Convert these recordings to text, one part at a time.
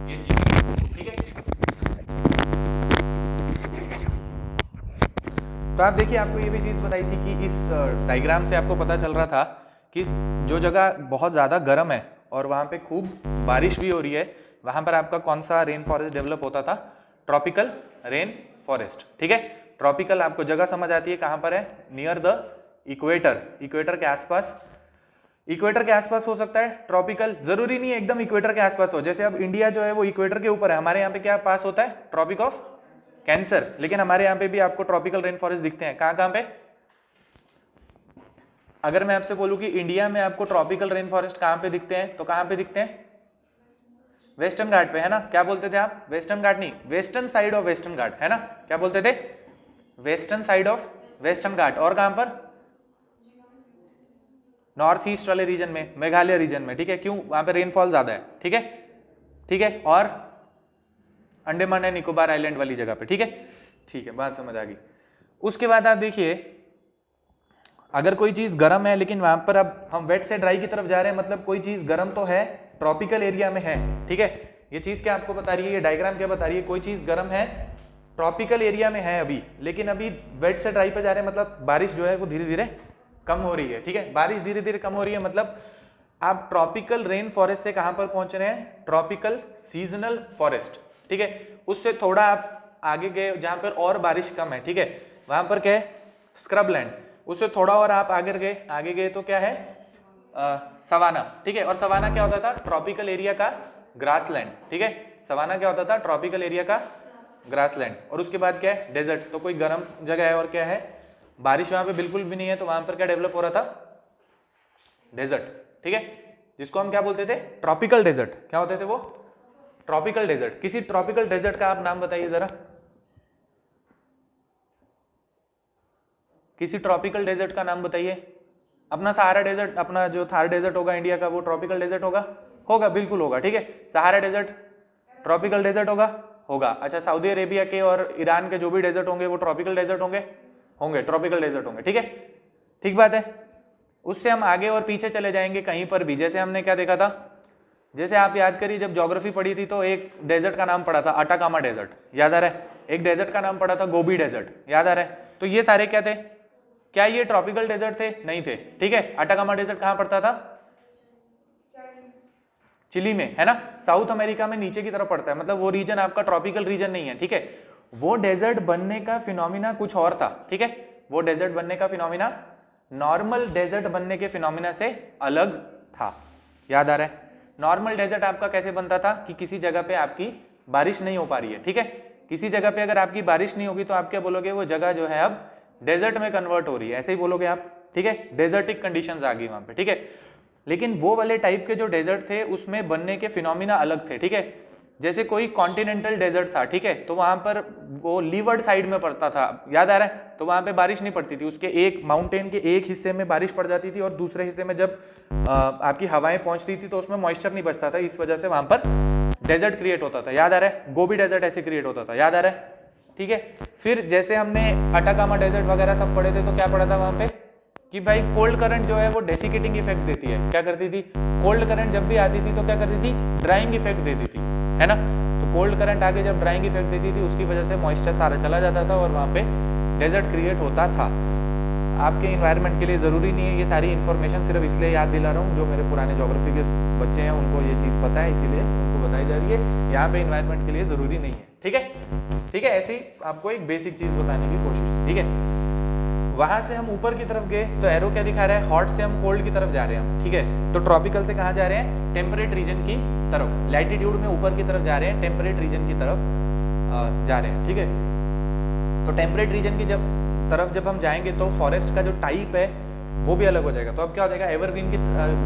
ये चीज, ठीक है। तो आप देखिए, आपको ये भी चीज बताई थी कि इस डायग्राम से आपको पता चल रहा था कि जो जगह बहुत ज़्यादा गर्म है और वहाँ पे खूब बारिश भी हो रही है, वहाँ पर आपका कौन सा रेन फॉरेस्ट डेवलप होता था? ट्रॉपिकल रेन फॉरेस्ट, ठीक है। ट्रॉपिकल आपको जगह समझ आती है कहाँ पर है? नियर द इक्वेटर, इक्वेटर के आसपास। इक्वेटर के आसपास हो सकता है ट्रॉपिकल, जरूरी नहीं है एकदम इक्वेटर के आसपास हो। जैसे अब इंडिया जो है वो इक्वेटर के ऊपर है, हमारे यहाँ पे क्या पास होता है? Tropic of cancer. लेकिन हमारे यहाँ पे भी आपको ट्रॉपिकल रेन फॉरेस्ट दिखते हैं, कहाँ कहाँ पे? अगर मैं आपसे बोलूं कि इंडिया में आपको ट्रॉपिकल रेन फॉरेस्ट कहाँ पे दिखते हैं, तो कहाँ पे दिखते हैं? वेस्टर्न घाट पे, है ना। क्या बोलते थे आप? वेस्टर्न घाट नहीं, वेस्टर्न साइड ऑफ वेस्टर्न घाट, है ना। क्या बोलते थे? वेस्टर्न साइड ऑफ वेस्टर्न घाट। और कहां पर? नॉर्थ ईस्ट वाले रीजन में, मेघालय रीजन में, ठीक है। क्यों? वहां पे रेनफॉल ज्यादा है, ठीक है, ठीक है। और अंडमान एंड निकोबार आइलैंड वाली जगह पे, ठीक है, ठीक है, बात समझ आ गई। उसके बाद आप देखिए, अगर कोई चीज गर्म है लेकिन वहां पर अब हम वेट से ड्राई की तरफ जा रहे हैं, मतलब कोई चीज गर्म तो है, ट्रॉपिकल एरिया में है, ठीक है। ये चीज क्या आपको बता रही है? ये डायग्राम क्या बता रही है? कोई चीज गर्म है, ट्रॉपिकल एरिया में है अभी, लेकिन अभी वेट से ड्राई पे जा रहे हैं, मतलब बारिश जो है वो धीरे धीरे कम हो रही है, ठीक है। बारिश धीरे धीरे कम हो रही है, मतलब आप ट्रॉपिकल रेन फॉरेस्ट से कहां पर पहुंच रहे हैं? ट्रॉपिकल सीजनल फॉरेस्ट, ठीक है। उससे थोड़ा आप आगे गए जहां पर और बारिश कम है, ठीक है, वहां पर क्या है? Scrub land. उससे थोड़ा और आप आगे गए तो क्या है? सवाना, ठीक है। और सवाना क्या होता था? ट्रॉपिकल एरिया का ग्रास लैंड, ठीक है। सवाना क्या होता था? ट्रॉपिकल एरिया का ग्रास लैंड। और उसके बाद क्या है? डेजर्ट। तो कोई गर्म जगह है और क्या है? बारिश वहां पे बिल्कुल भी नहीं है, तो वहां पर क्या डेवलप हो रहा था? डेजर्ट, ठीक है, जिसको हम क्या बोलते थे? Tropical desert. क्या होते थे वो? Tropical desert. किसी ट्रॉपिकल डेजर्ट का आप नाम बताइए जरा, किसी ट्रॉपिकल डेजर्ट का नाम बताइए। अपना सहारा डेजर्ट, अपना जो थार डेजर्ट होगा इंडिया का, वो ट्रॉपिकल डेजर्ट होगा? होगा, बिल्कुल होगा, ठीक है। सहारा डेजर्ट ट्रॉपिकल डेजर्ट होगा? होगा। अच्छा, सऊदी अरेबिया के और ईरान के जो भी डेजर्ट होंगे वो ट्रॉपिकल डेजर्ट होंगे? होंगे, ट्रॉपिकल डेजर्ट होंगे, ठीक है, ठीक बात है। उससे हम आगे और पीछे चले जाएंगे कहीं पर भी। जैसे हमने क्या देखा था? जैसे आप याद करिए, जब ज्योग्राफी पढ़ी थी तो एक डेजर्ट का नाम पढ़ा था अटाकामा डेजर्ट, याद आ रहा है? एक डेजर्ट का नाम पढ़ा था गोबी डेजर्ट, याद आ रहा है? तो ये सारे क्या थे? क्या ये ट्रॉपिकल डेजर्ट थे? नहीं थे, ठीक है। अटाकामा डेजर्ट कहां पड़ता था? चिली में, है ना। साउथ अमेरिका में नीचे की तरफ पड़ता है, मतलब वो रीजन आपका ट्रॉपिकल रीजन नहीं है, ठीक है। वो डेजर्ट बनने का फिनोमिना कुछ और था, ठीक है। वो डेजर्ट बनने का फिनोमिना नॉर्मल डेजर्ट बनने के फिनोमिना से अलग था, याद आ रहा है? नॉर्मल डेजर्ट आपका कैसे बनता था कि किसी जगह पे आपकी बारिश नहीं हो पा रही है, ठीक है। किसी जगह पे अगर आपकी बारिश नहीं होगी तो आप क्या बोलोगे? वो जगह जो है अब डेजर्ट में कन्वर्ट हो रही है, ऐसे ही बोलोगे आप, ठीक है। डेजर्टिक कंडीशंस आ गई वहां पे, ठीक है। लेकिन वो वाले टाइप के जो डेजर्ट थे उसमें बनने के फिनोमिना अलग थे, ठीक है। जैसे कोई कॉन्टिनेंटल डेजर्ट था, ठीक है, तो वहां पर वो लीवर्ड साइड में पड़ता था, याद आ रहा है? तो वहां पे बारिश नहीं पड़ती थी, उसके एक माउंटेन के एक हिस्से में बारिश पड़ जाती थी और दूसरे हिस्से में जब आपकी हवाएं पहुंचती थी तो उसमें मॉइस्चर नहीं बचता था, इस वजह से वहां पर डेजर्ट क्रिएट होता था, याद आ रहा है? गोबी डेजर्ट ऐसे क्रिएट होता था, याद आ रहा है? ठीक है। फिर जैसे हमने अटाकामा डेजर्ट वगैरह सब पढ़े थे, तो क्या पढ़ा था वहां पे कि भाई कोल्ड करंट जो है वो डेसिकेटिंग इफेक्ट देती है। क्या करती थी? कोल्ड करंट जब भी आती थी तो क्या करती थी? ड्राइंग इफेक्ट देती थी, है ना। तो कोल्ड करंट आके जब ड्राइंग इफेक्ट देती थी उसकी वजह से मॉइस्चर सारा चला जाता था और वहां पे डेजर्ट क्रिएट होता था। आपके इन्वायरमेंट के लिए जरूरी नहीं है, ये सारी इन्फॉर्मेशन सिर्फ इसलिए याद दिला रहा हूँ, जो मेरे पुराने ज्योग्राफी के बच्चे हैं उनको ये चीज़ पता है, इसीलिए उनको बताई जा रही है। यहाँ पे इन्वायरमेंट के लिए जरूरी नहीं है, ठीक है, ठीक है। ऐसे ही आपको एक बेसिक चीज बताने की कोशिश, ठीक है। वहां से हम ऊपर की तरफ गए तो एरो क्या दिखा रहा है? हॉट से हम कोल्ड की तरफ जा रहे हैं, ठीक है। तो ट्रॉपिकल से कहाँ जा रहे हैं? टेम्परेट रीजन की तरफ, लैटिट्यूड में ऊपर की तरफ जा रहे हैं, टेम्परेट रीजन की तरफ जा रहे हैं, ठीक है। तो टेम्परेट रीजन की जब हम जाएंगे तो फॉरेस्ट का जो टाइप है वो भी अलग हो जाएगा। तो अब क्या हो जाएगा? एवरग्रीन की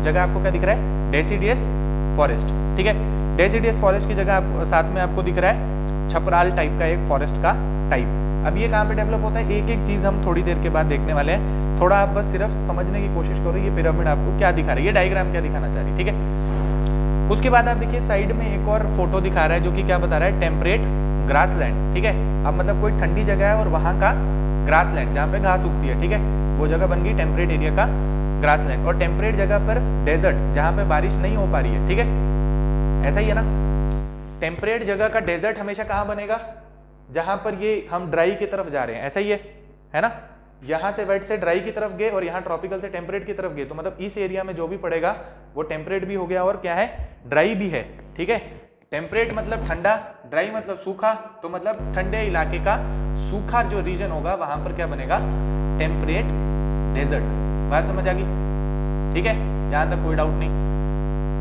जगह आपको क्या दिख रहा है? डेसिडियस फॉरेस्ट, ठीक है। डेसिडियस फॉरेस्ट की जगह साथ में आपको दिख रहा है छपराल टाइप का एक फॉरेस्ट का टाइप। अब ये कहाँ पे डेवलप होता है? एक एक चीज हम थोड़ी देर के बाद देखने वाले हैं। थोड़ा आप बस सिर्फ समझने की कोशिश करो ये पिरामिड आपको क्या दिखा रही है, ये डायग्राम क्या दिखाना चाह रही है, ठीक है। उसके बाद आप देखिए साइड में एक और फोटो दिखा रहा है जो कि क्या बता रहा है? टेम्परेट ग्रासलैंड, ठीक है। अब मतलब कोई ठंडी जगह है और वहां का ग्रासलैंड जहाँ पे घास उगती है, ठीक है, वो जगह बन गई टेम्परेट एरिया का ग्रासलैंड। और टेम्परेट जगह पर डेजर्ट जहाँ पे बारिश नहीं हो पा रही है, ठीक है, ऐसा ही है ना। टेम्परेट जगह का डेजर्ट हमेशा कहाँ बनेगा, जहां पर ये हम ड्राई की तरफ जा रहे हैं, ऐसा ही है ना, यहां से वेट से ड्राई की तरफ गए और यहाँ ट्रॉपिकल से टेम्परेट की तरफ गए, तो मतलब इस एरिया में जो भी पड़ेगा वो टेम्परेट भी हो गया और क्या है, ड्राई भी है, ठीक है। टेम्परेट मतलब ठंडा, ड्राई मतलब सूखा, तो मतलब ठंडे इलाके का सूखा जो रीजन होगा वहां पर क्या बनेगा, टेम्परेट डेजर्ट। बात समझ आ गई, ठीक है, यहां तक कोई डाउट नहीं।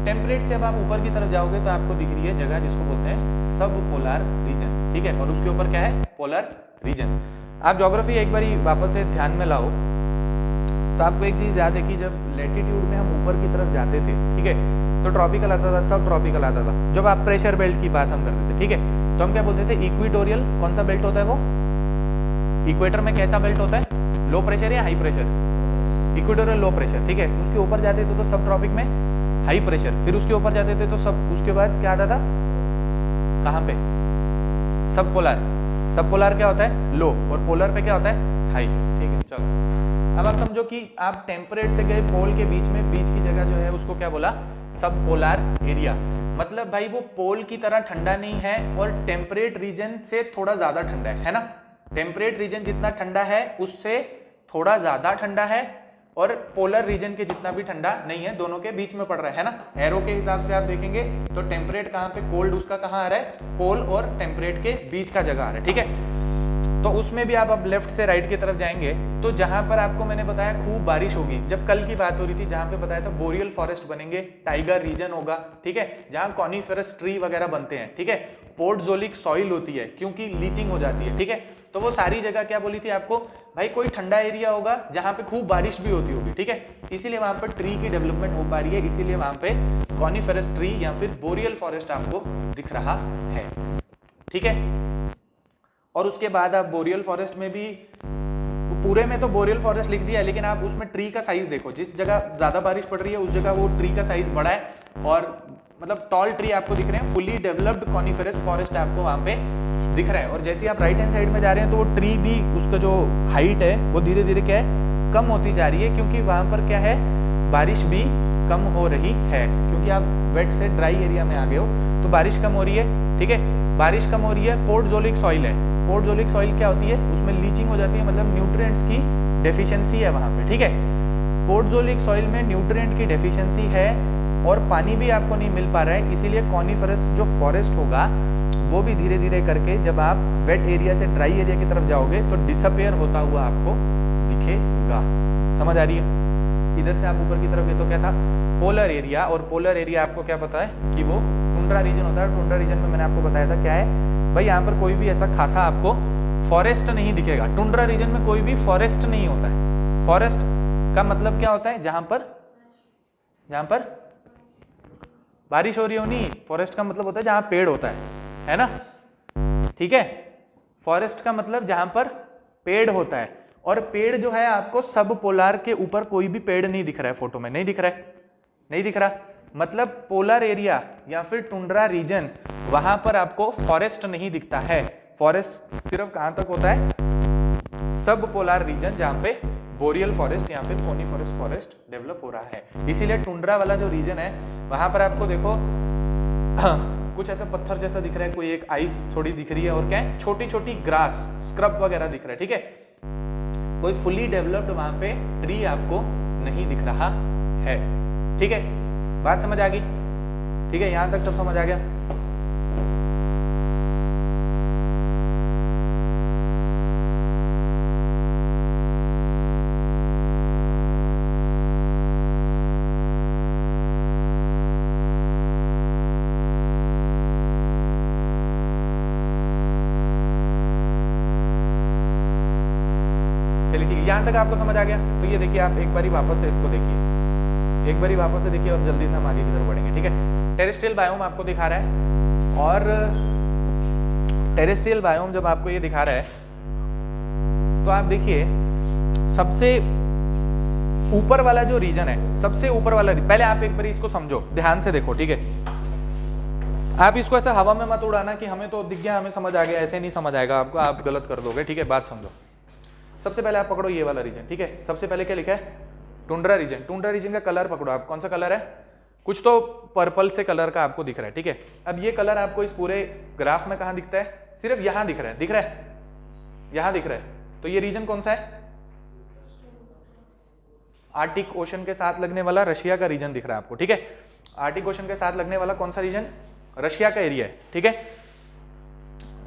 टेम्परेट से अब आप ऊपर की तरफ जाओगे तो आपको दिख रही है जगह जिसको बोलते हैं सब पोलर रीजन, ठीक है, और उसके ऊपर क्या है, पोलर रीजन। आप ज्योग्राफी एक बार वापस से ध्यान में लाओ तो आपको एक चीज याद है कि जब लैटिट्यूड में हम ऊपर की तरफ जाते थे, ठीक है, तो ट्रॉपिकल आता था, सब ट्रॉपिकल आता था। जब आप प्रेशर बेल्ट की बात हम करते थे, ठीक है, तो हम क्या बोलते थे, इक्वेटोरियल कौन सा बेल्ट होता है, वो इक्वेटर में कैसा बेल्ट होता है, लो प्रेशर या high pressure, equatorial low pressure, ठीक है। उसके ऊपर जाते थे तो सब ट्रॉपिक में हाई प्रेशर, फिर उसके ऊपर जाते थे तो सब, उसके बाद क्या आता था, कहाँ पे, सब पोलर। सब पोलर क्या होता है, लो, और पोलर पे क्या होता है, हाई, ठीक है। चलो अब आप समझो कि आप टेम्परेट से गए पोल के बीच में, बीच की जगह जो है उसको क्या बोला, सब पोलर एरिया। मतलब भाई वो पोल की तरह ठंडा नहीं है और टेम्परेट रीजन से थोड़ा ज्यादा ठंडा है ना। टेम्परेट रीजन जितना ठंडा है उससे थोड़ा ज्यादा ठंडा है, और पोलर रीजन के जितना भी ठंडा नहीं है, दोनों के बीच में पड़ रहा है ना। एरो के हिसाब से आप देखेंगे तो टेम्परेट कहाँ पे, कोल्ड उसका कहाँ आ रहा है, पोल और टेम्परेट के बीच का जगह आ रहा है, ठीक है। तो उसमें भी आप अब लेफ्ट से राइट की तरफ जाएंगे तो जहां पर आपको मैंने बताया खूब बारिश होगी, जब कल की बात हो रही थी, जहां पे बताया था बोरियल फॉरेस्ट बनेंगे, टाइगर रीजन होगा, ठीक है, जहां कॉनिफेरस ट्री वगैरह बनते हैं, ठीक है, पोर्टजोलिक सॉइल होती है क्योंकि लीचिंग हो जाती है, ठीक है। तो वो सारी जगह क्या बोली थी आपको, भाई कोई ठंडा एरिया होगा जहां पे खूब बारिश भी होती होगी, ठीक है, इसीलिए वहां पर ट्री की डेवलपमेंट हो पा रही है, इसीलिए वहां पे कॉनिफेरस ट्री या फिर बोरियल फॉरेस्ट आपको दिख रहा है, ठीक है। और उसके बाद आप बोरियल फॉरेस्ट में भी, पूरे में तो बोरियल फॉरेस्ट लिख दिया है, लेकिन आप उसमें ट्री का साइज देखो, जिस जगह ज्यादा बारिश पड़ रही है उस जगह वो ट्री का साइज बड़ा है, और मतलब टॉल ट्री आपको दिख रहे हैं, फुली डेवलप्ड कॉनिफेरस फॉरेस्ट आपको वहां पे दिख रहा है। और जैसे आप राइट हैंड साइड में जा रहे हैं तो वो ट्री भी, उसका जो हाइट है वो धीरे धीरे क्या है, कम होती जा रही है, क्योंकि वहां पर क्या है, बारिश भी कम हो रही है, क्योंकि आप वेट से ड्राई एरिया में आ गए हो तो बारिश कम हो रही है, ठीक है, बारिश कम हो रही है। पोर्टजोलिक सॉइल है, पोर्टजोलिक सॉइल क्या होती है, उसमें लीचिंग हो जाती है, मतलब न्यूट्रिएंट्स की डेफिशिएंसी है वहां पे, ठीक है। पोर्टजोलिक सॉइल में न्यूट्रिएंट की डेफिशिएंसी है और पानी भी आपको नहीं मिल पा रहा है, इसीलिए कॉनिफेरस जो फॉरेस्ट होगा वो भी धीरे धीरे करके जब आप वेट एरिया से ड्राई एरिया की तरफ जाओगे तो डिसअपियर होता हुआ आपको दिखेगा। समझ आ रही है? इधर से आप ऊपर की तरफ गए तो क्या था, पोलर एरिया, और पोलर एरिया आपको क्या पता है कि वो टुंड्रा रीजन होता है। टुंड्रा रीजन में मैंने आपको बताया था क्या है भाई, यहाँ पर कोई भी ऐसा खासा आपको फॉरेस्ट नहीं दिखेगा। टुंड्रा रीजन में कोई भी फॉरेस्ट नहीं होता है। फॉरेस्ट का मतलब क्या होता है, जहां पर बारिश हो रही हो, नहीं, फॉरेस्ट का मतलब होता है जहां पेड़ होता है ना, ठीक है। फॉरेस्ट का मतलब जहां पर पेड़ होता है, और पेड़ जो है आपको सब पोलर के ऊपर कोई भी पेड़ नहीं दिख रहा है, फोटो में नहीं दिख रहा है, नहीं दिख रहा, मतलब पोलर एरिया या फिर टुंड्रा रीजन, वहां पर आपको फॉरेस्ट नहीं दिखता है। फॉरेस्ट सिर्फ कहां तक होता है, सब पोलर रीजन, जहां पे बोरियल फॉरेस्ट या फिर कोनिफेरस फॉरेस्ट डेवलप हो रहा है। इसीलिए टुंड्रा वाला जो रीजन है वहां पर आपको देखो कुछ ऐसा पत्थर जैसा दिख रहा है, कोई एक आइस थोड़ी दिख रही है, और क्या है, छोटी छोटी ग्रास, स्क्रब वगैरह दिख रहा है, ठीक है। कोई फुली डेवलप्ड वहां पे ट्री आपको नहीं दिख रहा है, ठीक है। बात समझ आ गई, ठीक है, यहां तक सब समझ आ गया। यहां तक आपको समझ आ गया? तो ये देखिए, आप एक बारी वापस से इसको देखिए, एक बारी वापस से देखिए, और जल्दी से हम आगे की तरफ बढ़ेंगे, ठीक है। टेरेस्ट्रियल बायोम आपको दिखा रहा है, और टेरेस्ट्रियल बायोम जब आपको ये दिखा रहा है तो आप देखिए सबसे ऊपर वाला जो रीजन है, सबसे ऊपर वाला, पहले आप एक बारी इसको समझो, ध्यान से देखो, ठीक है। आप इसको ऐसा हवा में मत उड़ाना कि हमें तो दिख गया, हमें समझ आ गया, ऐसे नहीं समझ आएगा आपको, आप गलत कर दोगे, ठीक है। बात समझो, सबसे पहले आप पकड़ो ये वाला रीजन, ठीक है। सबसे पहले क्या लिखा है, टुंड्रा रीजन। टुंड्रा रीजन का कलर पकड़ो आप, कौन सा कलर है, कुछ तो पर्पल से कलर का आपको दिख रहा है, ठीक है। अब ये कलर आपको इस पूरे ग्राफ में कहाँ दिखता है? सिर्फ यहां दिख रहा है, दिख रहा है, यहां दिख रहा है। तो ये रीजन कौन सा है? आर्टिक ओशन के साथ लगने वाला रशिया का रीजन दिख रहा है आपको, ठीक है। आर्टिक ओशन के साथ लगने वाला कौन सा रीजन? रशिया का एरिया है, ठीक है।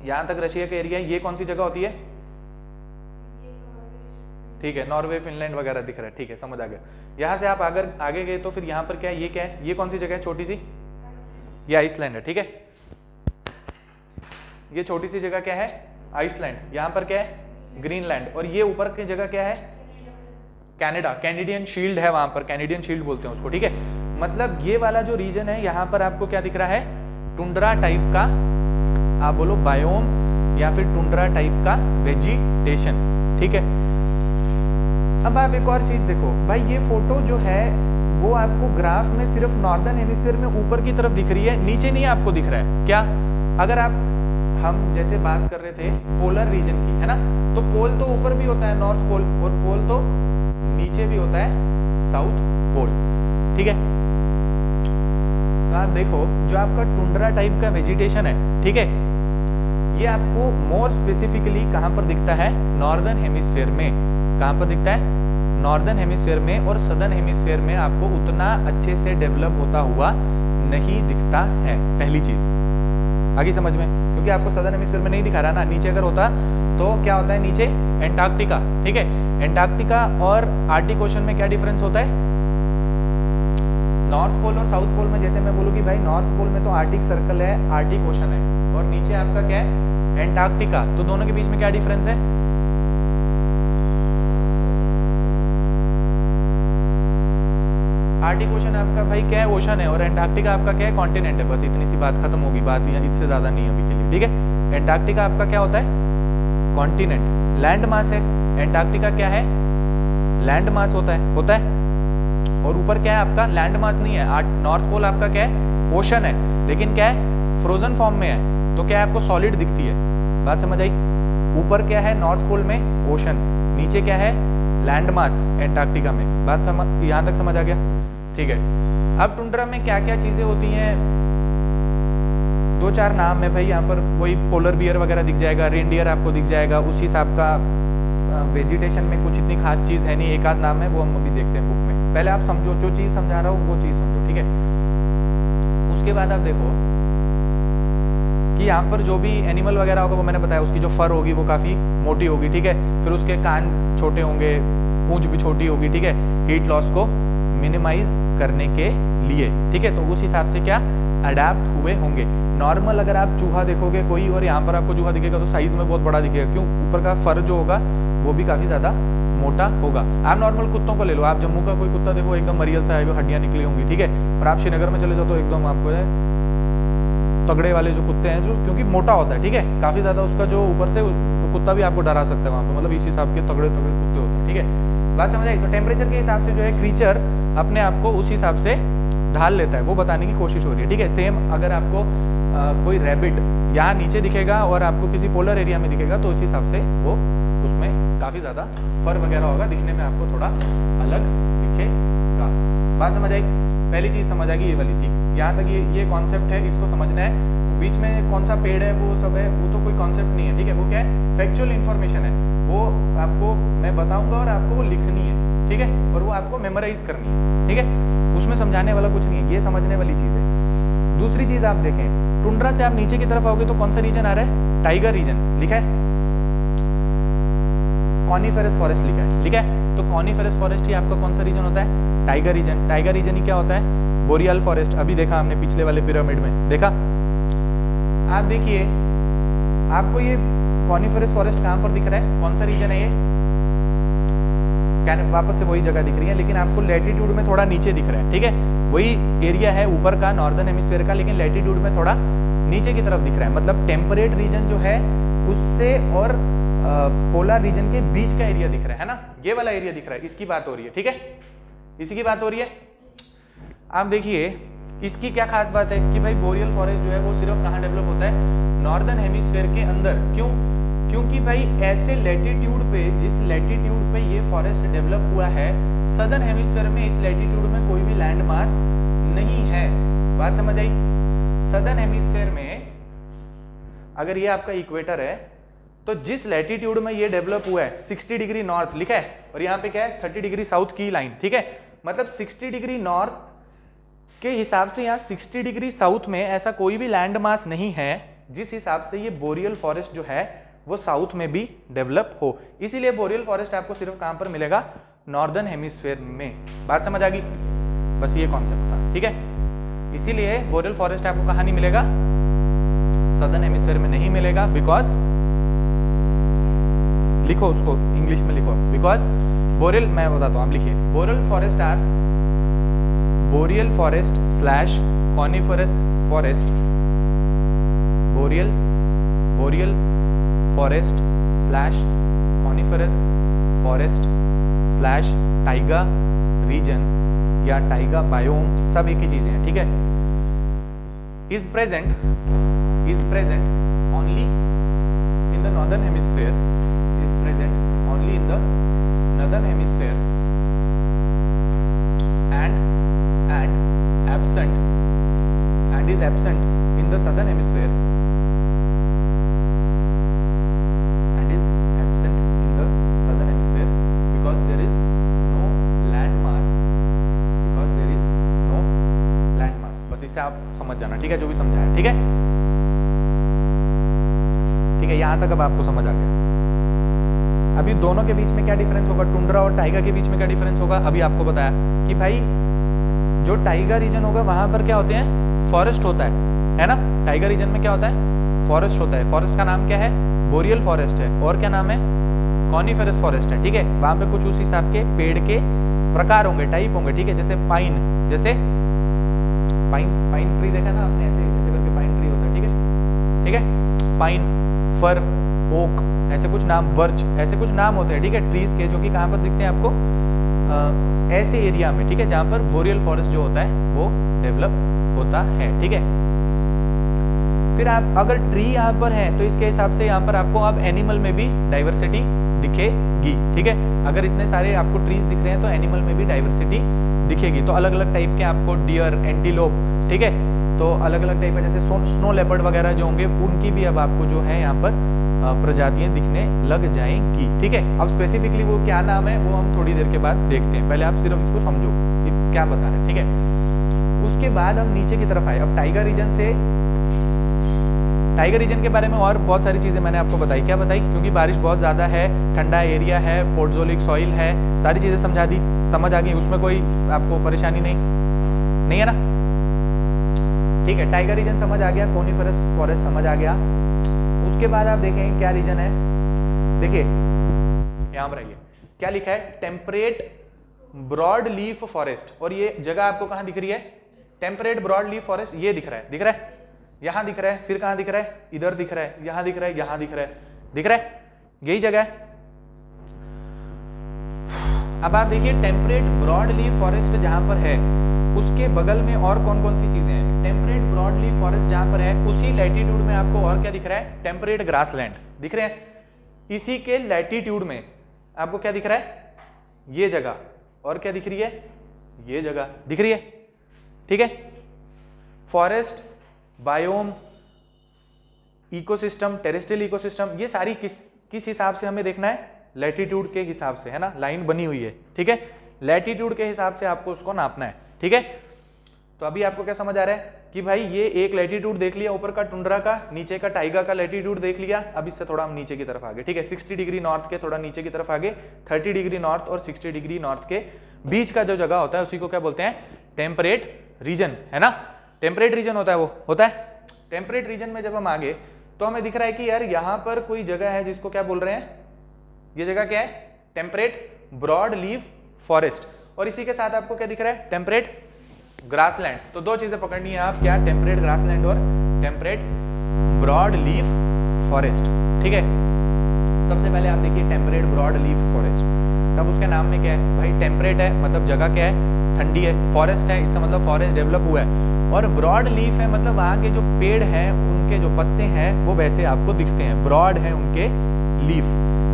यहां तक रशिया का एरिया है। ये कौन सी जगह होती है? ठीक है, नॉर्वे, फिनलैंड वगैरह दिख रहा है, ठीक है, समझ आ गया। यहां से आप अगर आगे गए तो फिर यहां पर क्या है? ये क्या है? ये कौन सी जगह है छोटी सी? ये आइसलैंड है, ठीक है। ये छोटी सी जगह क्या है? आइसलैंड। यहां पर क्या है? ग्रीनलैंड। और ये ऊपर की जगह क्या है? कनाडा। कैनेडियन शील्ड है वहां पर, कैनेडियन शील्ड बोलते हैं उसको, ठीक है। मतलब ये वाला जो रीजन है यहां पर आपको क्या दिख रहा है? टुंड्रा टाइप का, आप बोलो बायोम या फिर टुंड्रा टाइप का वेजिटेशन, ठीक है। अब आप एक और चीज देखो भाई, ये फोटो जो है वो आपको ग्राफ में सिर्फ नॉर्दर्न हेमिस्फीयर में ऊपर की तरफ दिख रही है, नीचे नहीं आपको दिख रहा है। क्या? अगर आप, हम जैसे बात कर रहे थे पोलर रीजन की, है ना, तो पोल तो ऊपर भी होता है नॉर्थ पोल, और पोल तो नीचे भी होता है साउथ पोल, ठीक है। तो आप देखो जो आपका टुंड्रा टाइप का वेजिटेशन है, ठीक है, ये आपको मोर स्पेसिफिकली कहां पर दिखता है? नॉर्दर्न हेमिस्फीयर में। कहां पर दिखता है? नॉर्दर्न हेमिस्फीयर में। और सदर्न हेमिस्फीयर में आपको उतना अच्छे से डेवलप होता हुआ नहीं दिखता है, पहली चीज। आगे समझ में? क्योंकि आपको सदर्न हेमिस्फीयर में नहीं दिखा रहा ना। नीचे अगर होता तो क्या होता है? नीचे एंटार्क्टिका, ठीक है। एंटार्क्टिका और आर्टिक ओशन में क्या डिफरेंस होता है? नॉर्थ पोल और साउथ पोल में जैसे मैं बोलूँ कि भाई नॉर्थ पोल में तो आर्टिक सर्कल है, आर्टिक ओशन है, और नीचे आपका क्या है? एंटार्क्टिका। तो दोनों के बीच में क्या डिफरेंस है? आर्टिक ओशन आपका भाई क्या है? ओशन है, और एंटार्क्टिका आपका क्या है? कॉन्टिनेंट है। बस इतनी सी बात खत्म होगी, बात इससे ज्यादा नहीं है अभी के लिए, ठीक है। एंटार्क्टिका आपका क्या होता है? कॉन्टिनेंट। लैंड मास है। एंटार्क्टिका क्या है? लैंड मास होता है, होता है। और ऊपर क्या है आपका? लैंड मास नहीं है। नॉर्थ पोल आपका क्या है? ओशन है, लेकिन क्या है? फ्रोजन फॉर्म में है, तो क्या है? आपको सॉलिड दिखती है। बात समझ आई? ऊपर क्या है? नॉर्थ पोल में ओशन, नीचे क्या है? लैंड मास एंटार्क्टिका में। बात यहां तक समझ आ गया? ठीक है। अब टुंड्रा में क्या क्या चीजें होती हैं? दो चार नाम है भाई यहाँ पर। वही पोलर बियर वगैरह दिख जाएगा, रेनडियर आपको दिख जाएगा। उस हिसाब का वेजिटेशन में कुछ इतनी खास चीज है नहीं, एक आध नाम है, वो हम अभी देखते हैं बुक में। पहले आप समझो, जो चीज समझा रहा हूँ वो चीज समझो, ठीक है। उसके बाद आप देखो कि यहाँ पर जो भी एनिमल वगैरह होगा वो मैंने बताया, उसकी जो फर होगी वो काफी मोटी होगी, ठीक है। फिर उसके कान छोटे होंगे, पूंछ भी छोटी होगी, ठीक है, हीट लॉस को मिनिमाइज करने के लिए, ठीक है। तो उस हिसाब से क्या अडेप्ट हुए होंगे। नॉर्मल अगर आप चूहा देखोगे कोई, और यहाँ पर आपको चूहा दिखेगा तो साइज में बहुत बड़ा दिखेगा। क्यों? ऊपर का फर जो होगा वो भी काफी ज्यादा मोटा होगा। आप नॉर्मल कुत्तों को ले लो, आप जम्मू का कोई कुत्ता देखो एकदम मरियल सा आएगा, हड्डियां निकली होंगी, ठीक है। और आप श्रीनगर में चले जाओ तो एकदम आपको तगड़े वाले जो कुत्ते हैं, जो क्योंकि मोटा होता है, ठीक है, काफी ज्यादा उसका जो ऊपर से कुत्ता भी आपको डरा सकता है वहां पे, मतलब इस हिसाब के तगड़े तगड़े कुत्ते होते हैं, ठीक है। बात समझ आई? तो टेम्परेचर के हिसाब से जो है क्रीचर अपने आप को उस हिसाब से ढाल लेता है, वो बताने की कोशिश हो रही है, ठीक है। सेम अगर आपको कोई रैबिट यहाँ नीचे दिखेगा और आपको किसी पोलर एरिया में दिखेगा तो उस हिसाब से वो उसमें काफी ज्यादा फर वगैरह होगा, दिखने में आपको थोड़ा अलग दिखेगा। बात समझ आई? पहली चीज समझ आएगी ये वाली, ठीक। यहाँ तक ये कॉन्सेप्ट है, इसको समझना है। बीच में कौन सा पेड़ है वो सब है, वो तो कोई कॉन्सेप्ट नहीं है, ठीक है। वो क्या है? फैक्चुअल इन्फॉर्मेशन है, वो आपको मैं बताऊंगा और आपको वो लिखनी है, ठीक है, और वो आपको मेमोराइज करनी है, ठीक है। उसमें समझाने वाला कुछ नहीं है, ये समझने वाली चीज है। दूसरी चीज आप देखें, टुंड्रा से आप नीचे की तरफ आओगे तो कौन सा रीजन आ रहा है? टाइगर रीजन लिखा है, कॉनिफेरस फॉरेस्ट लिखा है, लिखा है। तो कॉनिफेरस फॉरेस्ट ही आपका कौन सा रीजन होता है? Taiga region. टाइगर रीजन ही क्या होता है? Boreal forest. अभी देखा हमने पिछले वाले पिरामिड में, देखा। आप देखिए, आपको ये कॉनिफेरस फॉरेस्ट कहां पर दिख रहा है? कौन सा रीजन है ये? वापस से वही जगह दिख रही है, लेकिन आपको लैटिट्यूड में थोड़ा नीचे दिख रहा है, ठीक है। वही एरिया है ऊपर का नॉर्दर्न हेमिस्फीयर का, लेकिन लैटिट्यूड में थोड़ा नीचे की तरफ दिख रहा है। मतलब टेम्परेट रीजन जो है उससे और पोलर रीजन के बीच का एरिया दिख रहा है ना, ये वाला एरिया दिख रहा है, इसकी बात हो रही है, ठीक है, इसी की बात हो रही है। आप देखिए इसकी क्या खास बात है कि भाई बोरियल फॉरेस्ट जो है वो सिर्फ कहाँ डेवलप होता है? नॉर्दर्न हेमिस्फीयर के अंदर। क्यों? क्योंकि भाई ऐसे लैटिट्यूड पे, जिस लैटिट्यूड पे ये फॉरेस्ट डेवलप हुआ है, सदर्न हेमिस्फीयर में इस लैटिट्यूड में कोई भी लैंड मास नहीं है। बात समझ आई? सदर्न हेमिस्फेयर में अगर ये आपका इक्वेटर है तो जिस लैटिट्यूड में ये डेवलप हुआ है 60 डिग्री नॉर्थ लिखा है, और यहाँ पे क्या है 30 डिग्री साउथ की लाइन, ठीक है, मतलब 60 डिग्री नॉर्थ के हिसाब से यहाँ 60 डिग्री साउथ में ऐसा कोई भी लैंड मास नहीं है जिस हिसाब से ये बोरियल फॉरेस्ट जो है वो साउथ में भी डेवलप हो। इसीलिए बोरियल फॉरेस्ट आपको सिर्फ कहां पर मिलेगा? नॉर्दर्न हेमिस्फीयर में। बात समझ आ गई? बस ये कॉन्सेप्ट था, ठीक है। इसीलिए बोरियल फॉरेस्ट आपको कहां नहीं मिलेगा? सदर्न हेमिस्फीयर में नहीं मिलेगा, बिकॉज, लिखो उसको इंग्लिश में लिखो, बिकॉज बोरियल, मैं बताता हूं, आप लिखिए, boreal forest or boreal forest slash coniferous forest, boreal forest slash coniferous forest slash taiga region या टाइगा बायोम, सब एक ही चीजें हैं, ठीक है। Is present only in the northern hemisphere, is present only in the northern hemisphere and absent and is absent in the southern hemisphere and is absent in the southern hemisphere because there is no land mass, because there is no land mass। बस इसे आप समझ जाना, ठीक है, जो भी समझाया, ठीक है, ठीक है, यहां तक अब आपको समझ आ गया। अभी दोनों के बीच में क्या डिफरेंस होगा? टुंड्रा और टाइगा के बीच में क्या डिफरेंस होगा? अभी आपको बताया कि भाई जो टाइगा रीजन होगा वहां पर क्या होते हैं? फॉरेस्ट होता है ना। टाइगा रीजन में क्या होता है? फॉरेस्ट होता है। फॉरेस्ट का नाम क्या है? बोरियल फॉरेस्ट है। और क्या नाम है? कॉनिफेरस फॉरेस्ट है, ठीक है। वहां पे कुछ उस हिसाब के पेड़ के प्रकार होंगे, टाइप होंगे, ठीक है, जैसे पाइन, जैसे पाइन ट्री देखा ना आपने, ऐसे ऐसे करके पाइन ट्री होता है, ठीक है, ठीक है, पाइन, फर, ओक, ऐसे कुछ नाम, बर्च, ऐसे कुछ नाम होते हैं, ठीक है, ट्रीज के, जो कि कहां पर दिखते हैं आपको? ऐसे एरिया में, ठीक है, जहां पर बोरियल फॉरेस्ट जो होता है वो डेवलप होता है, ठीक है। फिर आप अगर ट्री यहाँ पर है तो इसके हिसाब से यहाँ पर आपको अब एनिमल में भी डाइवर्सिटी दिखेगी, ठीक है। अगर इतने सारे आपको ट्रीज दिख रहे हैं तो एनिमल में भी डाइवर्सिटी दिखेगी। तो अलग अलग टाइप के आपको डियर, एंटीलोप, ठीक है, तो अलग अलग टाइप का, जैसे स्नो लेपर्ड वगैरह जो होंगे उनकी भी अब आपको जो है यहाँ पर प्रजातियां दिखने लग जाएंगी, ठीक है। अब स्पेसिफिकली वो क्या नाम है वो हम थोड़ी देर के बाद देखते हैं, पहले आप सिर्फ इसको समझो कि क्या बता रहे हैं, ठीक है। उसके बाद हम नीचे की तरफ आए। अब टाइगर रीजन से, टाइगर रीजन के बारे में और बहुत सारी चीजें मैंने आपको बताई। क्या बताई? क्योंकि बारिश बहुत ज्यादा है, ठंडा एरिया है, पोर्टोजोलिक सॉइल है, सारी चीजें समझा दी, समझ आ गई, उसमें कोई आपको परेशानी नहीं है ना, ठीक है। टाइगर रीजन समझ आ गया, कोनिफेरस फॉरेस्ट समझ आ गया। उसके बाद आप देखें क्या रीजन है, देखिए यहां पर आइए, क्या लिखा है? Temperate broad leaf forest. और ये जगह आपको कहां दिख रही है? टेम्परेट ब्रॉड लीफ फॉरेस्ट, ये दिख रहा है, दिख रहा है, यहां दिख रहा है, फिर कहां दिख रहा है? इधर दिख रहा है, यहां दिख रहा है, यहां दिख रहा है, दिख रहा है, यही जगह है। अब आप देखिए टेम्परेट ब्रॉड लीफ फॉरेस्ट जहां पर है उसके बगल में और कौन कौन सी चीजें हैं? टेम्परेट ब्रॉड लीफ फॉरेस्ट जहां पर है उसी लैटिट्यूड में आपको और क्या दिख रहा है? टेम्परेट ग्रासलैंड दिख रहे हैं। इसी के लैटिट्यूड में आपको क्या दिख रहा है? ये जगह। और क्या दिख रही है? ये जगह दिख रही है, ठीक है। Forest, biome, ecosystem, terrestrial ecosystem, ये सारी किस हिसाब से हमें देखना है? लैटिट्यूड के हिसाब से, है ना, लाइन बनी हुई है, ठीक है। लैटिट्यूड के हिसाब से आपको उसको नापना है, ठीक है। तो अभी आपको क्या समझ आ रहा है कि भाई ये एक लैटिट्यूड देख लिया, ऊपर का टुंड्रा का, नीचे का टाइगा का लैटिट्यूड देख लिया। अब इससे थोड़ा हम नीचे की तरफ आगे, ठीक है, 60 डिग्री नॉर्थ के थोड़ा नीचे की तरफ आगे, 30 डिग्री नॉर्थ और 60 डिग्री नॉर्थ के बीच का जो जगह होता है उसी को क्या बोलते हैं? टेम्परेट रीजन, है ना। टेम्परेट रीजन होता है, वो होता है। टेम्परेट रीजन में जब हम आगे तो हमें दिख रहा है कि यार यहाँ पर कोई जगह है जिसको क्या बोल रहे हैं? ये जगह क्या है? Temperate broad leaf forest. और इसी के साथ आपको क्या दिख रहा है? Temperate grassland. तो दो चीजें पकड़नी है आप, क्या? टेम्परेट ग्रासलैंड और टेम्परेट ब्रॉड लीफ फॉरेस्ट, ठीक है। सबसे पहले आप देखिए टेम्परेट ब्रॉड लीफ फॉरेस्ट। तब उसके नाम में क्या है भाई? टेम्परेट है मतलब जगह क्या है? ठंडी है। फॉरेस्ट है इसका मतलब फॉरेस्ट डेवलप हुआ है। और ब्रॉड लीफ है मतलब वहां के जो पेड़ हैं उनके जो पत्ते हैं वो वैसे आपको दिखते हैं, ब्रॉड है उनके लीफ।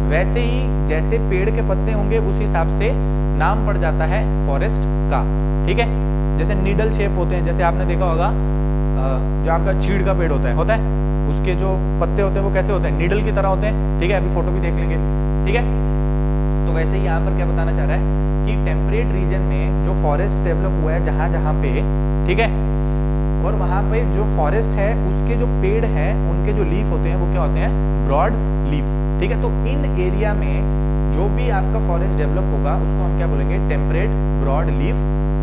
वैसे ही जैसे पेड़ के पत्ते होंगे उस हिसाब से नाम पड़ जाता है फॉरेस्ट का, ठीक है। जैसे नीडल शेप होते हैं, जैसे आपने देखा होगा जो आपका चीड़ का पेड़ होता है उसके जो पत्ते होते हैं वो कैसे होते हैं, नीडल की तरह होते हैं, ठीक है, अभी फोटो भी देख लेंगे, ठीक है। तो वैसे ही यहाँ पर क्या बताना चाह रहा है कि टेम्परेट रीजन में जो फॉरेस्ट डेवलप हुआ है जहाँ जहाँ पे, ठीक है, और वहाँ पे जो फॉरेस्ट है उसके जो पेड़ हैं उनके जो लीफ होते हैं वो क्या होते हैं, ब्रॉड लीफ, ठीक है। तो इन एरिया में जो भी आपका फॉरेस्ट डेवलप होगा उसको हम क्या बोलेंगे, टेम्परेट ब्रॉड लीफ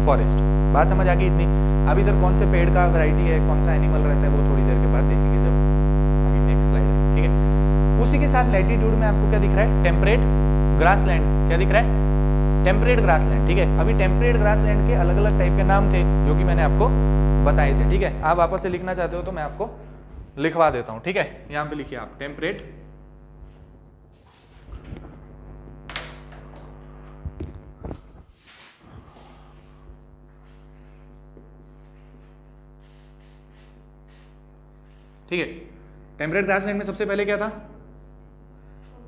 फॉरेस्ट। बात समझ आ गई इतनी। अब इधर कौन से पेड़ का वैरायटी है, कौन सा एनिमल रहता है वो थोड़ी देर के बाद देखेंगे जब अभी नेक्स्ट स्लाइड है, ठीक है। उसी के साथ लैटिट्यूड में आपको क्या दिख रहा है, टेम्परेट ग्रासलैंड, क्या दिख रहा है, टेम्परेट ग्रासलैंड, ठीक है। अभी टेम्परेट ग्रासलैंड के अलग अलग टाइप के नाम थे जो कि मैंने आपको बताए थे, ठीक है। आप वापस से लिखना चाहते हो तो मैं आपको लिखवा देता हूं, ठीक है। यहां पे लिखिए आप टेम्परेट ठीक है। टेम्परेट ग्रासलैंड में सबसे पहले क्या था,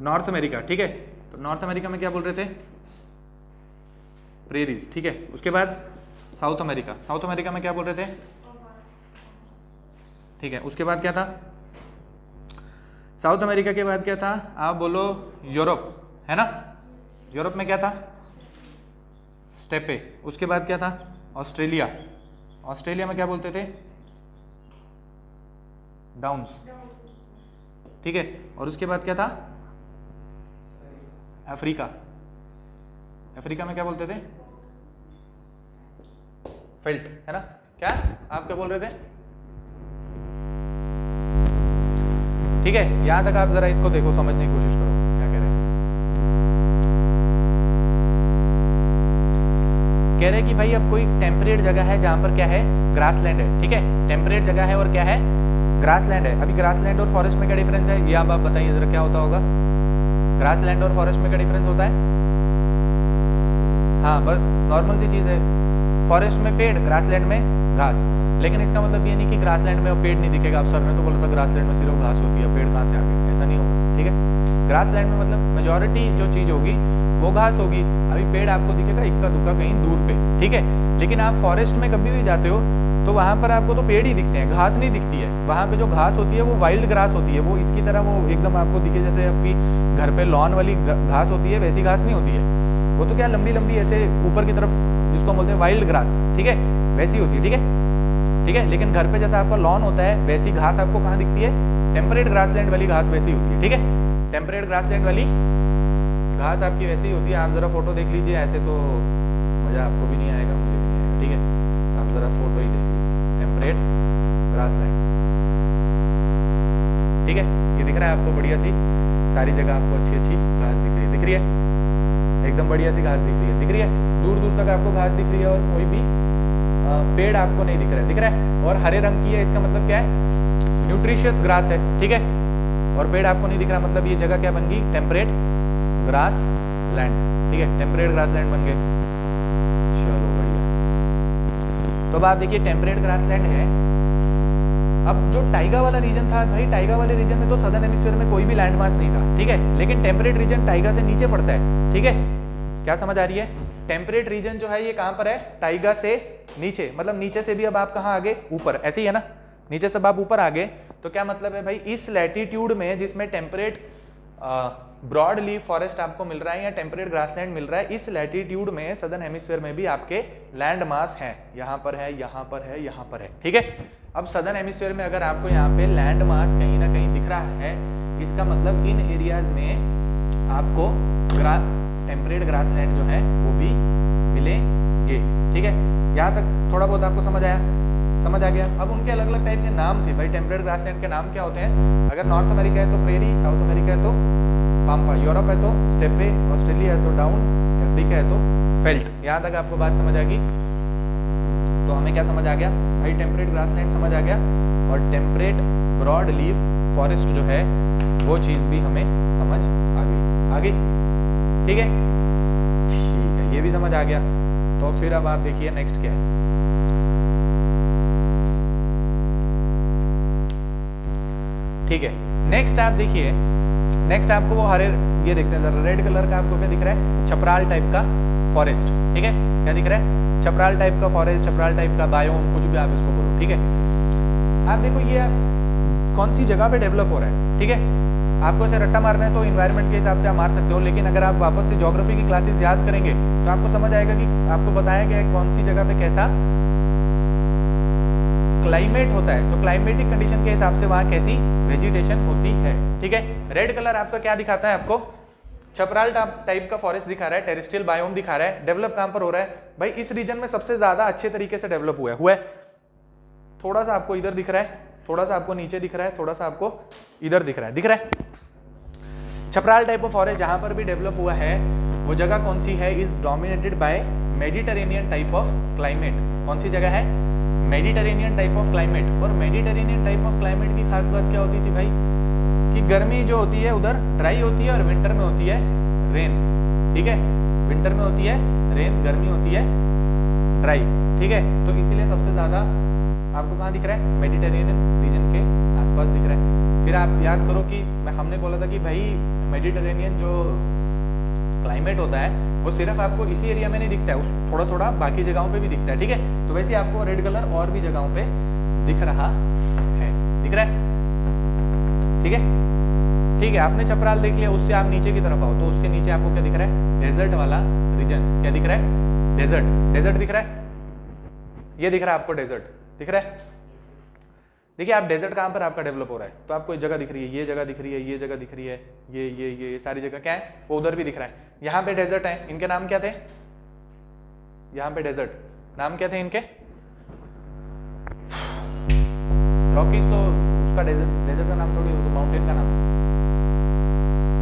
नॉर्थ अमेरिका, ठीक है। तो नॉर्थ अमेरिका में क्या बोल रहे थे, प्रेरीज, ठीक है। उसके बाद साउथ अमेरिका, साउथ अमेरिका में क्या बोल रहे थे, ठीक है। उसके बाद क्या था, साउथ अमेरिका के बाद क्या था, आप बोलो यूरोप, है ना, यूरोप में क्या था, स्टेपे। उसके बाद क्या था, ऑस्ट्रेलिया, ऑस्ट्रेलिया में क्या बोलते थे, डाउन्स, ठीक है। और उसके बाद क्या था, अफ्रीका, अफ्रीका में क्या बोलते थे, फेल्ट, है ना। क्या आप क्या बोल रहे थे, ठीक है। यहां तक आप जरा इसको देखो, समझने की कोशिश करो क्या कह रहे हैं। कह रहे हैं कि भाई अब कोई टेम्परेट जगह है जहां पर क्या है, ग्रासलैंड है, ठीक है। टेम्परेट जगह है और क्या है, ग्रासलैंड है। अभी ग्रासलैंड और फॉरेस्ट में क्या डिफरेंस है, ये आप बताइए जरा, क्या होता होगा, ग्रासलैंड और फॉरेस्ट में क्या डिफरेंस होता है, हाँ बस नॉर्मल सी चीज है, फॉरेस्ट में पेड़, ग्रासलैंड में घास। लेकिन इसका मतलब ये नहीं कि ग्रासलैंड में पेड़ नहीं दिखेगा। आप सर ने तो बोला था ग्रासलैंड में सिर्फ घास होती है, पेड़ कहाँ से आ गए, ऐसा नहीं होगा, ठीक है। ग्रासलैंड में मतलब मेजॉरिटी जो चीज होगी वो घास होगी, अभी पेड़ आपको दिखेगा इक्का दुक्का कहीं दूर पे, ठीक है। लेकिन आप फॉरेस्ट में कभी भी जाते हो तो वहां पर आपको तो पेड़ ही दिखते हैं, घास नहीं दिखती है। वहां पे जो घास होती है वो वाइल्ड ग्रास होती है, वो इसकी तरह वो एकदम आपको दिखे जैसे आपकी घर पे लॉन वाली घास होती है, वैसी घास नहीं होती है। वो तो क्या लंबी लंबी ऐसे ऊपर की तरफ जिसको बोलते हैं वाइल्ड ग्रास, ठीक है, वैसी होती है, ठीक है, ठीक है। लेकिन घर पे जैसा आपका लॉन होता है वैसी घास आपको कहाँ दिखती है, टेम्परेट ग्रासलैंड वाली घास वैसी होती है, ठीक है। टेम्परेट ग्रासलैंड वाली घास आपकी वैसी होती है। आप जरा फोटो देख लीजिए, ऐसे तो मजा आपको भी नहीं आएगा, मुझे भी नहीं आएगा, ठीक है। आप जरा फोटो ही देखिए, टेम्परेट ग्रासलैंड, ठीक है। ये दिख रहा है आपको बढ़िया सी, सारी जगह आपको अच्छी अच्छी घास दिख रही है, एकदम बढ़िया सी घास दिख रही है, दूर दूर तक आपको घास दिख रही है और कोई भी पेड़ आपको नहीं दिख रहा है, और हरे रंग की है, इसका मतलब क्या है, न्यूट्रिशियस ग्रास है, ठीक है। और पेड़ आपको नहीं दिख रहा, मतलब ये जगह क्या बन गई, टेम्परेट ग्रास लैंड, ठीक है, टेम्परेट ग्रास लैंड बन गए। चलो बढ़िया। तो अब आप देखिए टेम्परेट ग्रास लैंड है। अब जो टाइगा वाला रीजन था भाई, टाइगा वाले रीजन में तो सदर्न हेमिस्फीयर में कोई भी लैंड मास नहीं था, ठीक है। लेकिन टेम्परेट रीजन टाइगा से नीचे पड़ता है, ठीक है। क्या समझ आ रही है, टेम्परेट रीजन जो है ये कहां पर है, टाइगा से नीचे, मतलब नीचे से भी अब आप कहां आगे, ऊपर, ऐसे ही है ना, नीचे से आप ऊपर आगे। तो क्या मतलब है भाई, इस लैटिट्यूड में जिसमें टेम्परेट ब्रॉड लीफ फॉरेस्ट आपको मिल रहा है या टेम्परेट ग्रासलैंड मिल रहा है, इस लैटिट्यूड में सदर्न हेमिस्फीयर में भी आपके लैंड मास है, यहाँ पर है, यहाँ पर है, यहाँ पर है, ठीक है। अब सदर्न हेमिस्फीयर में अगर आपको यहाँ पे लैंड मास कहीं ना कहीं दिख रहा है, इसका मतलब इन एरियाज में आपको टेम्परेट ग्रासलैंड जो है वो भी मिलेंगे, ठीक है। यहाँ तक थोड़ा बहुत आपको समझ आया, समझ आ गया। अब उनके अलग अलग टाइप के नाम थे भाई, टेम्परेट ग्रासलैंड के नाम क्या होते हैं। अगर नॉर्थ अमेरिका है तो प्रेरी, साउथ अमेरिका है तो पाम्पा, यूरोप है तो स्टेपे, ऑस्ट्रेलिया है तो डाउन, अफ्रीका है तो फेल्ट। यहाँ तक आपको बात समझ आ गई। तो हमें क्या समझ आ गया भाई, टेम्परेट ग्रासलैंड समझ आ गया, और टेम्परेट ब्रॉड लीफ फॉरेस्ट जो है वो चीज भी हमें समझ आ गई, ठीक है, ठीक है, ये भी समझ आ गया। तो फिर अब आप देखिए नेक्स्ट क्या है। ठीक है, नेक्स्ट आप देखिए, नेक्स्ट आपको वो हरे, ये देखते हैं जरा, रेड कलर का आपको क्या दिख रहा है, छपराल टाइप का फॉरेस्ट, ठीक है। क्या दिख रहा है, छपराल टाइप का फॉरेस्ट, छपराल टाइप का बायोम, कुछ भी आप इसको बोलो, ठीक है। आप देखो ये कौन सी जगह पे डेवलप हो रहा है, ठीक है। आपको ऐसे रट्टा मारना है तो इन्वायरमेंट के हिसाब से आप मार सकते हो, लेकिन अगर आप वापस से ज्योग्राफी की क्लासेस याद करेंगे तो आपको समझ आएगा कि आपको बताया गया है कौन सी जगह पे कैसा क्लाइमेट होता है, तो क्लाइमेटिक कंडीशन के हिसाब से वहां कैसी वेजिटेशन होती है, ठीक है। रेड कलर आपका क्या दिखाता है, आपको छपराल टाइप का फॉरेस्ट दिखा रहा है, टेरेस्ट्रियल बायोम दिखा रहा है। डेवलप कहां पर हो रहा है भाई, इस रीजन में सबसे ज्यादा अच्छे तरीके से डेवलप हुआ है। थोड़ा सा आपको इधर दिख रहा है, थोड़ा सा आपको नीचे दिख रहा है, थोड़ा सा आपको इधर दिख रहा है। छपराल टाइप ऑफ फॉरेस्ट जहां पर भी डेवलप हुआ है वो जगह कौन सी है, is dominated by Mediterranean type of climate. कौन सी जगह है, मेडिटेरेनियन टाइप ऑफ क्लाइमेट। और मेडिटेरेनियन टाइप ऑफ क्लाइमेट की खास बात क्या होती थी भाई, कि गर्मी जो होती है उधर ड्राई होती है और विंटर में होती है रेन, ठीक है। विंटर में होती है रेन, गर्मी होती है ड्राई, ठीक है। तो इसीलिए सबसे ज्यादा आपको कहाँ दिख रहा है, मेडिटेरेनियन रीजन के आसपास दिख रहा है। फिर आप याद करो कि हमने बोला था कि भाई मेडिटेरेनियन जो क्लाइमेट होता है वो सिर्फ आपको इसी एरिया में नहीं दिखता है, उस थोड़ा थोड़ा बाकी जगहों पे भी दिखता है, ठीक है। तो वैसे आपको रेड कलर और भी जगहों पे दिख रहा है, दिख रहा है, ठीक है। ठीक है, आपने छपराल देख लिया, उससे आप नीचे की तरफ आओ तो उससे नीचे आपको क्या दिख रहा है, डेजर्ट वाला रीजन। क्या दिख रहा है, डेजर्ट, डेजर्ट दिख रहा है, ये दिख रहा है आपको डेजर्ट, दिख रहा है। देखिए आप डेजर्ट कहां पर आपका डेवलप हो रहा है, तो आपको एक जगह दिख रही है, ये जगह दिख रही है, ये जगह दिख रही है, ये सारी जगह क्या है, वो उधर भी दिख रहा है। यहाँ पे डेजर्ट है, इनके नाम क्या थे, यहाँ पे डेजर्ट नाम क्या थे इनके, रॉकीज, तो उसका डेजर्ट का नाम थोड़ी, तो माउंटेन का नाम।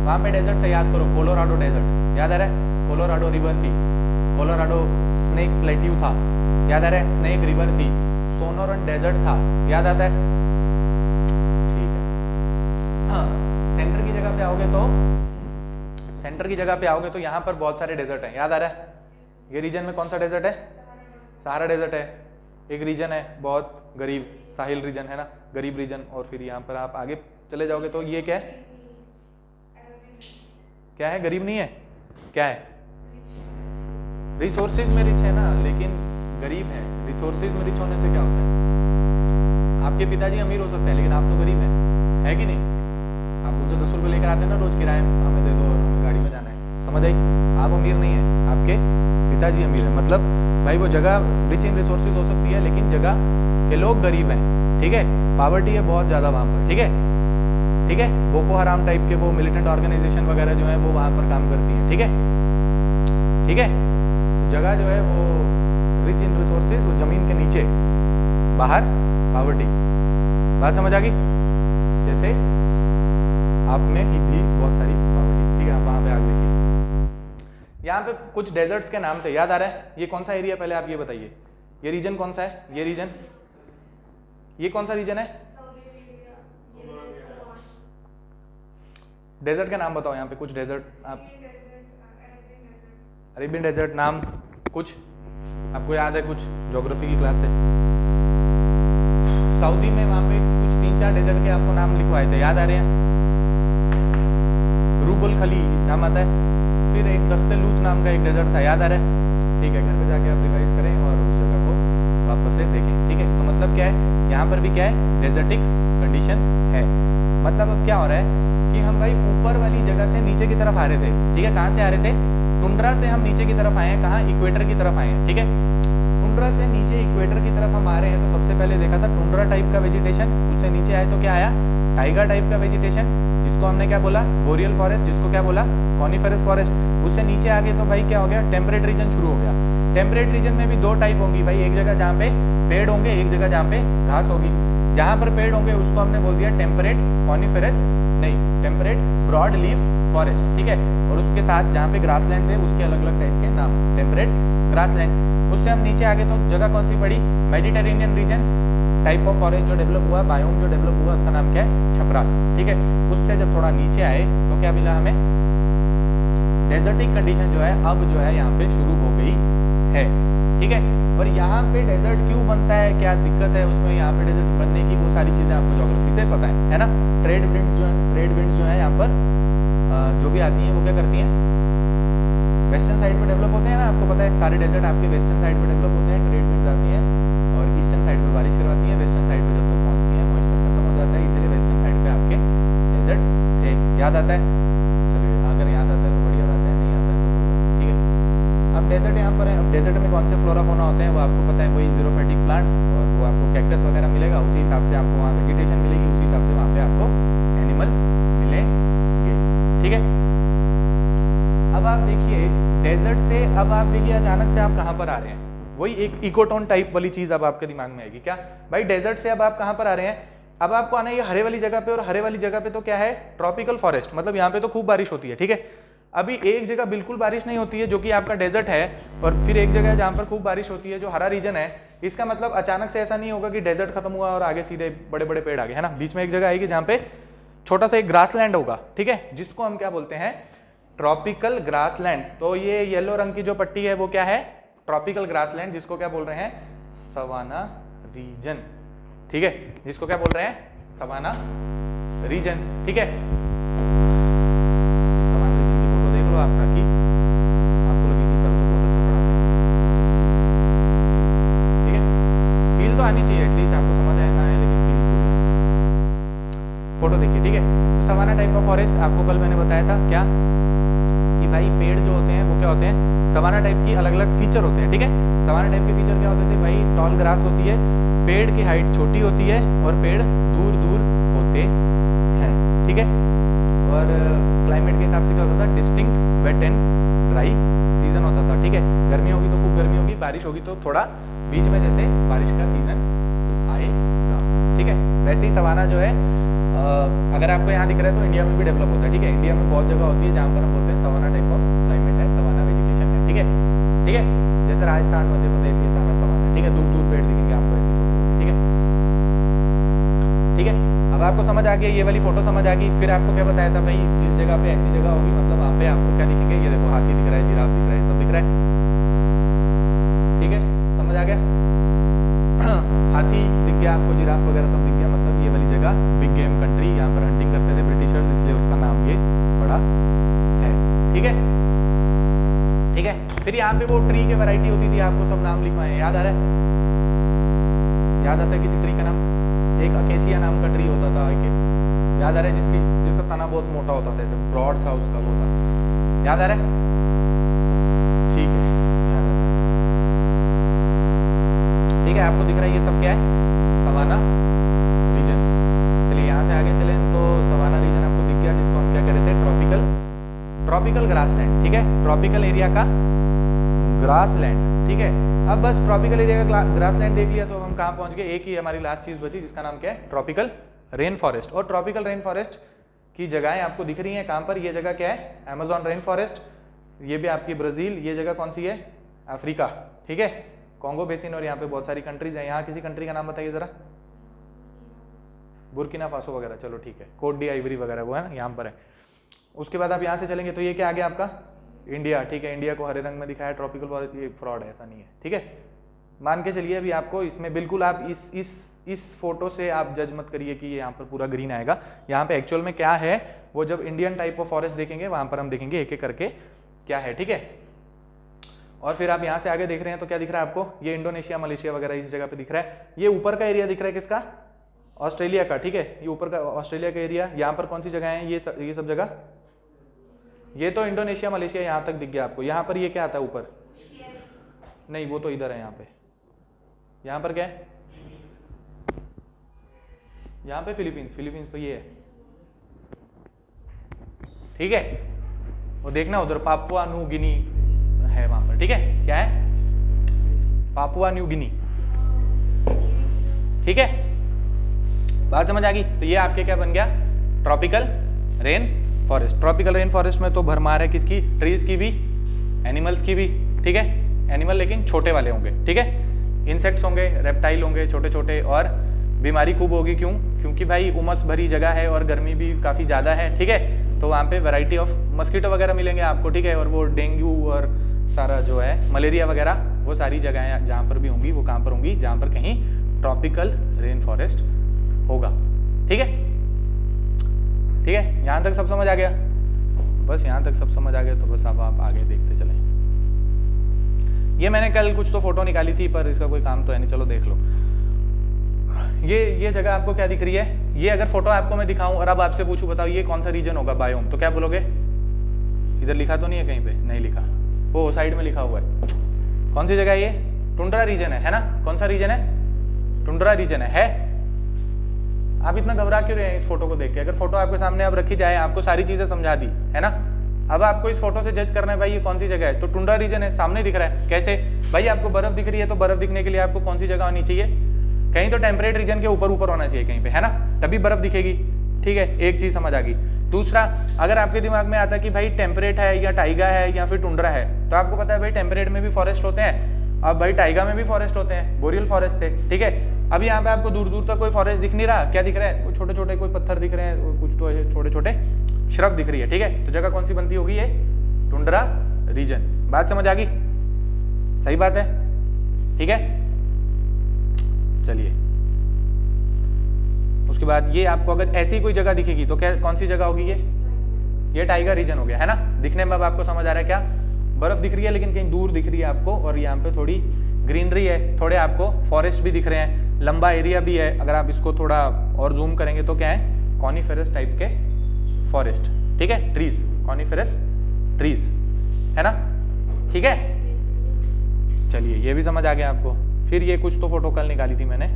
वहां पे डेजर्ट था, याद करो, कोलोराडो डेजर्ट, याद आ रहा है, कोलोराडो रिवर थी, कोलोराडो स्नेक प्लेट्यू था, याद आ रहा है, स्नेक रिवर थी, सोनोरन डेजर्ट था, याद आता है, ठीक है। हाँ, सेंटर की जगह पे आओगे तो, सेंटर की जगह पे आओगे तो यहाँ पर बहुत सारे डेजर्ट हैं, याद आ रहा है। ये रीजन में कौन सा डेजर्ट है, सहारा डेजर्ट है। एक रीजन है बहुत गरीब, साहिल रीजन है ना, गरीब रीजन। और फिर यहाँ पर आप आगे चले जाओगे तो ये क्या है, क्या है, गरीब नहीं है, क्या है, रिसोर्सेज में रिच है ना, लेकिन गरीब है। रिसोर्सेज में रिच होने से क्या होता है, आपके पिताजी अमीर हो सकते हैं लेकिन आप तो गरीब हैं, है कि नहीं। आप मुझे 10 रुपये लेकर आते हैं ना रोज किराए, हमें दे दो और हमें गाड़ी में जाना है, समझ आई। आप अमीर नहीं है, आपके पिताजी अमीर है। मतलब भाई वो जगह रिच इन रिसोर्सेज हो सकती है लेकिन जगह के लोग गरीब हैं, ठीक है। पावर्टी है बहुत ज्यादा वहां पर, ठीक है, ठीक है। बोको हराम टाइप के वो मिलिटेंट ऑर्गेनाइजेशन वगैरह जो है वो वहां पर काम करती है, ठीक है, ठीक है। जगह जो है वो रिच इन रिसोर्सेज, वो जमीन के नीचे, बाहर पावर्टी। बात समझ आ गई, जैसे आप में ही भी बहुत सारी पावर्टी, ठीक है। आप वहां पे आगे देखिए, यहाँ पे कुछ डेजर्ट्स के नाम थे, याद आ रहा है। ये कौन सा एरिया, पहले आप ये बताइए, ये रीजन कौन सा है, ये रीजन, ये कौन सा रीजन है, डेजर्ट के नाम बताओ। यहाँ पे कुछ डेजर्ट, आप अरेबियन डेजर्ट नाम कुछ आपको याद है, कुछ ज्योग्राफी की क्लास है। सऊदी में वहां पे कुछ 3-4 डेजर्ट के आपको नाम लिखवाए थे, याद आ रहे हैं। रूबुल खली नाम आता है, फिर एक दस्तेलूत नाम का एक डेजर्ट था, याद आ रहा है। ठीक है, घर पे जाके आप रिवाइज करें और उस जगह को वापस से देखें, ठीक है। तो मतलब क्या है, यहाँ पर भी क्या है, डेजर्टिक कंडीशन है। मतलब अब क्या हो रहा है कि हम भाई ऊपर वाली जगह से नीचे की तरफ आ रहे थे, ठीक है। कहाँ से आ रहे थे, टुंड्रा से हम नीचे की तरफ आए हैं, कहाँ, इक्वेटर की तरफ आए हैं, ठीक है। टुंड्रा से नीचे इक्वेटर की तरफ हम आ रहे हैं, तो सबसे पहले देखा था टुंड्रा टाइप का वेजिटेशन, उससे नीचे आए तो क्या आया, टाइगर टाइप का वेजिटेशन, जिसको हमने क्या बोला, बोरियल फॉरेस्ट, जिसको क्या बोला, कॉनिफेरस फॉरेस्ट। उससे नीचे आ गए तो भाई क्या हो गया, टेम्परेट रीजन शुरू हो गया। टेम्परेट रीजन में भी 2 टाइप होंगी भाई, एक जगह जहाँ पे पेड़ होंगे, एक जगह जहाँ पे घास होगी। जहाँ पर पेड़ होंगे उसको हमने बोल दिया टेम्परेट कॉनिफेरस, नहीं, टेम्परेट ब्रॉड लीफ फॉरेस्ट, ठीक है। और उसके साथ जहाँ पे ग्रासलैंड है उसके अलग अलग टाइप के नाम, टेम्परेट ग्रासलैंड। उससे हम नीचे आगे तो जगह कौन सी पड़ी, Mediterranean reason type of forest जो डेवलप हुआ, बायोम जो डेवलप हुआ, उसका नाम क्या है, छपराल, ठीक है। उससे जब थोड़ा नीचे आए तो क्या मिला हमें, डेजर्टिक कंडीशन जो है अब जो है यहाँ पे शुरू हो गई है, ठीक है। और यहाँ पे डेजर्ट क्यों बनता है, क्या दिक्कत है उसमें, यहाँ पे डेजर्ट बनने की वो सारी चीजें आपको ज्योग्राफी से पता है ना। ट्रेड विंड जो है यहाँ पर जो भी आती है वो क्या करती हैं, वेस्टर्न साइड पे डेवलप होते हैं ना, आपको पता है सारे डेजर्ट आपके वेस्टर्न साइड पे डेवलप होते हैं, ट्रेड विंड्स आती हैं और ईस्टर्न साइड पे बारिश करवाती हैं, वेस्टर्न साइड पे जब तक पहुंचती हैं मॉइस्चर खत्म हो जाता है, इसीलिए वेस्टर्न साइड पे आपके डेजर्ट थे। याद आता है? चलिए अगर याद आता है तो बढ़िया बात है, नहीं आता है तो कोई बात नहीं, ठीक है। अब डेजर्ट यहाँ पर है, अब डेजर्ट में कौन से फ्लोरा फोना होते हैं वो आपको पता है, वही जीरोफाइटिक प्लांट्स, और वो आपको कैक्टस वगैरह मिलेगा, उसी हिसाब से आपको वहाँ वेजिटेशन मिलेगी, उसी हिसाब से वहाँ पे आपको एनिमल मिलेंगे, ठीक है। अब आप देखिए डेजर्ट से, अब आप देखिए अचानक से आप कहाँ पर आ रहे हैं, वही एक इकोटोन टाइप वाली चीज अब आपके दिमाग में आएगी क्या भाई, डेजर्ट से अब आप कहाँ पर आ रहे हैं, अब आपको आना है ये हरे वाली जगह पे, और हरे वाली जगह पे तो क्या है, ट्रॉपिकल फॉरेस्ट, मतलब यहाँ पे तो खूब बारिश होती है, ठीक है। अभी एक जगह बिल्कुल बारिश नहीं होती है जो कि आपका डेजर्ट है, और फिर एक जगह है जहाँ पर खूब बारिश होती है जो हरा रीजन है। इसका मतलब अचानक से ऐसा नहीं होगा कि डेजर्ट खत्म हुआ और आगे सीधे बड़े बड़े पेड़ आ गए, है ना। बीच में एक जगह आएगी जहाँ पे छोटा सा एक ग्रासलैंड होगा, ठीक है, जिसको हम क्या बोलते हैं, ट्रॉपिकल ग्रासलैंड। तो ये येलो रंग की जो पट्टी है वो क्या है, ट्रॉपिकल ग्रासलैंड, जिसको क्या बोल रहे हैं, सवाना रीजन, ठीक है, जिसको क्या बोल रहे हैं, सवाना रीजन, ठीक है। सवाना रीजन की फोटो देख लो आप, ताकि आपको लगे कि सर तो बहुत अच्छा पढ़ाते हैं, ठीक है। फील तो आनी चाहिए, एटलीस्ट आपको समझ आए ना आए, लेकिन फील पूरी। फोटो देखिए, ठीक है। तो सवाना टाइप ऑफ फॉरेस्ट, आपको कल मैंने बताया था क्या कि भाई पेड़ जो होते हैं वो क्या होते हैं, सवाना टाइप की अलग अलग फीचर होते हैं, ठीक है। सवाना टाइप के फीचर क्या होते थे भाई, टॉल ग्रास होती है, पेड़ की हाइट छोटी होती है और पेड़ दूर दूर होते हैं, ठीक है। और क्लाइमेट के हिसाब से क्या होता था, distinct wet and dry season होता था, ठीक है। गर्मी होगी तो खूब गर्मी होगी, बारिश होगी तो थोड़ा बीच में जैसे बारिश का सीजन आएगा, ठीक है। वैसे ही सवाना जो है अगर आपको यहाँ दिख रहा है तो इंडिया में भी डेवलप होता है, ठीक है। इंडिया में बहुत जगह होती है जहाँ पर हम बोलते हैं सवाना टाइप ऑफ क्लाइमेट है, सवाना वेजिटेशन है, ठीक है, ठीक है। जैसे राजस्थान, मध्य प्रदेश, ये सारा सवाना, ठीक है, दूर दूर पेड़ दिखेंगे आपको ऐसे छोटे, ठीक है, ठीक है। अब आपको समझ आ गया, ये वाली फोटो समझ आ गई। फिर आपको क्या बताया था भाई, जिस जगह पे ऐसी जगह होगी मतलब वहाँ पे आपको क्या दिखेंगे, ये देखो हाथी दिख रहा है, जिराफ दिख रहा है, सब दिख रहा है, ठीक है, समझ आ गया। हाथी दिख गया आपको, जिराफ वगैरह सब दिख गया, मतलब ये वाली जगह बिग गेम कंट्री, यहाँ पर हंटिंग करते थे ब्रिटिशर्स, इसलिए उसका नाम ये पड़ा है, ठीक है, ठीक है। फिर यहाँ पे वो ट्री की वैरायटी होती थी, आपको सब नाम लिखवाए, याद आ रहा है, याद आता है किसी ट्री का नाम, एक अकेसिया नाम का ट्री होता था, याद आ रहा है, जिसका तना बहुत मोटा होता था, ऐसे ब्रॉड सा उसका वो था, याद आ रहा है, ठीक है, याद आता है, ठीक है। आपको दिख रहा है ये सब क्या है, सवाना रीजन। चलिए यहाँ से आगे चलें तो सवाना रीजन आपको दिख गया, जिसको हम क्या कह रहे थे, ट्रॉपिकल ग्रासलैंड, ठीक है, ट्रॉपिकल एरिया का ग्रासलैंड, ठीक है। अब बस ट्रॉपिकल एरिया का ग्रासलैंड देख लिया तो हम कहाँ पहुंच गए, एक ही हमारी लास्ट चीज बची जिसका नाम क्या है, ट्रॉपिकल रेन फॉरेस्ट। और ट्रॉपिकल रेन फॉरेस्ट की जगहें आपको दिख रही हैं कहाँ पर, ये जगह क्या है, अमेज़न रेन फॉरेस्ट, ये भी आपकी ब्राजील, ये जगह कौन सी है, अफ्रीका, ठीक है, कॉन्गो बेसिन, और यहाँ पे बहुत सारी कंट्रीज हैं। यहाँ किसी कंट्री का नाम बताइए जरा, बुर्किना फासो वगैरह, चलो ठीक है, कोट डी आइवरी वगैरह वो है ना, यहाँ पर है। उसके बाद आप यहाँ से चलेंगे तो ये क्या आ गया आपका, इंडिया, ठीक है। इंडिया को हरे रंग में दिखाया, ट्रॉपिकल फॉरेस्ट, ये फ्रॉड है, ऐसा नहीं है, ठीक है। मान के चलिए अभी आपको इसमें बिल्कुल, आप इस फोटो से आप जज मत करिए कि ये यहाँ पर पूरा ग्रीन आएगा, यहाँ पे एक्चुअल में क्या है, वो जब इंडियन टाइप ऑफ फॉरेस्ट देखेंगे वहां पर हम देखेंगे एक एक करके क्या है, ठीक है। और फिर आप यहाँ से आगे देख रहे हैं तो क्या दिख रहा है आपको, ये इंडोनेशिया, मलेशिया वगैरह इस जगह पे दिख रहा है। ये ऊपर का एरिया दिख रहा है किसका, ऑस्ट्रेलिया का, ठीक है, ये ऊपर का ऑस्ट्रेलिया का एरिया। यहाँ पर कौन सी जगह है, ये सब जगह, ये तो इंडोनेशिया मलेशिया यहाँ तक दिख गया आपको। यहाँ पर ये क्या आता है ऊपर, नहीं वो तो इधर है, यहाँ पर क्या है, यहाँ पे फिलीपींस तो ये है, ठीक है। वो देखना उधर पापुआ न्यू गिनी है वहां पर, ठीक है, क्या है, पापुआ न्यू गिनी, ठीक है। बात समझ आ गई। तो ये आपके क्या बन गया, tropical rain forest. Tropical rain forest में तो भरमार है किसकी, ट्रीज की भी, एनिमल्स की भी, ठीक है। एनिमल लेकिन छोटे वाले होंगे, ठीक है, इंसेक्ट्स होंगे, रेप्टाइल होंगे छोटे छोटे, और बीमारी खूब होगी, क्यों, क्योंकि भाई उमस भरी जगह है और गर्मी भी काफ़ी ज़्यादा है, ठीक है। तो वहाँ पे वैरायटी ऑफ मस्कीटो वगैरह मिलेंगे आपको, ठीक है। और वो डेंगू और सारा जो है मलेरिया वगैरह, वो सारी जगहें जहाँ पर भी होंगी वो कहाँ पर होंगी, जहाँ पर कहीं ट्रॉपिकल रेन फॉरेस्ट होगा, ठीक है, ठीक है। यहाँ तक सब समझ आ गया, बस यहाँ तक सब समझ आ गया तो बस अब आप आगे देखते चलें। ये मैंने कल कुछ तो फोटो निकाली थी पर इसका कोई काम तो है नहीं, चलो देख लो। ये जगह आपको क्या दिख रही है? ये अगर फोटो आपको मैं दिखाऊं और अब आपसे पूछूं बताओ ये कौन सा रीजन होगा बायोम, तो क्या बोलोगे? इधर लिखा तो नहीं है कहीं पे? नहीं लिखा, वो साइड में लिखा हुआ है। कौन सी जगह है ये? टुंड्रा रीजन है ना? कौन सा रीजन है? टुंड्रा रीजन है? आप इतना घबरा क्यों रहे हैं इस फोटो को देख के? अगर फोटो आपके सामने अब रखी जाए, आपको सारी चीजें समझा दी है ना, अब आपको इस फोटो से जज करना है भाई ये कौन सी जगह है। तो टुंड्रा रीजन है, सामने दिख रहा है। कैसे भाई? आपको बर्फ दिख रही है तो बर्फ दिखने के लिए आपको कौन सी जगह होनी चाहिए? कहीं तो टेम्परेट रीजन के ऊपर ऊपर होना चाहिए कहीं पे, है ना, तभी बर्फ दिखेगी। ठीक है, एक चीज समझ आ गई। दूसरा, अगर आपके दिमाग में आता है कि भाई टेम्परेट है या टाइगा है या फिर टुंड्रा है, तो आपको पता है भाई टेम्परेट में भी फॉरेस्ट होते हैं, अब भाई टाइगा में भी फॉरेस्ट होते हैं, बोरियल फॉरेस्ट थे। ठीक है, अभी यहाँ पे आपको दूर दूर तक कोई फॉरेस्ट दिख नहीं रहा, क्या दिख रहा है? छोटे छोटे कोई पत्थर दिख रहे हैं, कुछ तो छोटे छोटे श्रब दिख रही है। ठीक है, तो जगह कौन सी बनती होगी? ये टुंड्रा रीजन। बात समझ आ गई? सही बात है, ठीक है। चलिए, उसके बाद ये आपको अगर ऐसी कोई जगह दिखेगी तो क्या, कौन सी जगह होगी? ये टाइगर रीजन हो गया, है ना। दिखने में अब आपको समझ आ रहा है क्या? बर्फ दिख रही है लेकिन कहीं दूर दिख रही है आपको, और यहाँ पे थोड़ी ग्रीनरी है, थोड़े आपको फॉरेस्ट भी दिख रहे हैं, लंबा एरिया भी है। अगर आप इसको थोड़ा और जूम करेंगे तो क्या है? कॉनिफेरस टाइप के फॉरेस्ट। ठीक है, ट्रीज, कॉनिफेरस ट्रीज, है ना। ठीक है, चलिए ये भी समझ आ गया आपको। फिर ये कुछ तो फोटो कल निकाली थी मैंने,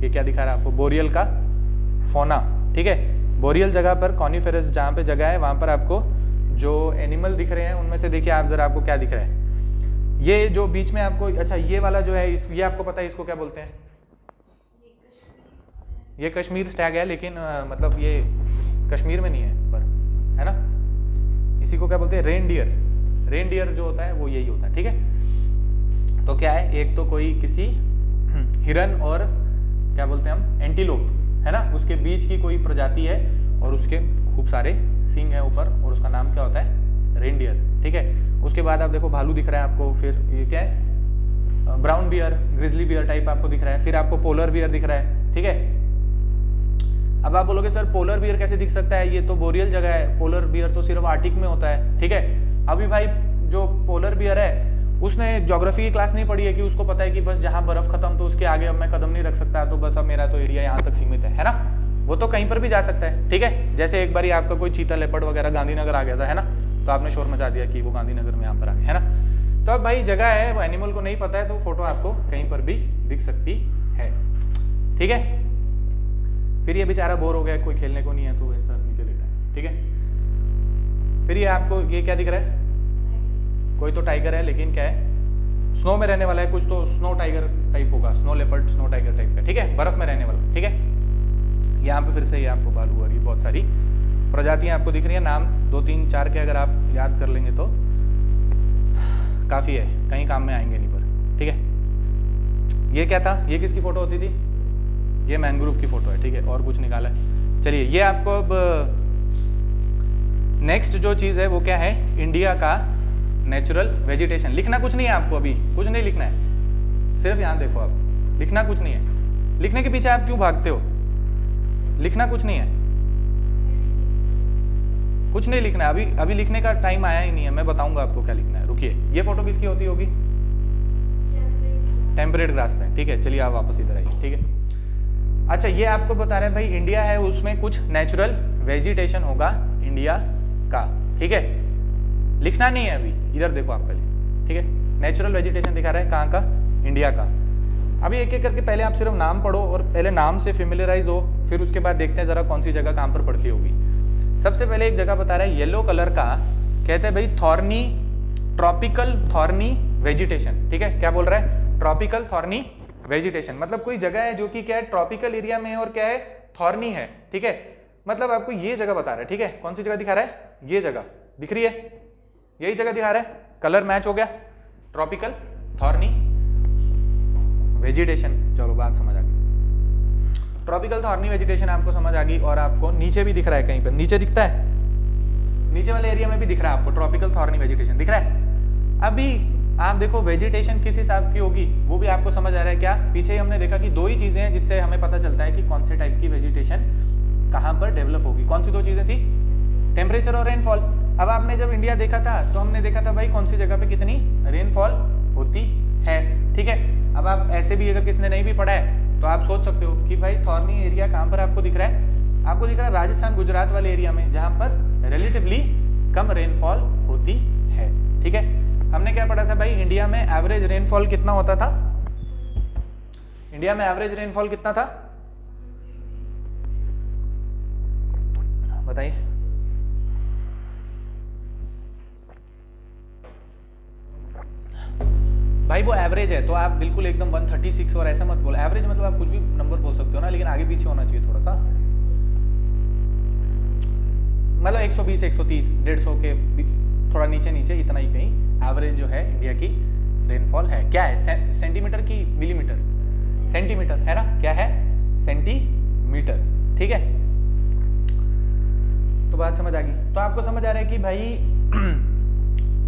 ये क्या दिखा रहा है आपको? बोरियल का फोना। ठीक है, बोरियल जगह पर, कॉनिफेरस जहाँ पे जगह है वहाँ पर आपको जो एनिमल दिख रहे हैं उनमें से देखिए आप जरा, आपको क्या दिख रहा है? ये जो बीच में आपको, अच्छा ये वाला जो है ये आपको पता है इसको क्या बोलते हैं? ये कश्मीर स्टैग है, लेकिन मतलब ये कश्मीर में नहीं है पर, है ना। इसी को क्या बोलते हैं? रेनडियर। रेनडियर जो होता है वो यही होता है। ठीक है, तो क्या है, एक तो कोई किसी हिरन और क्या बोलते हैं हम, एंटीलोप, है ना, उसके बीच की कोई प्रजाति है और उसके खूब सारे सींग है ऊपर, और उसका नाम क्या होता है? रेनडियर। ठीक है, उसके बाद आप देखो भालू दिख रहा है आपको, फिर ये क्या है? Brown bear, grizzly bear type आपको दिख रहा है, फिर आपको पोलर बियर दिख रहा है। ठीक है, अब आप बोलोगे सर पोलर बियर कैसे दिख सकता है? ये तो बोरियल जगह है, पोलर बियर तो सिर्फ आर्टिक में होता है। ठीक है, अभी भाई जो पोलर बियर है उसने ज्योग्राफी की क्लास नहीं पढ़ी है कि उसको पता है कि बस जहाँ बर्फ खत्म तो उसके आगे अब मैं कदम नहीं रख सकता, तो बस अब मेरा तो एरिया यहाँ तक सीमित है ना। वो तो कहीं पर भी जा सकता है। ठीक है, जैसे एक बार आपका कोई चीता लेपर्ड वगैरह गांधीनगर आ गया था, है ना, तो आपने शोर मचा दिया कि वो गांधीनगर में यहाँ पर आ गया, है ना। तो अब भाई जगह है, वो एनिमल को नहीं पता है, तो फोटो आपको कहीं पर भी दिख सकती है। ठीक है, फिर ये बेचारा बोर हो गया, कोई खेलने को नहीं है तो ऐसा नीचे लेटा है। ठीक है, फिर ये आपको ये क्या दिख रहा है? कोई तो टाइगर है, लेकिन क्या है? स्नो में रहने वाला है, कुछ तो स्नो टाइगर टाइप होगा, snow leopard, snow tiger type का। ठीक है, बर्फ में रहने वाला। ठीक है, यहाँ पे फिर से ये आपको भालू और ये बहुत सारी प्रजातियां आपको दिख रही है। नाम 2 3 4 के अगर आप याद कर लेंगे तो काफी है, कहीं काम में आएंगे नहीं पर। ठीक है, ये क्या था? ये किसकी फोटो होती थी? ये मैंग्रोव की फोटो है। ठीक है, और कुछ निकाला है। चलिए, ये आपको अब नेक्स्ट जो चीज है वो क्या है? इंडिया का नेचुरल वेजिटेशन। लिखना कुछ नहीं है आपको, अभी कुछ नहीं लिखना है, सिर्फ यहाँ देखो आप, लिखना कुछ नहीं है। लिखने के पीछे आप क्यों भागते हो? लिखना कुछ नहीं है, कुछ नहीं लिखना है। अभी लिखने का टाइम आया ही नहीं है, मैं बताऊंगा आपको क्या लिखना है। रुकिए, ये फोटो किसकी होती होगी? Temperate grassland. ठीक है, चलिए आप वापस इधर आइए। ठीक है, अच्छा ये आपको बता रहे हैं भाई इंडिया है, उसमें कुछ नेचुरल वेजिटेशन होगा इंडिया का। ठीक है, लिखना नहीं है अभी, इधर देखो आप पहले। ठीक है, नेचुरल वेजिटेशन दिखा रहा है कहाँ का? इंडिया का। अभी एक एक करके पहले आप सिर्फ नाम पढ़ो और पहले नाम से फेमिलियराइज हो, फिर उसके बाद देखते हैं जरा कौन सी जगह कहाँ पर पड़ती होगी। सबसे पहले एक जगह बता रहा है येलो कलर का, कहते हैं भाई थॉर्नी, ट्रॉपिकल थॉर्नी वेजिटेशन। ठीक है, क्या बोल रहा है? ट्रॉपिकल थॉर्नी वेजिटेशन, मतलब कोई जगह है जो कि क्या है? ट्रॉपिकल एरिया में, और क्या है? थॉर्नी है। ठीक है, मतलब आपको ये जगह बता रहा है। ठीक है, कौन सी जगह दिखा रहा है? ये जगह दिख रही है, यही जगह दिखा रहा है। कलर मैच हो गया, ट्रॉपिकल थॉर्नी वेजिटेशन। चलो बात समझ आ गई। ट्रॉपिकल थॉर्नी वेजिटेशन आपको समझ आ गई, और आपको नीचे भी दिख रहा है, कहीं पर नीचे दिखता है, नीचे वाले एरिया में भी दिख रहा है आपको ट्रॉपिकल थॉर्नी वेजिटेशन दिख रहा है। अभी आप देखो वेजिटेशन किस हिसाब की होगी वो भी आपको समझ आ रहा है क्या? पीछे हमने देखा कि 2 ही चीजें हैं जिससे हमें पता चलता है कि कौन से टाइप की वेजिटेशन कहाँ पर डेवलप होगी। कौन सी 2 चीजें थी? टेम्परेचर और रेनफॉल। अब आपने जब इंडिया देखा था तो हमने देखा था भाई कौन सी जगह पे कितनी रेनफॉल होती है, ठीक है। अब आप ऐसे भी अगर किसने नहीं भी पढ़ा है तो आप सोच सकते हो कि भाई थॉर्नी एरिया कहाँ पर आपको दिख रहा है, आपको दिख रहा है राजस्थान गुजरात वाले एरिया में, जहाँ पर रिलेटिवली कम रेनफॉल होती है, ठीक है। हमने क्या पढ़ा था भाई, इंडिया में एवरेज रेनफॉल कितना होता था, इंडिया में एवरेज रेनफॉल कितना था बताइए। भाई वो एवरेज है तो आप बिल्कुल एकदम 136 और ऐसा मत बोलो, एवरेज मतलब आप कुछ भी नंबर बोल सकते हो ना, लेकिन आगे पीछे होना चाहिए थोड़ा सा, मतलब 120 130 150 के थोड़ा नीचे नीचे, इतना ही कहीं एवरेज जो है इंडिया की रेनफॉल है। क्या है, सेंटीमीटर की मिलीमीटर, सेंटीमीटर है ना, क्या है सेंटीमीटर, ठीक है। तो बात समझ आ गई। तो आपको समझ आ रहा है कि भाई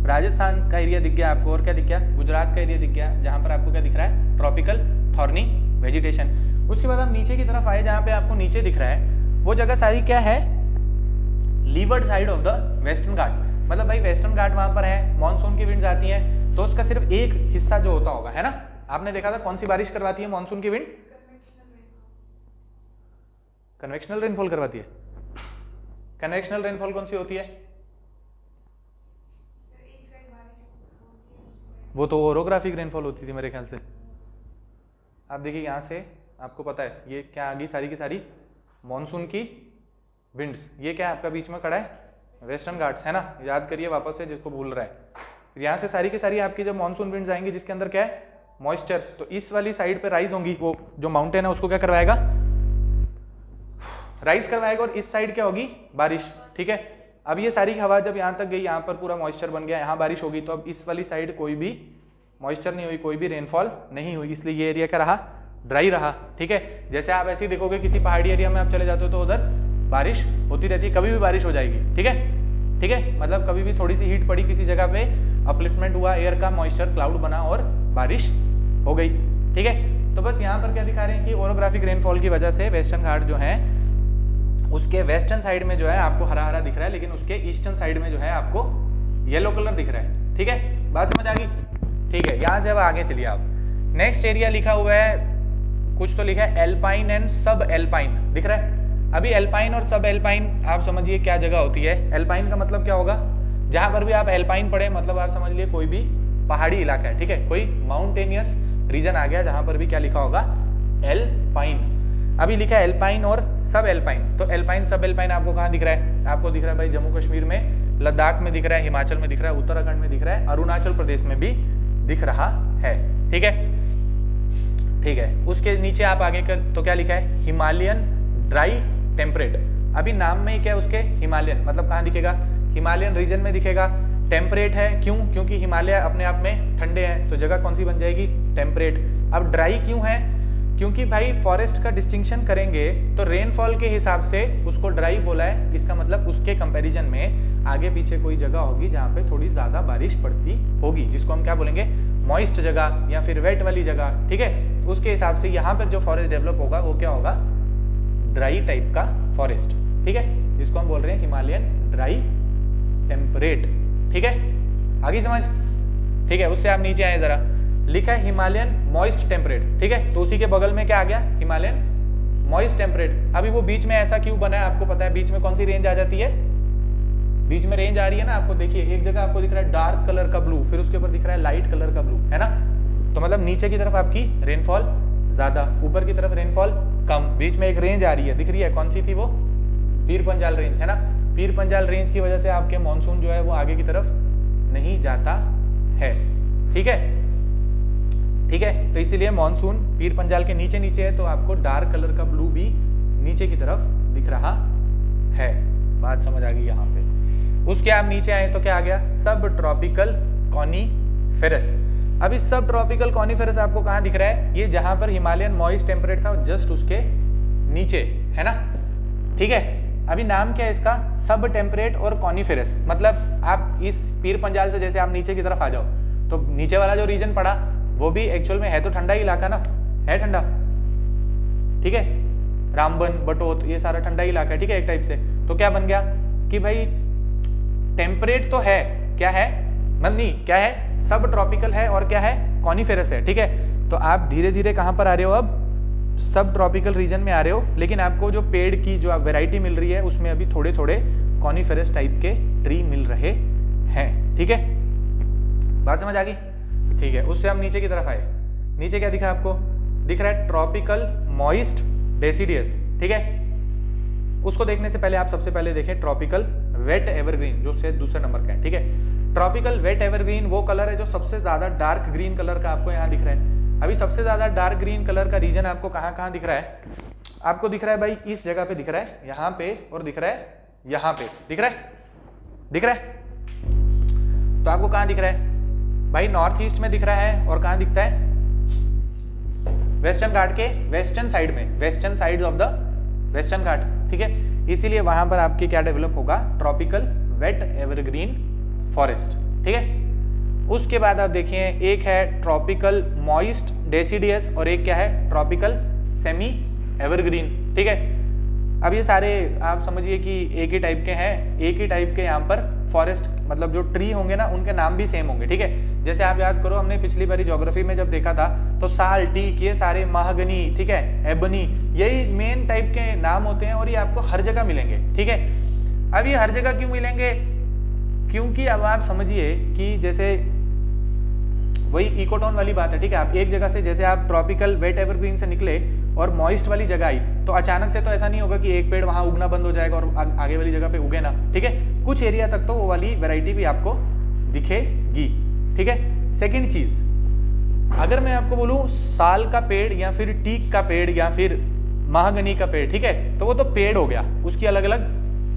राजस्थान का एरिया दिख गया आपको, और क्या दिख गया, गुजरात का एरिया दिख गया, जहां पर आपको क्या दिख रहा है, ट्रॉपिकल थॉर्नी वेजिटेशन। उसके बाद आप नीचे की तरफ आए, जहां पे आपको नीचे दिख रहा है वो जगह सारी क्या है, leeward side of the western Ghat, मतलब भाई वेस्टर्न घाट वहां पर है, मानसून की विंड्स आती हैं, तो उसका सिर्फ एक हिस्सा जो होता होगा, है ना। आपने देखा था कौन सी बारिश करवाती है मानसून की विंड, कन्वेक्शनल रेनफॉल करवाती है। कन्वेक्शनल रेनफॉल कौन सी होती है, वो तो ओरोग्राफिक रेनफॉल होती थी मेरे ख्याल से। आप देखिए यहाँ से आपको पता है ये क्या आ गई, सारी की सारी मॉनसून की विंड्स, ये क्या आपका बीच में खड़ा है, वेस्टर्न घाट्स, है ना, याद करिए वापस से जिसको भूल रहा है। यहाँ से सारी की सारी आपकी जब मॉनसून विंड्स आएंगी जिसके अंदर क्या है, मॉइस्चर, तो इस वाली साइड पे राइज होंगी, वो जो माउंटेन है उसको क्या करवाएगा, राइज करवाएगा, और इस साइड क्या होगी, बारिश, ठीक है। अब ये सारी हवा जब यहाँ तक गई, यहाँ पर पूरा मॉइस्चर बन गया, यहाँ बारिश होगी, तो अब इस वाली साइड कोई भी मॉइस्चर नहीं हुई, कोई भी रेनफॉल नहीं हुई, इसलिए ये एरिया क्या रहा, ड्राई रहा, ठीक है। जैसे आप ऐसे ही देखोगे किसी पहाड़ी एरिया में आप चले जाते हो तो उधर बारिश होती रहती है, कभी भी बारिश हो जाएगी, ठीक है, ठीक है, मतलब कभी भी थोड़ी सी हीट पड़ी किसी जगह पे, अपलिफ्टमेंट हुआ एयर का, मॉइस्चर क्लाउड बना और बारिश हो गई, ठीक है। तो बस यहाँ पर क्या दिखा रहे हैं कि ओरोग्राफिक रेनफॉल की वजह से वेस्टर्न घाट जो है उसके वेस्टर्न साइड में जो है आपको हरा हरा दिख रहा है, लेकिन उसके ईस्टर्न साइड में जो है आपको येलो कलर दिख रहा है, ठीक है। बात समझ आ गई, ठीक है। यहाँ से अब आगे चलिए आप, नेक्स्ट एरिया लिखा हुआ है, कुछ तो लिखा है एल्पाइन एंड सब एल्पाइन, दिख रहा है। अभी एल्पाइन और सब एल्पाइन आप समझिए क्या जगह होती है। एल्पाइन का मतलब क्या होगा, जहां पर भी आप एल्पाइन पढ़े मतलब आप समझ लिए कोई भी पहाड़ी इलाका है, ठीक है, कोई माउंटेनियस रीजन आ गया जहां पर भी क्या लिखा होगा, एल्पाइन। अभी लिखा है एल्पाइन और सब एल्पाइन, तो एल्पाइन सब एल्पाइन आपको कहाँ दिख रहा है, आपको दिख रहा है भाई जम्मू कश्मीर में, लद्दाख में दिख रहा है, हिमाचल में दिख रहा है, उत्तराखंड में दिख रहा है, अरुणाचल प्रदेश में भी दिख रहा है, ठीक है, ठीक है। उसके नीचे आप आगे कर तो क्या लिखा है, हिमालयन ड्राई टेम्परेट। अभी नाम में ही क्या है उसके, हिमालयन, मतलब कहाँ दिखेगा, हिमालयन रीजन में दिखेगा। टेम्परेट है क्यों, क्योंकि हिमालय अपने आप में ठंडे हैं, तो जगह कौन सी बन जाएगी, टेम्परेट। अब ड्राई क्यों है, क्योंकि भाई फॉरेस्ट का डिस्टिंक्शन करेंगे तो रेनफॉल के हिसाब से उसको ड्राई बोला है, इसका मतलब उसके कंपैरिजन में आगे पीछे कोई जगह होगी जहाँ पे थोड़ी ज्यादा बारिश पड़ती होगी, जिसको हम क्या बोलेंगे, मॉइस्ट जगह या फिर वेट वाली जगह, ठीक है। उसके हिसाब से यहाँ पर जो फॉरेस्ट डेवलप होगा वो क्या होगा, ड्राई टाइप का फॉरेस्ट, ठीक है, जिसको हम बोल रहे हैं हिमालयन ड्राई टेम्परेट, ठीक है, आगे समझ, ठीक है। उससे आप नीचे आए जरा, लिखा है हिमालयन मॉइस्ट टेम्परेट, ठीक है, तो उसी के बगल में क्या आ गया, हिमालयन मॉइस्ट टेम्परेट। अभी वो बीच में ऐसा क्यों बना है आपको पता है, बीच में कौन सी रेंज आ जाती है, बीच में रेंज आ रही है ना आपको, देखिए एक जगह आपको दिख रहा है डार्क कलर का ब्लू, फिर उसके ऊपर दिख रहा है लाइट कलर का ब्लू, है ना, तो मतलब नीचे की तरफ आपकी रेनफॉल ज्यादा, ऊपर की तरफ रेनफॉल कम, बीच में एक रेंज आ रही है, दिख रही है, कौन सी थी वो, पीर पंजाल रेंज, है ना। पीर पंजाल रेंज की वजह से आपके मानसून जो है वो आगे की तरफ नहीं जाता है, ठीक है, ठीक है। तो इसीलिए मानसून पीर पंजाल के नीचे नीचे है, तो आपको डार्क कलर का ब्लू भी नीचे की तरफ दिख रहा है, बात समझ आ गई यहाँ पे। उसके आप नीचे आए तो क्या आ गया, सब ट्रॉपिकल कॉनीफेरस। अभी सब ट्रॉपिकल कॉनीफेरस आपको कहाँ दिख रहा है, ये जहां पर हिमालयन मॉइस्ट टेम्परेट था जस्ट उसके नीचे, है ना, ठीक है। अभी नाम क्या है इसका, सब टेम्परेट और कॉनीफेरस, मतलब आप इस पीर पंजाल से जैसे आप नीचे की तरफ आ जाओ तो नीचे वाला जो रीजन पड़ा वो भी एक्चुअल में है तो ठंडा ही इलाका ना, है ठंडा, ठीक है, रामबन बटोत ये सारा ठंडा ही इलाका है, ठीक है, एक टाइप से। तो क्या बन गया कि भाई टेम्परेट तो है, क्या है, नहीं क्या है, सब ट्रॉपिकल है और क्या है, कॉनिफेरस है, ठीक है। तो आप धीरे धीरे कहाँ पर आ रहे हो, अब सब ट्रॉपिकल रीजन में आ रहे हो, लेकिन आपको जो पेड़ की जो वैरायटी मिल रही है उसमें अभी थोड़े थोड़े कॉनिफेरस टाइप के ट्री मिल रहे हैं, ठीक है। बात समझ आ गई, ठीक है। उससे हम नीचे की तरफ आए, नीचे क्या दिखा आपको, दिख रहा है ट्रॉपिकल मॉइस्ट डेसिडियस, ठीक है। उसको देखने से पहले आप सबसे पहले देखें ट्रॉपिकल वेट एवरग्रीन, जो से दूसरे नंबर का है, ठीक है। ट्रॉपिकल वेट एवरग्रीन वो कलर है जो सबसे ज्यादा डार्क ग्रीन कलर का आपको यहाँ दिख रहा है। अभी सबसे ज्यादा डार्क ग्रीन कलर का रीजन आपको कहाँ कहाँ दिख रहा है, आपको दिख रहा है भाई इस जगह पे दिख रहा है, यहाँ पे, और दिख रहा है यहाँ पे, दिख रहा है, दिख रहा है। तो आपको कहाँ दिख रहा है भाई, नॉर्थ ईस्ट में दिख रहा है, और कहाँ दिखता है, वेस्टर्न घाट के वेस्टर्न साइड में, western side of the western Ghat, ठीक है। इसीलिए वहां पर आपके क्या डेवलप होगा, ट्रॉपिकल वेट एवरग्रीन फॉरेस्ट, ठीक है। उसके बाद आप देखिए एक है ट्रॉपिकल मॉइस्ट डेसिडियस और एक क्या है ट्रॉपिकल सेमी एवरग्रीन, ठीक है। अब ये सारे आप समझिए कि एक ही टाइप के हैं, एक ही टाइप के यहाँ पर फॉरेस्ट, मतलब जो ट्री होंगे ना उनके नाम भी सेम होंगे, ठीक है। जैसे आप याद करो हमने पिछली बारी ज्योग्राफी में जब देखा था तो साल, टीक, ये सारे महागनी, ठीक है, एबनी, यही मेन टाइप के नाम होते हैं और ये आपको हर जगह मिलेंगे, ठीक है। अब ये हर जगह क्यों मिलेंगे, क्योंकि अब आप समझिए कि जैसे वही इकोटोन वाली बात है, ठीक है। आप एक जगह से, जैसे आप ट्रॉपिकल वेट एवरग्रीन से निकले और मॉइस्ट वाली जगह आई, तो अचानक से तो ऐसा नहीं होगा कि एक पेड़ वहां उगना बंद हो जाएगा और आगे वाली जगह पे उगे ना, ठीक है। कुछ एरिया तक तो वो वाली वैरायटी भी आपको दिखेगी, ठीक है। सेकंड चीज, अगर मैं आपको बोलूं साल का पेड़ या फिर टीक का पेड़ या फिर महागनी का पेड़, ठीक है, तो वो तो पेड़ हो गया, उसकी अलग अलग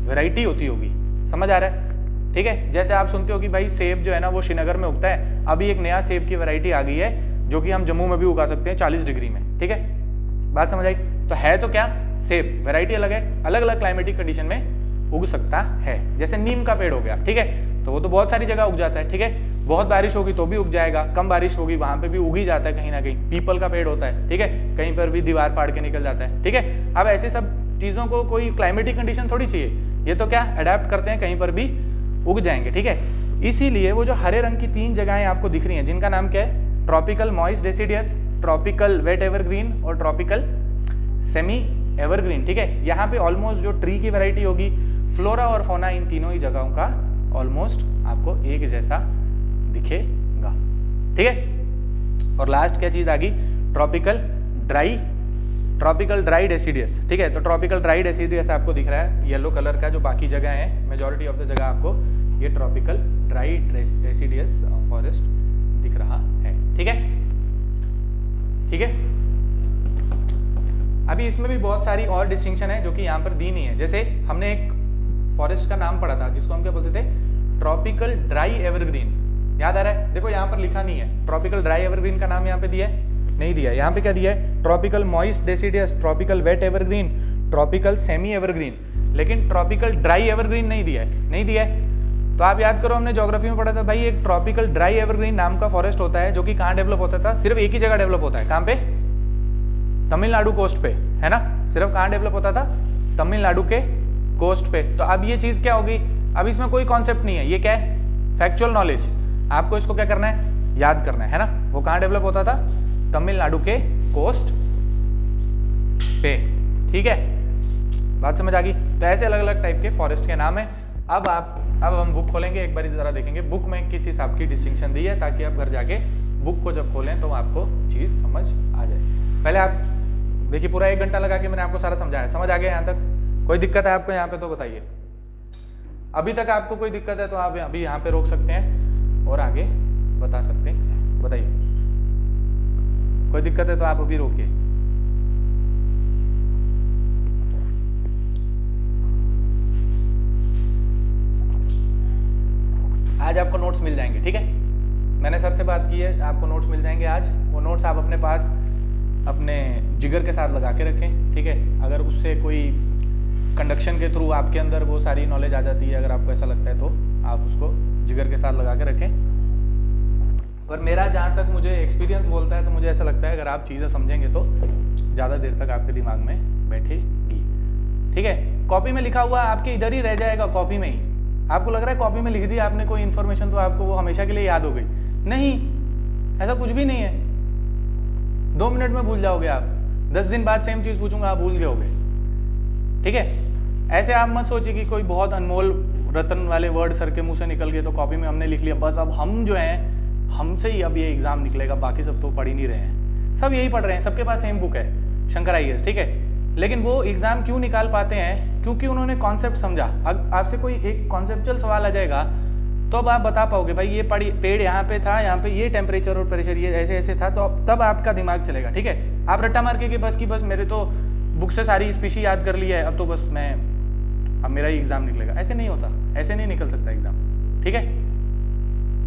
वैरायटी होती होगी, समझ आ रहा है, ठीक है। जैसे आप सुनते हो कि भाई सेब जो है ना वो श्रीनगर में उगता है, अभी एक नया सेब की वैरायटी आ गई है जो कि हम जम्मू में भी उगा सकते हैं 40 डिग्री में, ठीक है। बात समझ आई, तो है तो क्या सेब, वैरायटी अलग है, अलग अलग क्लाइमेटिक कंडीशन में उग सकता है। जैसे नीम का पेड़ हो गया, ठीक है, तो वो तो बहुत सारी जगह उग जाता है, ठीक है। बहुत बारिश होगी तो भी उग जाएगा, कम बारिश होगी वहां पे भी उग ही जाता है कहीं ना कहीं। पीपल का पेड़ होता है, ठीक है, कहीं पर भी दीवार फाड़ के निकल जाता है, ठीक है। अब ऐसी सब चीजों को कोई क्लाइमेटिक कंडीशन थोड़ी चाहिए, ये तो क्या अडेप्ट करते हैं, कहीं पर भी उग जाएंगे, ठीक है। इसीलिए वो जो हरे रंग की 3 जगहें आपको दिख रही हैं जिनका नाम क्या है, tropical moist deciduous, tropical wet evergreen और ट्रॉपिकल सेमी एवरग्रीन, ठीक है। यहाँ पे ऑलमोस्ट जो ट्री की वैरायटी होगी, फ्लोरा और फौना, इन तीनों ही जगहों का ऑलमोस्ट आपको एक जैसा दिखेगा, ठीक है। और लास्ट क्या चीज आ गई, ट्रॉपिकल ड्राई डेसिडियस, ठीक है। तो ट्रॉपिकल ड्राई डेसिडियस आपको दिख रहा है येलो कलर का, जो बाकी जगह है मेजॉरिटी ऑफ द जगह आपको ये ट्रॉपिकल ड्राई डेसिडियस फॉरेस्ट दिख रहा है, ठीक है, ठीक है। अभी इसमें भी बहुत सारी और डिस्टिंक्शन है जो कि यहाँ पर दी नहीं है। जैसे हमने एक फॉरेस्ट का नाम पढ़ा था जिसको हम क्या बोलते थे, ट्रॉपिकल ड्राई एवरग्रीन, याद आ रहा है, देखो यहाँ पर लिखा नहीं है ट्रॉपिकल ड्राई एवरग्रीन का नाम यहाँ पे दिया है, नहीं दिया। यहाँ पे क्या दिया है, tropical moist deciduous, tropical wet evergreen, tropical semi evergreen, लेकिन ट्रॉपिकल ड्राई एवरग्रीन नहीं दिया है, नहीं दिया है। तो आप याद करो हमने ज्योग्राफी में पढ़ा था भाई, एक ट्रॉपिकल ड्राई एवरग्रीन नाम का फॉरेस्ट होता है जो कि कहाँ डेवलप होता था, सिर्फ एक ही जगह डेवलप होता है, कहाँ पे, तमिलनाडु कोस्ट पे, है ना। सिर्फ कहाँ डेवलप होता था, तमिलनाडु के कोस्ट पे। तो अब ये चीज क्या होगी, अब इसमें कोई कॉन्सेप्ट नहीं है, ये क्या है, फैक्चुअल नॉलेज। आपको इसको क्या करना है, याद करना है ना। वो कहाँ डेवलप होता था, तमिलनाडु के कोस्ट पे, ठीक है। बात समझ आ गई। तो ऐसे अलग अलग टाइप के फॉरेस्ट के नाम है। अब हम बुक खोलेंगे, एक बार जरा देखेंगे बुक में किस हिसाब की डिस्टिंक्शन दी है, ताकि आप घर जाके बुक को जब खोलें तो आपको चीज समझ आ जाए। पहले आप देखिए, पूरा 1 घंटा लगा के मैंने आपको सारा समझाया, समझ आ गया यहाँ तक? कोई दिक्कत है आपको यहाँ पे तो बताइए। अभी तक आपको कोई दिक्कत है तो आप अभी यहाँ पे रोक सकते हैं और आगे बता सकते हैं, बताइए। कोई दिक्कत है तो आप अभी रोकिए। आज आपको नोट्स मिल जाएंगे, ठीक है। मैंने सर से बात की है, आपको नोट्स मिल जाएंगे आज। वो नोट्स आप अपने पास अपने जिगर के साथ लगा के रखें, ठीक है। अगर उससे कोई कंडक्शन के थ्रू आपके अंदर वो सारी नॉलेज आ जाती है, अगर आपको ऐसा लगता है तो आप उसको जिगर के साथ लगा के रखें। पर मेरा जहाँ तक मुझे एक्सपीरियंस बोलता है तो मुझे ऐसा लगता है अगर आप चीज़ें समझेंगे तो ज़्यादा देर तक आपके दिमाग में बैठेगी, ठीक है। कॉपी में लिखा हुआ आपके इधर ही रह जाएगा, कॉपी में ही। आपको लग रहा है कॉपी में लिख दी आपने कोई इन्फॉर्मेशन तो आपको वो हमेशा के लिए याद हो गई, नहीं। ऐसा कुछ भी नहीं है, 2 मिनट में भूल जाओगे आप। 10 दिन बाद सेम चीज पूछूंगा आप भूल जाओगे, ठीक है। ऐसे आप मत सोचिए कि कोई बहुत अनमोल रत्न वाले वर्ड सर के मुंह से निकल गए तो कॉपी में हमने लिख लिया, बस अब हम जो है हमसे ही अब ये एग्जाम निकलेगा, बाकी सब तो पढ़ ही नहीं रहे हैं, सब यही पढ़ रहे हैं, सबके पास सेम बुक है शंकर IAS, ठीक है। लेकिन वो एग्जाम क्यों निकाल पाते हैं, क्योंकि उन्होंने कॉन्सेप्ट समझा। आपसे कोई एक कॉन्सेप्चुअल सवाल आ जाएगा तो अब आप बता पाओगे भाई ये पेड़ यहाँ पे था, यहाँ पे ये टेम्परेचर और प्रेशर ये ऐसे ऐसे था, तो तब आपका दिमाग चलेगा, ठीक है। आप रट्टा मार के बस की बस मेरे तो बुक से सारी स्पीशी याद कर लिया है, अब तो बस अब मेरा ही एग्जाम निकलेगा, ऐसे नहीं होता, ऐसे नहीं निकल सकता एग्जाम, ठीक है।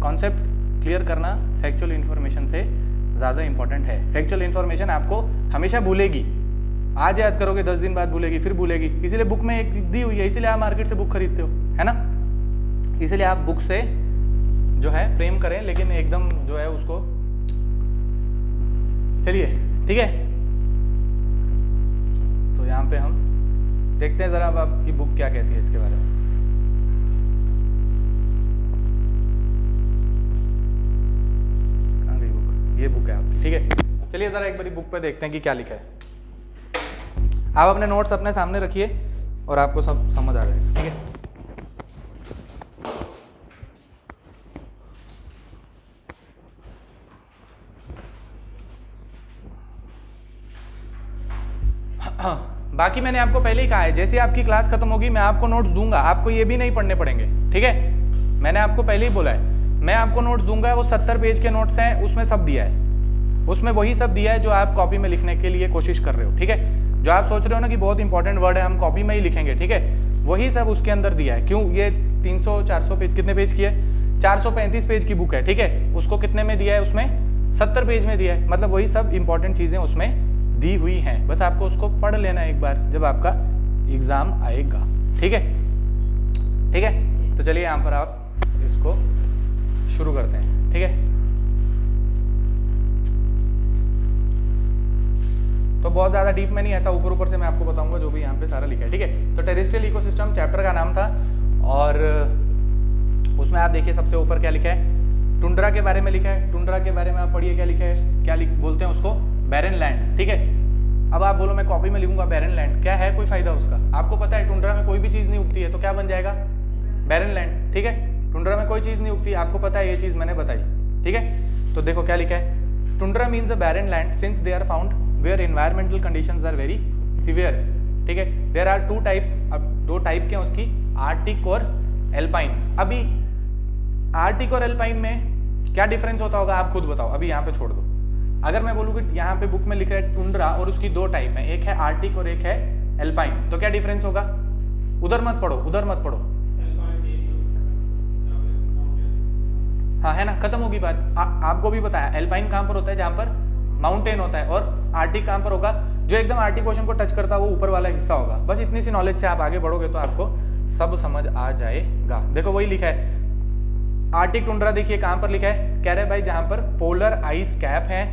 कॉन्सेप्ट क्लियर करना फैक्चुअल इन्फॉर्मेशन से ज़्यादा इंपॉर्टेंट है। फैक्चुअल इन्फॉर्मेशन आपको हमेशा भूलेगी, आज याद करोगे 10 दिन बाद भूलेगी, फिर भूलेगी, इसीलिए बुक में एक दी हुई है, इसीलिए आप मार्केट से बुक खरीदते हो, है ना। इसलिए आप बुक से जो है प्रेम करें, लेकिन एकदम जो है उसको, चलिए ठीक है। तो यहाँ पे हम देखते हैं जरा अब आपकी बुक क्या कहती है इसके बारे में। कहाँ गई बुक, ये बुक है आपकी, ठीक है। चलिए जरा एक बारी बुक पे देखते हैं कि क्या लिखा है। आप अपने नोट्स अपने सामने रखिए और आपको सब समझ आ जाएगा, ठीक है। बाकी मैंने आपको पहले ही कहा है, जैसे आपकी क्लास खत्म होगी मैं आपको नोट्स दूंगा, आपको ये भी नहीं पढ़ने पड़ेंगे, ठीक है। मैंने आपको पहले ही बोला है, मैं आपको नोट्स दूंगा, वो 70 पेज के नोट्स हैं, उसमें सब दिया है, उसमें वही सब दिया है जो आप कॉपी में लिखने के लिए कोशिश कर रहे हो, ठीक है। जो आप सोच रहे हो ना कि बहुत इंपॉर्टेंट वर्ड है हम कॉपी में ही लिखेंगे, ठीक है, वही सब उसके अंदर दिया है। क्यों, ये 300-400 पेज, कितने पेज की है, 435 पेज की बुक है, ठीक है। उसको कितने में दिया है, उसमें 70 पेज में दिया है, मतलब वही सब इंपॉर्टेंट चीजें उसमें दी हुई हैं, बस आपको उसको पढ़ लेना एक बार जब आपका एग्जाम आएगा, ठीक है, ठीक है। तो चलिए यहाँ पर आप इसको शुरू करते हैं, ठीक है। तो बहुत ज़्यादा डीप में नहीं, ऐसा ऊपर ऊपर से मैं आपको बताऊंगा जो भी यहाँ पे सारा लिखा है, ठीक है। तो टेरेस्ट्रियल इकोसिस्टम चैप्टर का नाम था, और उसमें आप देखिए सबसे ऊपर क्या लिखा है, टुंड्रा के बारे में लिखा है। टुंड्रा के बारे में आप पढ़िए क्या लिखा है, क्या बोलते हैं उसको, बैरन लैंड, ठीक है। अब आप बोलो मैं कॉपी में लिखूंगा बैरन लैंड, क्या है कोई फायदा उसका, आपको पता है टुंड्रा में कोई भी चीज नहीं उगती है, तो क्या बन जाएगा, बैरन लैंड, ठीक है। टुंड्रा में कोई चीज नहीं उगती, आपको पता है ये चीज मैंने बताई, ठीक है। तो देखो क्या लिखा है, tundra means a barren land since they are found where environmental conditions are very severe, ठीक है। देयर आर 2 टाइप्स, अब 2 टाइप के हैं उसकी, आर्टिक और एल्पाइन। अभी आर्टिक और एल्पाइन में क्या डिफरेंस होता होगा आप खुद बताओ, अभी यहाँ पे छोड़ दो। अगर मैं बोलूँ कि यहाँ पे बुक में लिखा है टुंड्रा और उसकी 2 टाइप हैं, एक है आर्टिक और एक है एल्पाइन, तो क्या डिफरेंस होगा, उधर मत पढ़ो, उधर मत पढ़ो, हाँ है ना, खत्म होगी बात। आपको भी पता है एल्पाइन कहाँ पर होता है, जहाँ पर माउंटेन होता है, और आर्टिक कहाँ पर होगा, जो एकदम आर्टिक ओशन को टच करता है वो ऊपर वाला हिस्सा होगा। बस इतनी सी नॉलेज से आप आगे बढ़ोगे तो आपको सब समझ आ जाएगा। देखो वही लिखा है, आर्टिक टुंड्रा देखिए कहाँ पर लिखा है, कह रहे भाई जहाँ पर पोलर आइस कैप है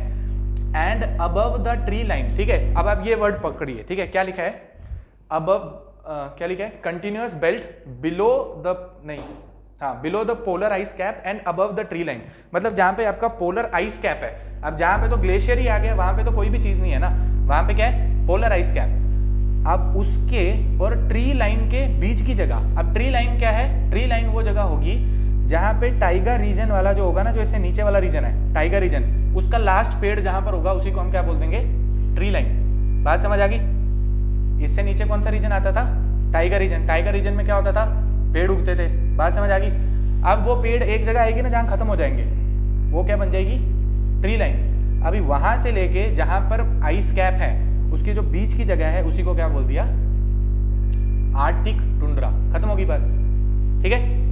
and above the tree line, ठीक है। अब आप ये वर्ड पकड़िए, ठीक है, क्या लिखा है, अबव, क्या लिखा है, कंटिन्यूअस बेल्ट बिलो द, नहीं, हाँ, below the polar ice cap and above the tree line, मतलब जहाँ पे आपका पोलर आइस कैप है। अब जहाँ पे तो ग्लेशियर ही आ गया, वहां पे तो कोई भी चीज नहीं है ना, वहां पे क्या है, पोलर आइस कैप। अब उसके और ट्री लाइन के बीच की जगह, अब ट्री लाइन क्या है, ट्री लाइन वो जगह होगी जहाँ पे टाइगर रीजन वाला जो होगा ना, जो इससे नीचे वाला रीजन है टाइगर रीजन, उसका लास्ट पेड़ जहां पर होगा उसी को हम क्या बोल देंगे, ट्री लाइन। बात समझ आ गई। इससे नीचे कौन सा रीजन आता था, टाइगर रीजन। टाइगर रीजन में क्या होता था, पेड़ उगते थे। बात समझ आ गई। अब वो पेड़ एक जगह आएगी ना जहां खत्म हो जाएंगे, वो क्या बन जाएगी, ट्री लाइन। अभी वहां से लेके जहां पर आइस कैप है उसकी जो बीच की जगह है उसी को क्या बोल दिया, आर्टिक टुंड्रा। खत्म होगी बात, ठीक है।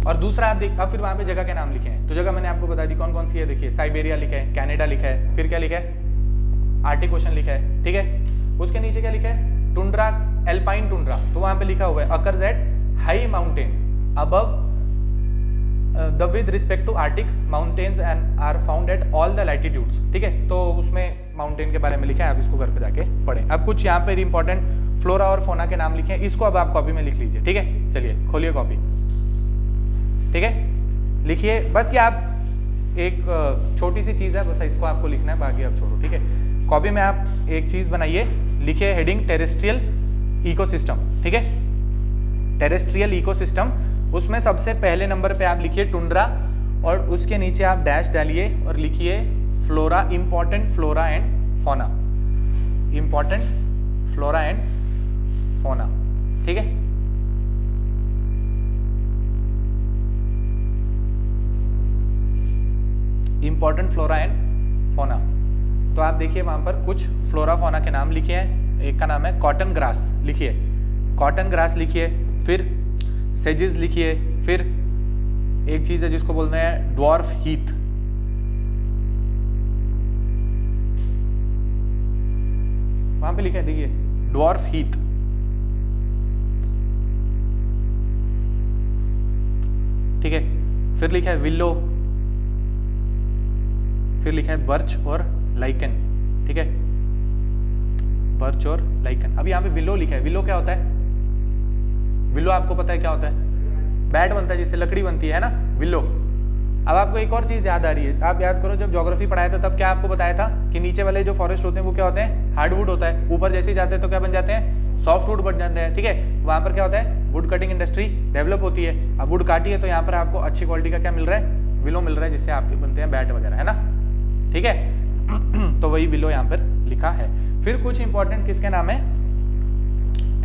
और दूसरा आप देख, अब फिर वहां पे जगह के नाम लिखे हैं, तो जगह मैंने आपको बता दी कौन कौन सी है। देखिए साइबेरिया लिखा है, कनाडा लिखा है, फिर क्या लिखा है, आर्टिक ओशन लिखा है, ठीक है। उसके नीचे क्या लिखा है, टुंड्रा, एल्पाइन टुंड्रा, तो वहां पे लिखा हुआ है occurs at high mountain above the with respect to arctic mountains and are found at all the latitudes, ठीक है। तो उसमें माउंटेन के बारे में लिखा है, आप इसको घर पे जाके पढ़ें। अब कुछ यहाँ पे इंपॉर्टेंट फ्लोरा और फोना के नाम लिखे हैं, इसको अब आप कॉपी में लिख लीजिए, ठीक है। चलिए खोलिए कॉपी, ठीक है, लिखिए। बस ये आप एक छोटी सी चीज़ है, बस इसको आपको लिखना है, बाकी आप छोड़ो, ठीक है। कॉपी में आप एक चीज़ बनाइए, लिखिए हेडिंग टेरेस्ट्रियल इकोसिस्टम, ठीक है, टेरेस्ट्रियल इकोसिस्टम। उसमें सबसे पहले नंबर पे आप लिखिए टुंड्रा, और उसके नीचे आप डैश डालिए और लिखिए flora, important flora and fauna, important flora and fauna, ठीक है। इंपॉर्टेंट फ्लोरा एंड फोना, तो आप देखिए वहां पर कुछ फ्लोरा फोना के नाम लिखे हैं। एक का नाम है कॉटन ग्रास, लिखिए कॉटन ग्रास लिखिए, फिर सेजेस लिखिए, फिर एक चीज है जिसको बोलते हैं ड्वार्फ हीथ, वहां पे लिखा है देखिए ड्वार्फ हीथ, ठीक है। फिर लिखा है विल्लो, फिर लिखा है बर्च और लाइकन, ठीक है, बर्च और लाइकन। अब यहाँ पे विल्लो लिखा है, विल्लो क्या होता है? विल्लो आपको पता है क्या होता है? बैट बनता है जिससे लकड़ी बनती है ना, विल्लो। अब आपको एक और चीज याद आ रही है, आप याद करो जब ज्योग्राफी पढ़ाया था तब क्या आपको बताया था कि नीचे वाले जो फॉरेस्ट होते हैं वो क्या होते हैं? हार्डवुड होता है, ऊपर जैसे ही जाते हैं तो क्या बन जाते हैं? सॉफ्टवुड बन जाते हैं, ठीक है। वहां पर क्या होता है? वुड कटिंग इंडस्ट्री डेवलप होती है। अब वुड काटी है तो यहाँ पर आपको अच्छी क्वालिटी का क्या मिल रहा है? विलो मिल रहा है, जिससे आपके बनते हैं बैट वगैरह, है ना, ठीक है। तो वही विलो यहाँ पर लिखा है। फिर कुछ इंपॉर्टेंट किसके नाम है?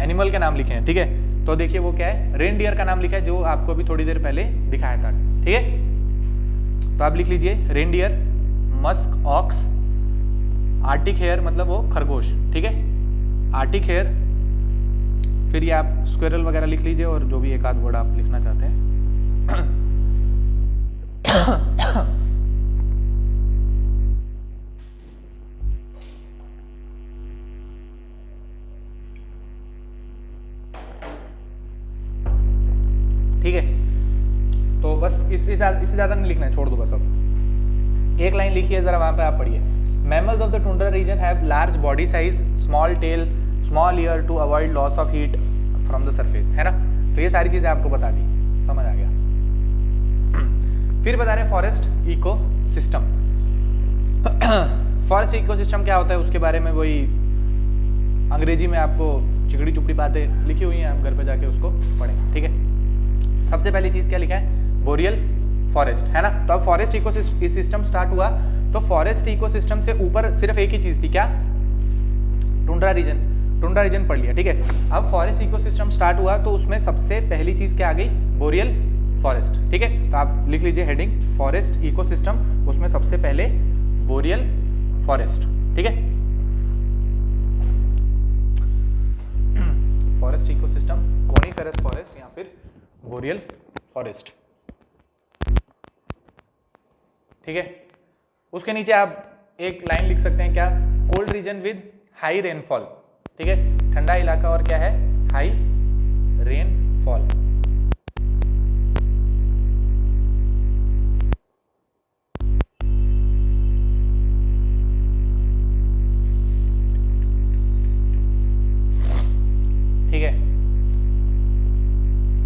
एनिमल के नाम लिखे हैं, ठीक है। तो देखिए वो क्या है? रेनडियर का नाम लिखा है, जो आपको भी थोड़ी देर पहले दिखाया था, ठीक है। तो आप लिख लीजिए reindeer, musk ox, arctic hare मतलब वो खरगोश, ठीक है, आर्टिक हेयर। फिर ये आप स्क्विरल वगैरह लिख लीजिए, और जो भी एक आध वर्ड आप लिखना चाहते हैं। ठीक है, तो बस इससे ज़्यादा नहीं लिखना है, छोड़ दो बस। अब एक लाइन लिखिए जरा, वहां पे आप पढ़िए। Mammals of the tundra region have large body size, small tail, small ear to avoid loss of heat from the surface, है ना। तो ये सारी चीजें आपको बता दी, समझ आ गया। फिर बता रहे forest ecosystem. Forest ecosystem क्या होता है उसके बारे में वही अंग्रेजी में आपको चिकड़ी चुपड़ी बातें लिखी हुई हैं, आप घर पे जाके उसको पढ़ें, ठीक है। सबसे पहली चीज क्या लिखा है? बोरियल फॉरेस्ट, है ना। तो अब फॉरेस्ट इको सिस्टम स्टार्ट हुआ, तो फॉरेस्ट इकोसिस्टम से ऊपर सिर्फ एक ही चीज थी, क्या? टुंड्रा रीजन, टुंड्रा रीजन पढ़ लिया, ठीक है। अब फॉरेस्ट इकोसिस्टम स्टार्ट हुआ तो उसमें सबसे पहली चीज क्या आ गई? बोरियल फॉरेस्ट, ठीक है। तो आप लिख लीजिए हेडिंग फॉरेस्ट इकोसिस्टम, उसमें सबसे पहले बोरियल फॉरेस्ट, ठीक है। फॉरेस्ट इकोसिस्टम, कोनिफेरस फॉरेस्ट या फिर बोरियल फॉरेस्ट, ठीक है। उसके नीचे आप एक लाइन लिख सकते हैं, क्या? Cold region with high rainfall, ठीक है, ठंडा इलाका और क्या है? High rainfall. ठीक है।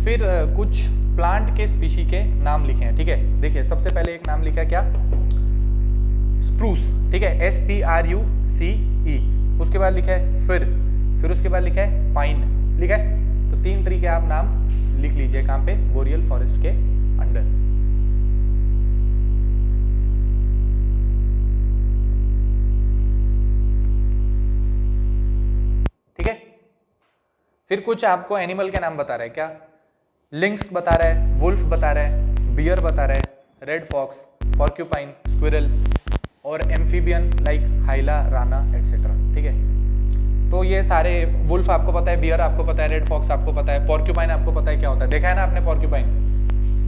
फिर कुछ प्लांट के स्पीशी के नाम लिखे हैं, ठीक है। देखिए सबसे पहले एक नाम लिखा है, क्या? स्प्रूस, ठीक है, SPRUCE। उसके बाद लिखा है फिर उसके बाद लिखा है पाइन, लिखा है। तो 3 तरीके आप नाम लिख लीजिए, कहाँ पे? बोरियल फॉरेस्ट के अंडर। ठीक है। फिर कुछ आपको एनिमल के नाम बता रहा है, क्या? लिंक्स बता रहा है, वुल्फ बता रहा है, बियर बता रहा है, रेड फॉक्स, पॉर्क्यूपाइन, स्क्विरल और एम्फीबियन लाइक हाइला, राना एटसेट्रा, ठीक है। तो ये सारे, वुल्फ आपको पता है, बियर आपको पता है, रेड फॉक्स आपको पता है, पॉर्क्यूपाइन आपको पता है क्या होता है, देखा है ना आपने पॉर्क्यूपाइन?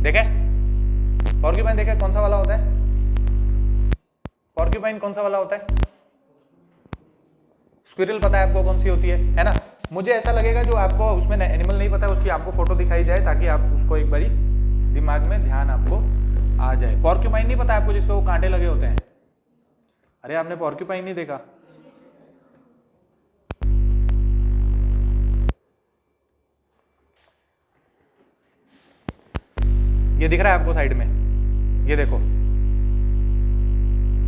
देखा है पॉर्क्यूपाइन? देखा है कौन सा वाला होता है पॉर्क्यूपाइन? कौन सा वाला होता है? स्क्विरल पता है आपको कौन सी होती है ना। मुझे ऐसा लगेगा जो आपको उसमें एनिमल नहीं पता है उसकी आपको फोटो दिखाई जाए, ताकि आप उसको एक बारी दिमाग में ध्यान आपको आ जाए। पॉर्क्यूपाइन नहीं पता आपको, जिसपे वो कांटे लगे होते हैं? अरे आपने पॉर्क्यूपाइन नहीं देखा? ये दिख रहा है आपको साइड में, ये देखो,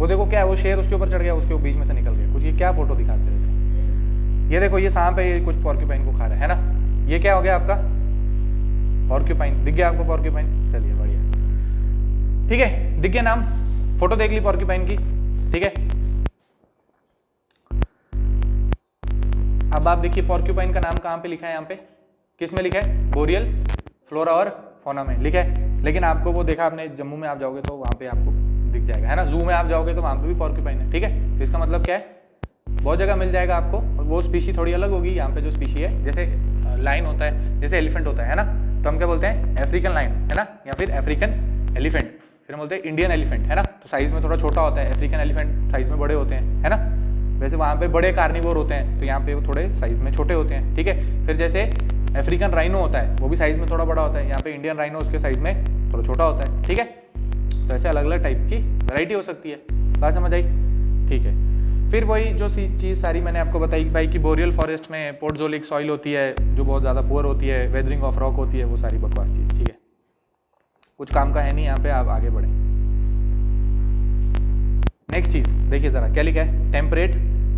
वो देखो क्या है, वो शेर उसके ऊपर चढ़ गया, उसके बीच में से निकल गया कुछ। ये क्या फोटो दिखाते रहते हैं। ये देखो ये सांप है, ये कुछ पॉर्क्यूपाइन को खा रहा है ना। ये क्या हो गया आपका पॉर्क्यूपाइन, दिख गया आपको पॉर्क्यूपाइन? चलिए बढ़िया, ठीक है, दिख गया नाम, फोटो देख ली पॉर्क्यूपाइन की, ठीक है। अब आप देखिए पॉर्क्यूपाइन का नाम कहाँ पे लिखा है, यहाँ पे किस में लिखा है? बोरियल फ्लोरा और फौना में लिखा है। लेकिन आपको वो देखा आपने, जम्मू में आप जाओगे तो वहाँ पे आपको दिख जाएगा, है ना। जू में आप जाओगे तो वहाँ पे भी पॉर्क्यूपाइन है, ठीक है। तो इसका मतलब क्या है, बहुत जगह मिल जाएगा आपको। और वो स्पीशी थोड़ी अलग होगी। यहाँ पे जो स्पीशी है, जैसे लाइन होता है, जैसे एलिफेंट होता है ना, तो हम क्या बोलते हैं? अफ्रीकन लाइन, है ना, या फिर अफ्रीकन एलिफेंट, फिर हम बोलते हैं इंडियन एलिफेंट, है ना। तो साइज में थोड़ा छोटा होता है, अफ्रीकन एलिफेंट साइज में बड़े होते हैं, है ना। वैसे वहाँ पे बड़े कार्निवोर होते हैं, तो यहाँ पे वो थोड़े साइज में छोटे होते हैं, ठीक है। फिर जैसे अफ्रीकन राइनो होता है, वो भी साइज में थोड़ा बड़ा होता है। यहाँ पे इंडियन राइनो उसके साइज में थोड़ा छोटा होता है, ठीक है। तो ऐसे अलग अलग टाइप की वैरायटी हो सकती है। बात समझ आई? ठीक है। फिर वही जो चीज़ सारी मैंने आपको बताई भाई कि बोरियल फॉरेस्ट में पोर्टजोलिक सॉइल होती है जो बहुत ज़्यादा पुअर होती है, वेदरिंग ऑफ रॉक होती है, वो सारी बकवास चीज़, ठीक है, कुछ काम का है नहीं यहाँ पे। आप आगे बढ़ें। नेक्स्ट चीज़ देखिए ज़रा, क्या लिखा है? टेम्परेट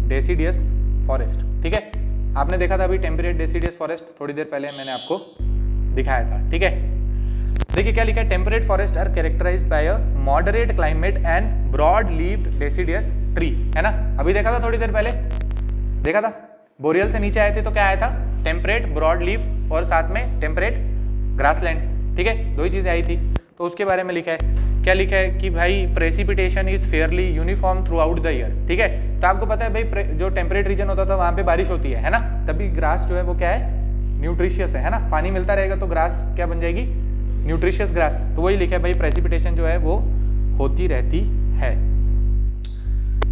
डेसिडियस फॉरेस्ट, ठीक है। आपने देखा था अभी टेम्परेट डेसिडियस फॉरेस्ट, थोड़ी देर पहले मैंने आपको दिखाया था, ठीक है। देखिए क्या लिखा है? Temperate forest are characterized by a moderate climate and broad leaved deciduous tree, है ना। अभी देखा था थोड़ी देर पहले, देखा था। बोरियल से नीचे आए थे तो क्या आया था? टेम्परेट ब्रॉड लीफ और साथ में टेम्परेट ग्रासलैंड, ठीक है, दो ही चीजें आई थी। तो उसके बारे में लिखा है, क्या लिखा है कि भाई precipitation is fairly uniform through out the year, ठीक है। तो आपको पता है भाई जो टेम्परेट रीजन होता था वहां पे बारिश होती है ना, तभी ग्रास जो है वो क्या है? न्यूट्रिशियस है ना। पानी मिलता रहेगा तो ग्रास क्या बन जाएगी? Nutritious grass. तो वही लिखा है भाई, प्रेसिपिटेशन जो है वो होती रहती है।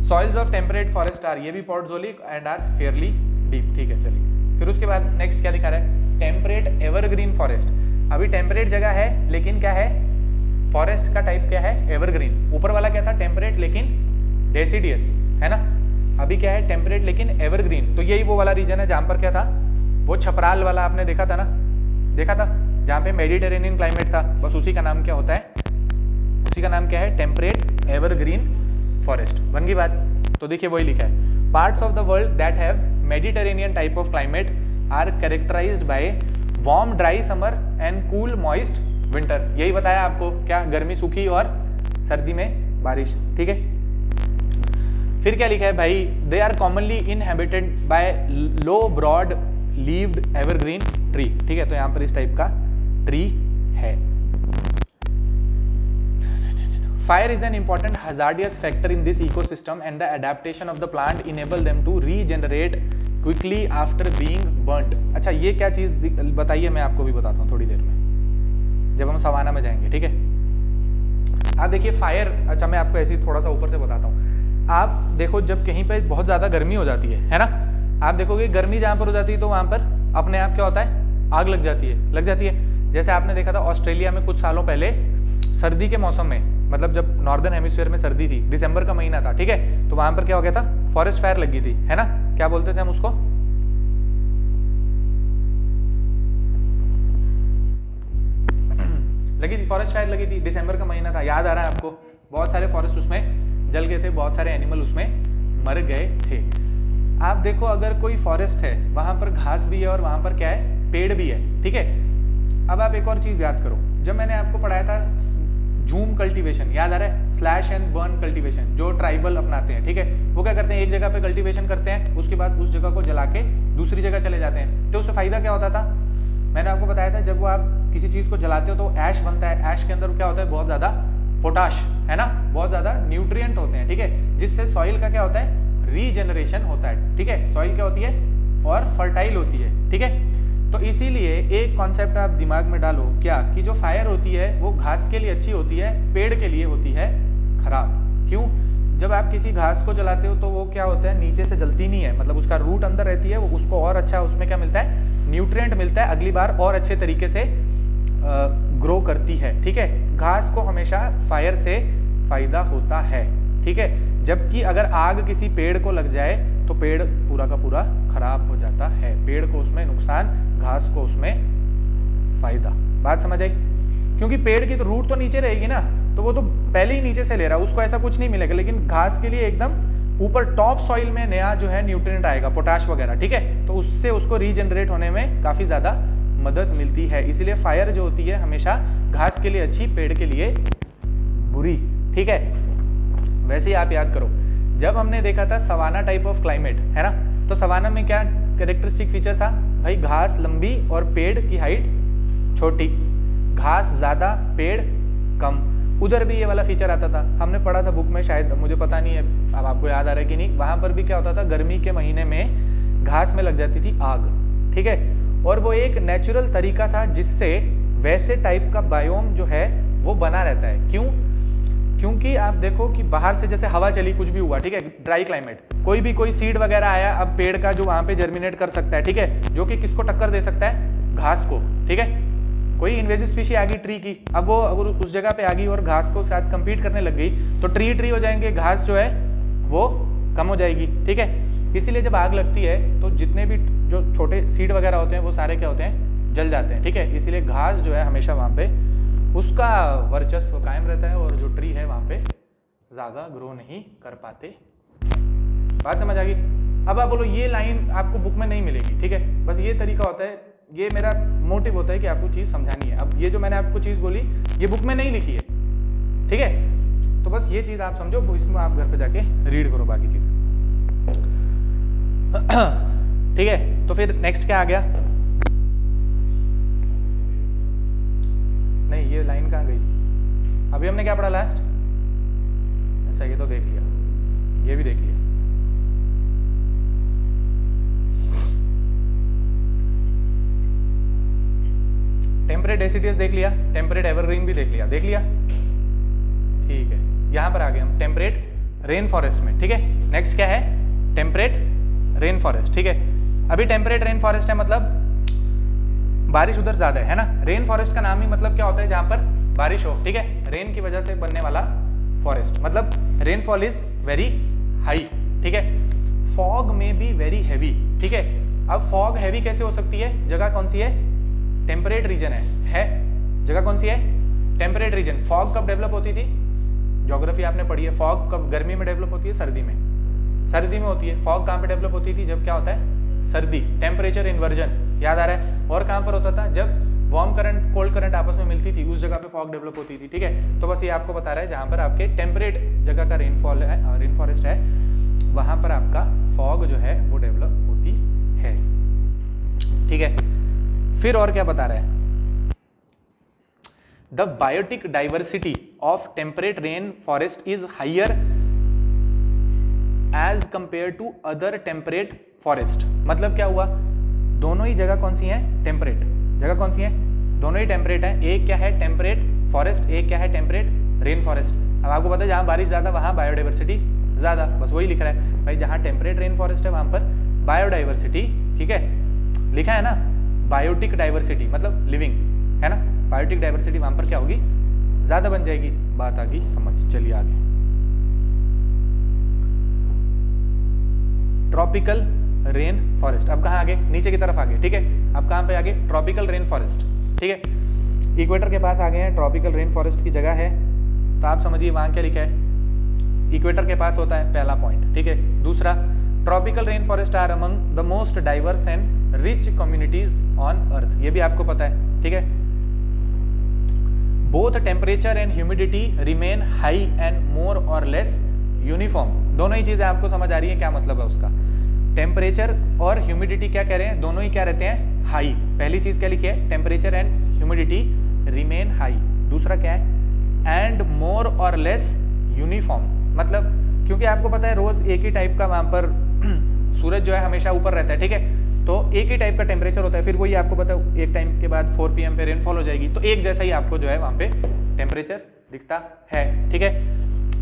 Soils of temperate forest are, ये भी podzolic and are fairly deep, ठीक है। चलिए फिर उसके बाद नेक्स्ट क्या दिखा रहा है? Temperate evergreen forest. अभी टेम्परेट जगह है लेकिन क्या है? फॉरेस्ट का टाइप क्या है? एवरग्रीन। ऊपर वाला क्या था? टेम्परेट लेकिन डेसिडियस, है ना। अभी क्या है? टेम्परेट लेकिन एवरग्रीन। तो यही वो वाला रीजन है जहां पर क्या था? वो छपराल वाला आपने देखा था ना, देखा था, जहां पे मेडिटेरेनियन क्लाइमेट था, बस उसी का नाम क्या होता है? उसी का नाम क्या है? Temperate evergreen forest. बन गई बात। तो देखिए वही लिखा है, parts of the world that have Mediterranean type of climate are characterized by warm dry summer and cool moist winter. यही बताया आपको, क्या? गर्मी सूखी और सर्दी में बारिश, ठीक है। फिर क्या लिखा है भाई? They are commonly inhabited by low broad leaved evergreen tree, ठीक है। तो यहाँ पर इस टाइप का ट्री है। Fire is an important hazardous factor in this ecosystem and the adaptation of the plant enable them to regenerate quickly after being burnt। अच्छा ये क्या चीज़ बताइए, मैं आपको भी बताता हूँ थोड़ी देर में जब हम सवाना में जाएंगे, ठीक है। आप देखिए फायर, अच्छा मैं आपको ऐसे ही थोड़ा सा ऊपर से बताता हूँ। आप देखो जब कहीं पे बहुत ज़्यादा गर्मी हो जाती है ना, आप देखोगे गर्मी जहाँ पर हो जाती है तो वहाँ पर अपने आप क्या होता है? आग लग जाती है, लग जाती है। जैसे आपने देखा था ऑस्ट्रेलिया में कुछ सालों पहले सर्दी के मौसम में, मतलब जब नॉर्दर्न हेमिस्फीयर में सर्दी थी, दिसंबर का महीना था, ठीक है, तो वहां पर क्या हो गया था? फॉरेस्ट फायर लगी थी, है ना। क्या बोलते थे हम उसको? लगी थी, फॉरेस्ट फायर लगी थी, दिसंबर का महीना था, याद आ रहा है आपको? बहुत सारे फॉरेस्ट उसमें जल गए थे, बहुत सारे एनिमल उसमें मर गए थे। आप देखो अगर कोई फॉरेस्ट है, वहां पर घास भी है और वहां पर क्या है? पेड़ भी है, ठीक है। अब आप एक और चीज याद करो, जब मैंने आपको पढ़ाया था जूम कल्टीवेशन, याद आ रहा है? स्लैश एंड बर्न कल्टीवेशन जो ट्राइबल अपनाते हैं, ठीक है। वो क्या करते हैं? एक जगह पे कल्टीवेशन करते हैं, उसके बाद उस जगह को जला के दूसरी जगह चले जाते हैं। तो उससे फायदा क्या होता था? मैंने आपको बताया था, जब वो आप किसी चीज को जलाते हो तो ऐश बनता है। ऐश के अंदर क्या होता है? बहुत ज्यादा पोटाश, है ना, बहुत ज्यादा न्यूट्रिएंट होते हैं, ठीक है, जिससे सॉइल का क्या होता है? रीजनरेशन होता है, ठीक है। सॉइल क्या होती है? और फर्टाइल होती है, ठीक है। तो इसीलिए एक कॉन्सेप्ट आप दिमाग में डालो, क्या? कि जो फायर होती है वो घास के लिए अच्छी होती है, पेड़ के लिए होती है खराब। क्यों? जब आप किसी घास को जलाते हो तो वो क्या होता है? नीचे से जलती नहीं है, मतलब उसका रूट अंदर रहती है, वो उसको और अच्छा उसमें क्या मिलता है? न्यूट्रिएंट मिलता है, अगली बार और अच्छे तरीके से ग्रो करती है, ठीक है। घास को हमेशा फायर से फायदा होता है, ठीक है। जबकि अगर आग किसी पेड़ को लग जाए तो पेड़ पूरा का पूरा खराब हो जाता है। पेड़ को उसमें नुकसान, घास को उसमें फायदा। बात समझ आई? क्योंकि पेड़ की तो रूट तो नीचे रहेगी ना, तो वो तो पहले ही नीचे से ले रहा है, उसको ऐसा कुछ नहीं मिलेगा। लेकिन घास के लिए एकदम ऊपर टॉप सॉइल में नया जो है न्यूट्रिएंट आएगा, पोटाश वगैरह, ठीक है। तो उससे उसको रीजनरेट होने में काफी ज्यादा मदद मिलती है। इसीलिए फायर जो होती है हमेशा घास के लिए अच्छी, पेड़ के लिए बुरी, ठीक है। वैसे ही आप याद करो, जब हमने देखा था सवाना टाइप ऑफ क्लाइमेट, है ना, तो सवाना में क्या कैरेक्टरिस्टिक फीचर था भाई, घास लंबी और पेड़ की हाइट छोटी, घास ज्यादा पेड़ कम। उधर भी ये वाला फीचर आता था, हमने पढ़ा था बुक में, शायद मुझे पता नहीं है अब आपको याद आ रहा है कि नहीं। वहां पर भी क्या होता था, गर्मी के महीने में घास में लग जाती थी आग, ठीक है। और वो एक नेचुरल तरीका था जिससे वैसे टाइप का बायोम जो है वो बना रहता है। क्यों? क्योंकि आप देखो कि बाहर से जैसे हवा चली, कुछ भी हुआ, ठीक है, ड्राई क्लाइमेट, कोई सीड वगैरह आया, अब पेड़ का जो वहां पे जर्मिनेट कर सकता है, ठीक है, जो कि किसको टक्कर दे सकता है, घास को, ठीक है। कोई इन्वेजिव स्पीशी आ गई ट्री की, अब वो अगर उस जगह पे आ गई और घास को साथ कंपीट करने लग गई तो ट्री हो जाएंगे, घास जो है वो कम हो जाएगी, ठीक है। इसीलिए जब आग लगती है तो जितने भी जो छोटे सीड वगैरह होते हैं वो सारे क्या होते हैं, जल जाते हैं, ठीक है। इसीलिए घास जो है हमेशा वहां पे उसका वर्चस्व कायम रहता है और जो ट्री है वहां पे ज्यादा ग्रो नहीं कर पाते। बात समझ आ गई? अब आप बोलो ये लाइन आपको बुक में नहीं मिलेगी, ठीक है। बस ये तरीका होता है, ये मेरा मोटिव होता है कि आपको चीज समझानी है। अब ये जो मैंने आपको चीज बोली ये बुक में नहीं लिखी है, ठीक है। तो बस ये चीज आप समझो, इसमें आप घर पे जाके रीड करो बाकी चीज, ठीक है। तो फिर नेक्स्ट क्या आ गया? नहीं, ये लाइन कहाँ गई? अभी हमने क्या पढ़ा लास्ट? अच्छा ये तो देख लिया, ये भी देख लिया। टेम्परेट डेसिडियस देख लिया, टेम्परेट एवरग्रीन भी देख लिया, ठीक है। यहां पर आ गए हम टेम्परेट रेन फॉरेस्ट में, ठीक है। नेक्स्ट क्या है? टेम्परेट रेन फॉरेस्ट, ठीक है। अभी टेम्परेट रेन फॉरेस्ट है मतलब बारिश उधर ज्यादा है ना। रेन फॉरेस्ट का नाम ही मतलब क्या होता है, जहां पर बारिश हो, ठीक है, रेन की वजह से बनने वाला फॉरेस्ट, मतलब रेनफॉल इज वेरी हाई, ठीक है। फॉग में बी वेरी हैवी, ठीक है। अब फॉग हैवी कैसे हो सकती है? जगह कौन सी है? टेम्परेट रीजन है जगह कौन सी है? Temperate region. फॉग कब डेवलप होती थी? ज्योग्राफी आपने पढ़ी है। फॉग कब गर्मी में डेवलप होती है? सर्दी में। सर्दी में होती है। फॉग कहाँ पे डेवलप होती थी? जब क्या होता है? सर्दी, टेम्परेचर इन्वर्जन, याद आ रहा है। और कहाँ पर होता था? जब वार्म करंट कोल्ड करंट आपस में मिलती थी, उस जगह पे फॉग डेवलप होती थी, ठीक है। तो बस ये आपको बता रहा है जहाँ पर आपके टेम्परेट जगह का रेनफॉल है, रेन फॉरेस्ट है, वहां पर आपका फॉग जो है वो डेवलप होती है, ठीक है। फिर और क्या बता रहा है? The biotic diversity of temperate rain forest is higher as compare to other temperate forest. मतलब क्या हुआ? दोनों ही जगह कौन सी है? टेम्परेट जगह कौन सी है? दोनों ही टेम्परेट है। एक क्या है? टेम्परेट फॉरेस्ट, एक क्या है? Temperate rain forest. अब आपको पता है जहां बारिश ज्यादा वहां बायोडाइवर्सिटी ज्यादा, बस वही लिख रहा है भाई। जहां टेम्परेट रेन फॉरेस्ट है वहां पर बायोडाइवर्सिटी, ठीक है, लिखा है ना, बायोटिक डाइवर्सिटी मतलब लिविंग, है ना। बायोटिक डाइवर्सिटी वहां पर क्या होगी? ज्यादा बन जाएगी। बात आ गई समझ? चलिए आगे। Tropical rain forest. अब कहाँ आगे? नीचे की तरफ आगे, ठीक है। अब कहाँ पे आगे? ट्रॉपिकल रेन फॉरेस्ट, ठीक है। इक्वेटर के पास आ गए हैं, ट्रॉपिकल रेन फॉरेस्ट की जगह है। तो आप समझिए वहां क्या लिखा है? इक्वेटर के पास होता है, पहला पॉइंट, ठीक है। दूसरा, tropical rain forest are among the most diverse and rich communities on earth. ये भी आपको पता है, ठीक है। Both temperature and humidity remain high and more or less uniform. दोनों ही चीजें आपको समझ आ रही है? क्या मतलब है उसका? टेम्परेचर और ह्यूमिडिटी क्या कह रहे हैं? दोनों ही क्या रहते हैं? हाई। पहली चीज क्या लिखी है? Temperature and humidity remain high. दूसरा क्या है? And more or less uniform. मतलब क्योंकि आपको पता है रोज एक ही टाइप का वहां पर सूरज जो है हमेशा ऊपर रहता है, ठीक है। तो एक ही टाइप का टेम्परेचर होता है। फिर वही आपको पता है एक टाइम के बाद 4 PM पे रेनफॉल हो जाएगी, तो एक जैसा ही आपको जो है वहां पे टेम्परेचर दिखता है, ठीक है।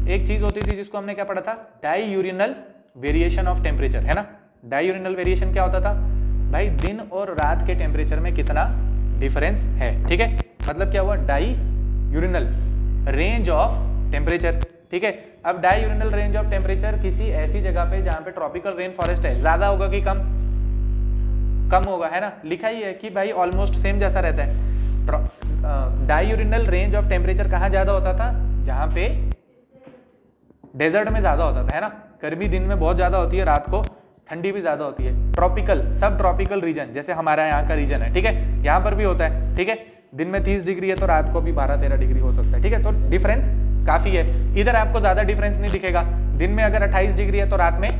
एक चीज होती थी जिसको हमने क्या पढ़ा था? डाईयूरिनल वेरिएशन ऑफ टेम्परेचर, है ना। डाईयूरिनल वेरिएशन क्या होता था भाई? दिन और रात के टेम्परेचर में कितना डिफरेंस है, ठीक है। मतलब क्या हुआ? डाईयूरिनल रेंज ऑफ टेम्परेचर, ठीक है। अब डाईयूरिनल रेंज ऑफ टेम्परेचर किसी ऐसी जगह पे जहां पे ट्रॉपिकल रेन फॉरेस्ट है, ज्यादा होगा कि कम? कम होगा, है ना। लिखा ही है कि भाई ऑलमोस्ट सेम जैसा रहता है। डाईयूरिनल रेंज ऑफ टेम्परेचर कहाँ ज्यादा होता था? जहाँ पे डेजर्ट में ज़्यादा होता था, है ना। गर्मी दिन में बहुत ज़्यादा होती है, रात को ठंडी भी ज़्यादा होती है। ट्रॉपिकल, सब ट्रॉपिकल रीजन, जैसे हमारा यहाँ का रीजन है, ठीक है, यहाँ पर भी होता है, ठीक है। दिन में 30 डिग्री है तो रात को भी 12-13 डिग्री हो सकता है, ठीक है। तो डिफरेंस काफ़ी है। इधर आपको ज़्यादा डिफरेंस नहीं दिखेगा। दिन में अगर 28 डिग्री है तो रात में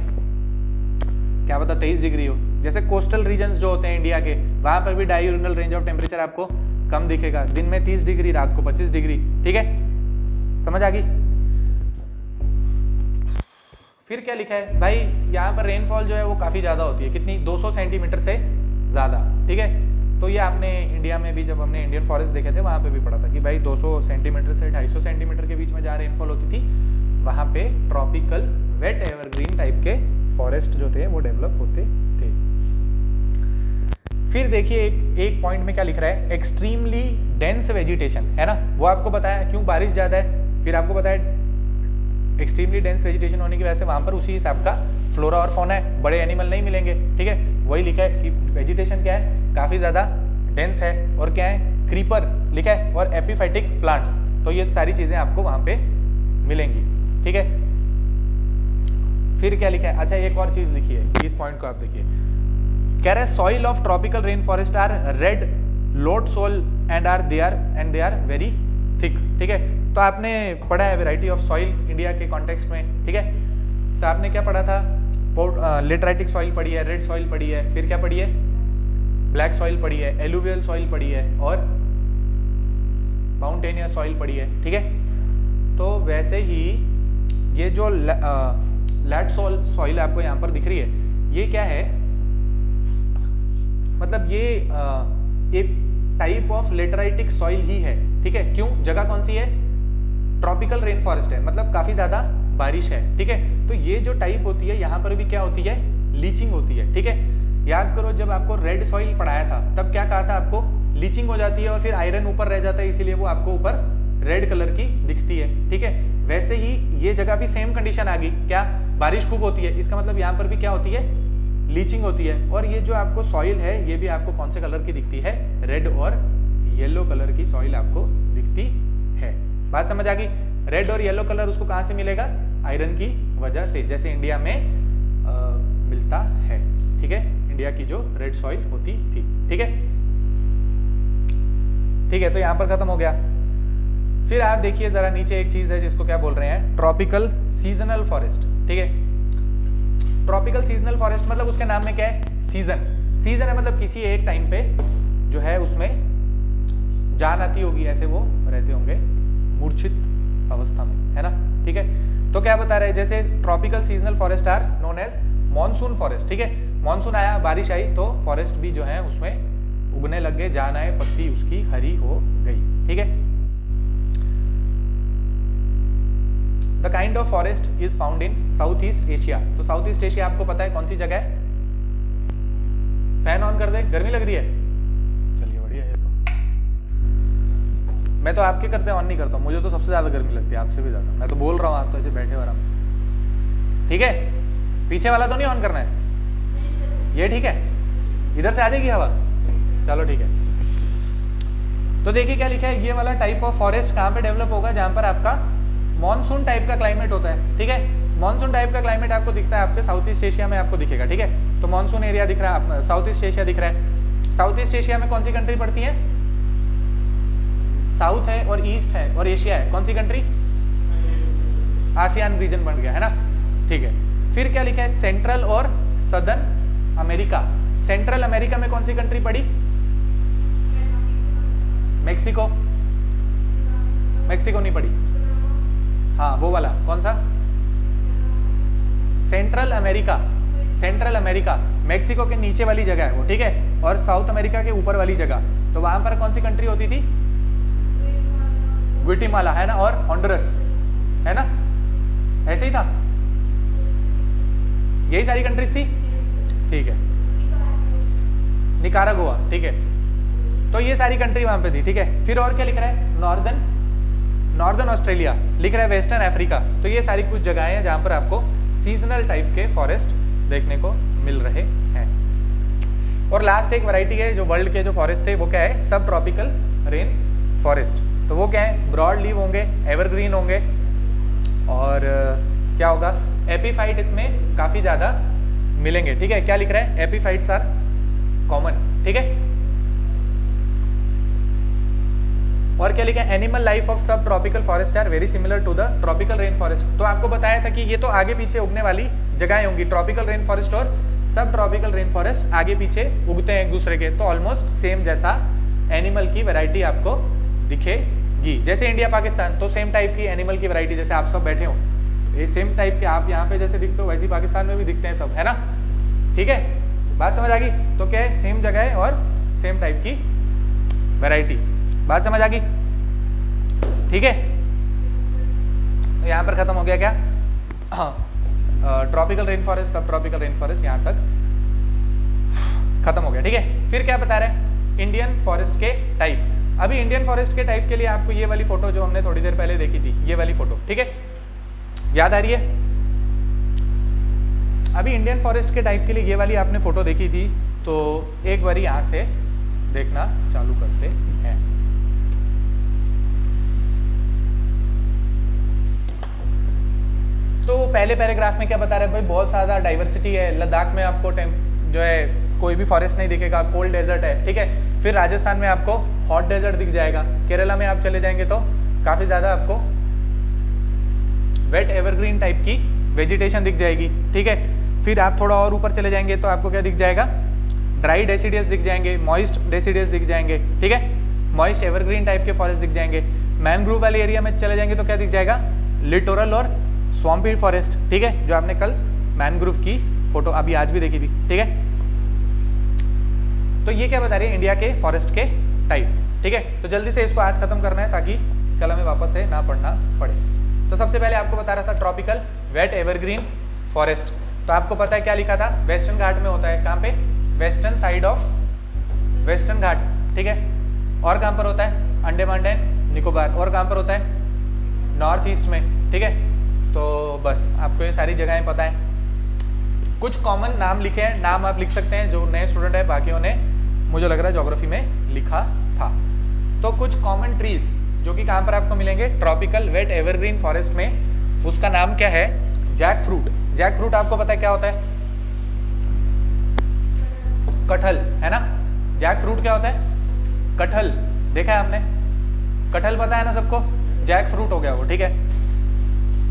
क्या पता 23 डिग्री हो। जैसे कोस्टल रीजन्स जो होते हैं इंडिया के, वहाँ पर भी डाययूरनल रेंज ऑफ टेम्परेचर आपको कम दिखेगा। दिन में 30 डिग्री, रात को 25 डिग्री, ठीक है। समझ आ गई। फिर क्या लिखा है भाई, यहाँ पर रेनफॉल जो है वो काफ़ी ज़्यादा होती है। कितनी? 200 सेंटीमीटर से ज़्यादा, ठीक है। तो ये आपने इंडिया में भी, जब हमने इंडियन फॉरेस्ट देखे थे, वहाँ पे भी पढ़ा था कि भाई 200 सेंटीमीटर से 250 सेंटीमीटर के बीच में जहाँ रेनफॉल होती थी, वहाँ पे ट्रॉपिकल वेट एवरग्रीन टाइप के फॉरेस्ट जो थे वो डेवलप होते थे। फिर देखिए एक पॉइंट में क्या लिख रहा है, एक्सट्रीमली डेंस वेजिटेशन, है ना। वो आपको बताया क्यों बारिश ज़्यादा है, फिर आपको बताया एक्सट्रीमली डेंस वेजिटेशन होने की वजह से वहाँ पर उसी हिसाब का फ्लोरा और फौना है, बड़े एनिमल नहीं मिलेंगे, ठीक है। वही लिखा है कि वेजिटेशन क्या है, काफ़ी ज़्यादा डेंस है, और क्या है, क्रीपर लिखा है, और एपिफाइटिक प्लांट्स। तो ये सारी चीज़ें आपको वहाँ पे मिलेंगी, ठीक है। फिर क्या लिखा है, अच्छा एक और चीज़ लिखी है, इस पॉइंट को आप देखिए, कह रहा है soil of tropical rain forest are red load soil and they are very thick, ठीक है। तो आपने पढ़ा है वेराइटी ऑफ सॉइल इंडिया के कॉन्टेक्स्ट में, ठीक है। तो आपने क्या पढ़ा था, लेटराइटिक सॉइल पढ़ी है, रेड सॉइल पढ़ी है, फिर क्या पढ़ी है, ब्लैक सॉइल पढ़ी है, एलुवियल सॉइल पढ़ी है, और माउंटेनियस सॉइल पढ़ी है, ठीक है। तो वैसे ही ये जो लैट सॉइल आपको यहाँ पर दिख रही है, ये क्या है, मतलब ये एक टाइप ऑफ लेटराइटिक सॉइल ही है, ठीक है। क्यों? जगह कौन सी है, ट्रॉपिकल रेन फॉरेस्ट है, मतलब काफी ज्यादा बारिश है, ठीक है। तो ये जो टाइप होती है, यहाँ पर भी क्या होती है, लीचिंग होती है, ठीक है। याद करो जब आपको रेड सॉइल पढ़ाया था तब क्या कहा था आपको, लीचिंग हो जाती है और फिर आयरन ऊपर रह जाता है, इसीलिए वो आपको ऊपर रेड कलर की दिखती है, ठीक है। वैसे ही ये जगह भी सेम कंडीशन आ गई, क्या, बारिश खूब होती है, इसका मतलब यहाँ पर भी क्या होती है, लीचिंग होती है। और ये जो आपको सॉइल है ये भी आपको कौन से कलर की दिखती है, रेड और येलो कलर की सॉइल आपको दिखती है। बात समझ आ गई। रेड और येलो कलर उसको कहाँ से मिलेगा, आयरन की वजह से, जैसे इंडिया में मिलता है, ठीक है। इंडिया की जो रेड सॉइल होती थी, ठीक है, ठीक है। तो यहाँ पर खत्म हो गया। फिर आप देखिए जरा नीचे एक चीज है जिसको क्या बोल रहे हैं, ट्रॉपिकल सीजनल फॉरेस्ट, ठीक है। ट्रॉपिकल सीजनल फॉरेस्ट मतलब उसके नाम में क्या है, सीजन। सीजन है मतलब किसी एक टाइम पे जो है उसमें जान आती होगी, ऐसे वो रहते होंगे मूर्छित अवस्था में, है ना, ठीक है। तो क्या बता रहे हैं, जैसे tropical seasonal forest are known as monsoon forest, ठीक है। मॉनसून आया, बारिश आई, तो फॉरेस्ट भी जो है उसमें उगने लग गए, जान आए, पत्ती उसकी हरी हो गई, ठीक है। The kind of forest is found in south east Asia. तो साउथ ईस्ट एशिया आपको पता है कौन सी जगह है, फैन ऑन कर दे, गर्मी लग रही है, चलिए बढ़िया है। तो मैं तो आपके करते ऑन नहीं करता हूँ, मुझे तो सबसे ज्यादा गर्मी लगती है, आपसे भी ज्यादा। मैं तो बोल रहा हूँ, आप तो ऐसे बैठे हो आराम से, ठीक है। पीछे वाला तो नहीं ऑन करना है, ये ठीक है, इधर से आ जाएगी हवा, चलो ठीक है। तो देखिए क्या लिखा है, ये वाला टाइप ऑफ फॉरेस्ट कहाँ पे डेवलप होगा, जहाँ पर आपका मॉनसून टाइप का क्लाइमेट होता है, ठीक है। मॉनसून टाइप का क्लाइमेट आपको दिखता है आपके साउथ ईस्ट एशिया में, आपको दिखेगा, ठीक है। तो मॉनसून एरिया दिख रहा है, साउथ ईस्ट एशिया दिख रहा है। साउथ ईस्ट एशिया में कौन सी कंट्री पड़ती है, साउथ है और ईस्ट है और एशिया है, कौन सी कंट्री, आसियान रीजन बन गया, है ना, ठीक है। फिर क्या लिखा है, सेंट्रल और सदर्न अमेरिका। सेंट्रल अमेरिका में कौन सी कंट्री पड़ी, मेक्सिको, मेक्सिको नहीं पड़ी, हाँ वो वाला कौन सा, central America. Central America Mexico के नीचे वाली जगह है वो, ठीक है। और साउथ अमेरिका के ऊपर वाली जगह, तो वहां पर कौन सी कंट्री होती थी, ग्वाटेमाला, है ना, और हॉन्डुरस, है ना, ऐसे ही था, यही सारी कंट्रीज थी, ठीक है। निकारागुआ, ठीक है। तो ये सारी कंट्री वहां पे थी, ठीक है। फिर और क्या लिख रहा है, नॉर्दर्न ऑस्ट्रेलिया लिख रहा है, वेस्टर्न अफ्रीका। तो ये सारी कुछ जगहें हैं जहां पर आपको सीजनल टाइप के फॉरेस्ट देखने को मिल रहे हैं। और लास्ट एक वैरायटी है जो वर्ल्ड के जो फॉरेस्ट थे वो क्या है, सब ट्रॉपिकल रेन फॉरेस्ट, तो वो क्या है, ब्रॉड लीव होंगे, एवरग्रीन होंगे, और क्या होगा, एपीफाइट इसमें काफ़ी ज़्यादा मिलेंगे। ठीक है, क्या लिख रहा है, एपीफाइट्स आर कॉमन। ठीक है, और क्या लिखा है, animal life of sub tropical forest are very similar to the tropical rain forest. तो आपको बताया था कि ये तो आगे पीछे उगने वाली जगहें होंगी, ट्रॉपिकल रेन फॉरेस्ट और सब ट्रॉपिकल रेन फॉरेस्ट आगे पीछे उगते हैं एक दूसरे के, तो ऑलमोस्ट सेम जैसा एनिमल की वैरायटी आपको दिखेगी। जैसे इंडिया पाकिस्तान, तो सेम टाइप की एनिमल की वैरायटी, जैसे आप सब बैठे हो ये सेम टाइप के आप यहाँ पे जैसे दिखते हो वैसे पाकिस्तान में भी दिखते हैं सब, है ना। ठीक है, बात समझ आ गई। तो क्या है, सेम जगह है और सेम टाइप की वैरायटी, बात समझ आ गई। ठीक है, तो यहाँ पर खत्म हो गया क्या, ट्रॉपिकल रेन फॉरेस्ट, सब ट्रॉपिकल रेन फॉरेस्ट यहाँ तक खत्म हो गया। ठीक है, फिर क्या बता रहे हैं, इंडियन फॉरेस्ट के टाइप। अभी इंडियन फॉरेस्ट के टाइप के लिए आपको ये वाली फोटो जो हमने थोड़ी देर पहले देखी थी, ये वाली फोटो, ठीक है, याद आ रही है। अभी इंडियन फॉरेस्ट के टाइप के लिए ये वाली आपने फोटो देखी थी, तो एक बारी यहाँ से देखना चालू करते हैं। तो पहले पैराग्राफ में क्या बता रहे हैं भाई, बहुत ज़्यादा डाइवर्सिटी है। लद्दाख में आपको जो है कोई भी फॉरेस्ट नहीं दिखेगा, कोल्ड डेजर्ट है। ठीक है, फिर राजस्थान में आपको हॉट डेजर्ट दिख जाएगा, केरला में आप चले जाएंगे तो काफ़ी ज़्यादा आपको वेट एवरग्रीन टाइप की वेजिटेशन दिख जाएगी। ठीक है, फिर आप थोड़ा और ऊपर चले जाएंगे तो आपको क्या दिख जाएगा, ड्राई डेसिडियस दिख जाएंगे, मॉइस्ट डेसिडियस दिख जाएंगे। ठीक है, मॉइस्ट एवरग्रीन टाइप के फॉरेस्ट दिख जाएंगे। मैनग्रोव वाले एरिया में चले जाएंगे तो क्या दिख जाएगा, लिटोरल और स्वम्पी फॉरेस्ट। ठीक है, जो आपने कल मैनग्रोव की फोटो अभी आज भी देखी थी। ठीक है, तो ये क्या बता रही है, इंडिया के फॉरेस्ट के टाइप। ठीक है, तो जल्दी से इसको आज खत्म करना है ताकि कल हमें वापस से ना पढ़ना पड़े। तो सबसे पहले आपको बता रहा था ट्रॉपिकल वेट एवरग्रीन फॉरेस्ट। तो आपको पता है क्या लिखा था, वेस्टर्न घाट में होता है। कहाँ पे, western side of western Ghat. ठीक है, और कहाँ पर होता है, अंडमान एंड निकोबार। और कहाँ पर होता है, नॉर्थ ईस्ट में। ठीक है, तो बस आपको ये सारी जगहें पता है। कुछ कॉमन नाम लिखे हैं, नाम आप लिख सकते हैं, जो नए स्टूडेंट है बाकियों ने मुझे लग रहा है ज्योग्राफी में लिखा था। तो कुछ कॉमन ट्रीज जो कि कहाँ पर आपको मिलेंगे, ट्रॉपिकल वेट एवरग्रीन फॉरेस्ट में, उसका नाम क्या है, जैक फ्रूट। जैक फ्रूट आपको पता है क्या होता है, कटहल, है ना। जैक फ्रूट क्या होता है, कटहल, देखा है आपने, कटहल पता है ना सबको, जैक फ्रूट हो गया वो। ठीक है,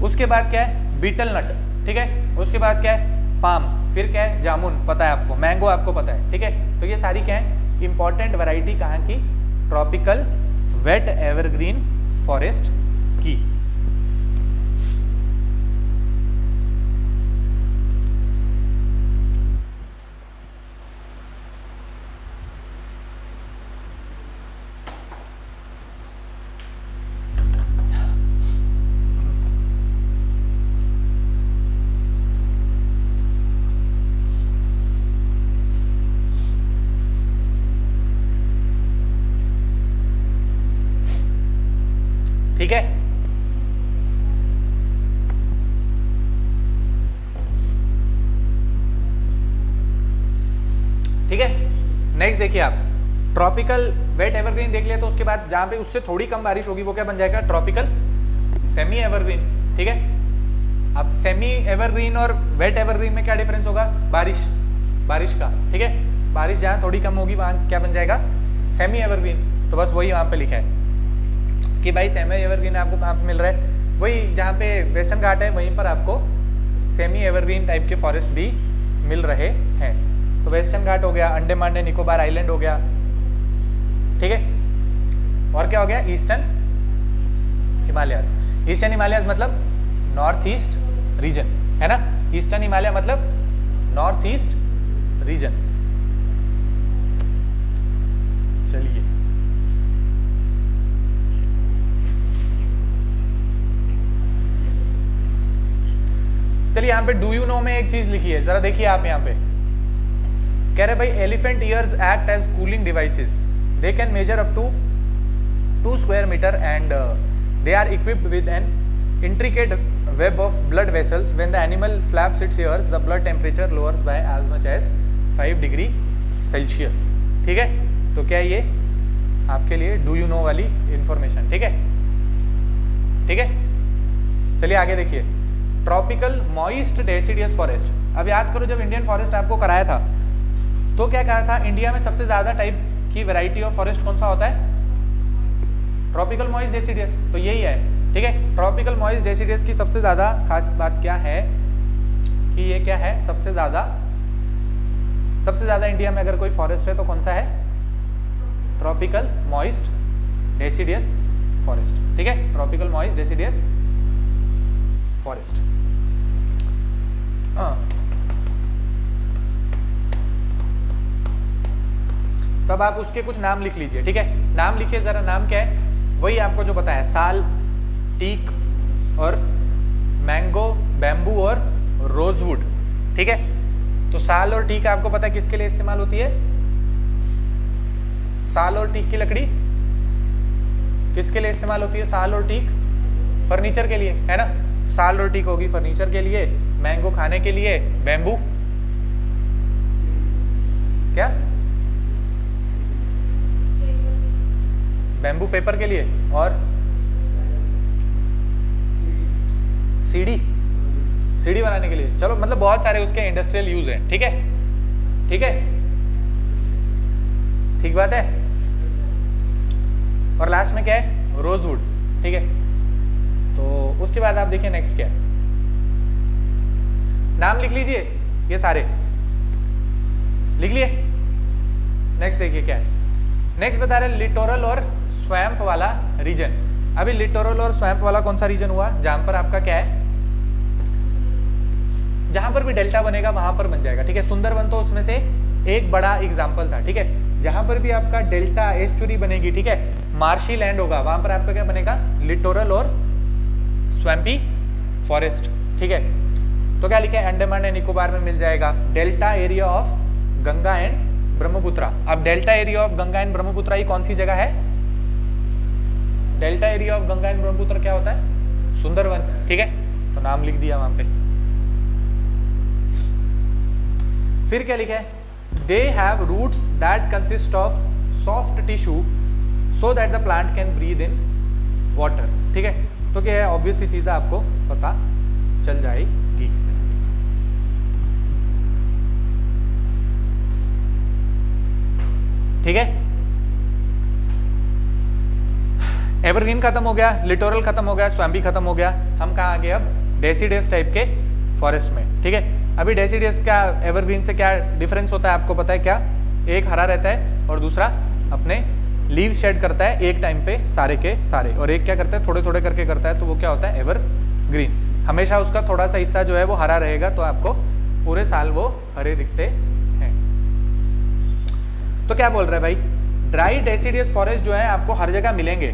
उसके बाद क्या है, बीटल नट। ठीक है, उसके बाद क्या है, पाम। फिर क्या है, जामुन पता है आपको, मैंगो आपको पता है। ठीक है, तो ये सारी क्या है, इंपॉर्टेंट वैरायटी कहाँ की, ट्रॉपिकल वेट एवरग्रीन फॉरेस्ट की। ठीक है, ठीक है, नेक्स्ट देखिए आप, ट्रॉपिकल वेट एवरग्रीन देख लिया, तो उसके बाद जहां पे उससे थोड़ी कम बारिश होगी वो क्या बन जाएगा, ट्रॉपिकल सेमी एवरग्रीन। ठीक है, अब सेमी एवरग्रीन और वेट एवरग्रीन में क्या डिफरेंस होगा, बारिश का। ठीक है, बारिश जहां थोड़ी कम होगी वहां क्या बन जाएगा, सेमी एवरग्रीन। तो बस वही वहां पे लिखा है कि भाई सेमी एवरग्रीन आपको कहाँ पे मिल रहा है, वही जहाँ पे वेस्टर्न घाट है वहीं पर आपको सेमी एवरग्रीन टाइप के फॉरेस्ट भी मिल रहे हैं। तो वेस्टर्न घाट हो गया, अंडमान एंड निकोबार आइलैंड हो गया। ठीक है, और क्या हो गया, ईस्टर्न हिमालयास। ईस्टर्न हिमालयास मतलब नॉर्थ ईस्ट रीजन, है ना। ईस्टर्न हिमालय मतलब नॉर्थ ईस्ट रीजन। चलिए, चलिए यहाँ पे डू यू नो में एक चीज लिखी है, जरा देखिए आप। यहाँ पे कह रहे भाई elephant ears act as cooling devices, they can measure up to 2 square meter and they are equipped with an intricate web of blood vessels. When the animal flaps its ears, the blood temperature lowers by as much as 5 degree Celsius. ठीक है, तो क्या ये आपके लिए do you know वाली information, ठीक है। ठीक है, चलिए आगे देखिए। Tropical moist deciduous forest. अब याद करो जब इंडियन फॉरेस्ट आपको कराया था तो क्या कहा था, इंडिया में सबसे ज्यादा टाइप की वैरायटी ऑफ फॉरेस्ट कौन सा होता है, ट्रॉपिकल मॉइस्ट डेसिडियस, तो यही है, ठीक है। ट्रॉपिकल मॉइस्ट डेसिडियस की सबसे ज्यादा खास बात क्या है कि ये क्या है, सबसे ज्यादा इंडिया में अगर कोई फॉरेस्ट है तो कौन सा है, ट्रॉपिकल मॉइस्ट डेसिडियस फॉरेस्ट, ठीक है, ट्रॉपिकल मॉइस्ट डेसिडियस फॉरेस्ट। तो अब आप उसके कुछ नाम लिख लीजिए, ठीक है। नाम लिखिए जरा, नाम क्या है, वही आपको जो बताया, साल, टीक और मैंगो, बैम्बू और रोजवुड, ठीक है। तो साल और टीक आपको पता है किसके लिए इस्तेमाल होती है, साल और टीक की लकड़ी किसके लिए इस्तेमाल होती है, साल और टीक फर्नीचर के लिए, है ना। साल और टीक होगी फर्नीचर के लिए, मैंगो खाने के लिए, बैम्बू क्या, बैम्बू पेपर के लिए, और सीढ़ी बनाने के लिए। चलो मतलब बहुत सारे उसके इंडस्ट्रियल यूज है, ठीक है, ठीक है, ठीक बात है। और लास्ट में क्या है, रोजवुड, ठीक है। तो उसके बाद आप देखिए नेक्स्ट क्या है, नाम लिख लीजिए ये सारे, लिख लिए। नेक्स्ट देखिए क्या है, नेक्स्ट बता रहे लिटोरल और स्वैम्प वाला रीजन। अभी लिटोरल और स्वैम्प वाला कौन सा रीजन हुआ, जहां पर आपका क्या है, जहां पर भी डेल्टा बनेगा वहां पर बन जाएगा, ठीक है। सुंदरवन तो उसमें से एक बड़ा एग्जाम्पल था, ठीक है। जहां पर भी आपका डेल्टा एस्चुरी बनेगी, ठीक है, मार्शी लैंड होगा, वहां पर आपका क्या बनेगा, लिटोरल और स्वैम्पी फॉरेस्ट, ठीक है। तो क्या लिखा है, अंडमान एंड निकोबार में मिल जाएगा delta area of Ganga and Brahmaputra. अब delta area of Ganga and Brahmaputra ये कौन सी जगह है, delta area of Ganga and Brahmaputra क्या होता है, सुंदरवन, ठीक है। तो नाम लिख दिया वहां पे। फिर क्या लिखा है, they have roots that consist of soft tissue so that the plant can breathe in water, ठीक है। तो क्या है, ऑब्वियस सी चीज है, आपको पता चल जाएगी। ठीक है, एवरग्रीन खत्म हो गया, लिटोरल खत्म हो गया, स्वैम्पी खत्म हो गया, हम कहाँ आ गए अब, डेसिडियस टाइप के फॉरेस्ट में, ठीक है। अभी डेसिडियस का एवरग्रीन से क्या डिफरेंस होता है आपको पता है क्या, एक हरा रहता है और दूसरा अपने लीव शेड करता है एक टाइम पे सारे के सारे, और एक क्या करता है थोड़े थोड़े करके करता है, तो वो क्या होता है, एवरग्रीन। हमेशा उसका थोड़ा सा हिस्सा जो है वो हरा रहेगा, तो आपको पूरे साल वो हरे दिखते हैं। तो क्या बोल रहा है भाई, ड्राई डेसिडियस फॉरेस्ट जो है आपको हर जगह मिलेंगे,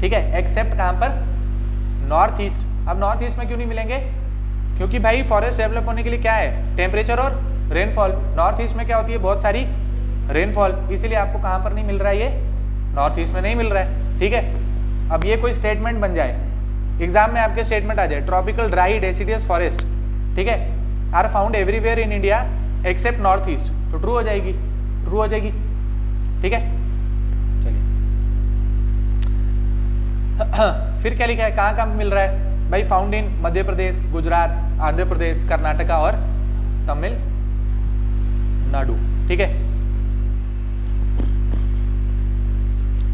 ठीक है, एक्सेप्ट कहां पर, नॉर्थ ईस्ट। अब नॉर्थ ईस्ट में क्यों नहीं मिलेंगे, क्योंकि भाई फॉरेस्ट डेवलप होने के लिए क्या है, टेम्परेचर और रेनफॉल। नॉर्थ ईस्ट में क्या होती है, बहुत सारी रेनफॉल, इसीलिए आपको कहां पर नहीं मिल रहा है, ये नॉर्थ ईस्ट में नहीं मिल रहा है, ठीक है। अब ये कोई स्टेटमेंट बन जाए, एग्जाम में आपके स्टेटमेंट आ जाए, ट्रॉपिकल ड्राई डेसिडियस फॉरेस्ट, ठीक है, are found everywhere in India except north east, तो ट्रू हो जाएगी, ट्रू हो जाएगी, ठीक है। चलिए फिर क्या लिखा है, कहाँ कहाँ मिल रहा है भाई, फाउंड इन मध्य प्रदेश, गुजरात, आंध्र प्रदेश, कर्नाटका और तमिलनाडु, ठीक है।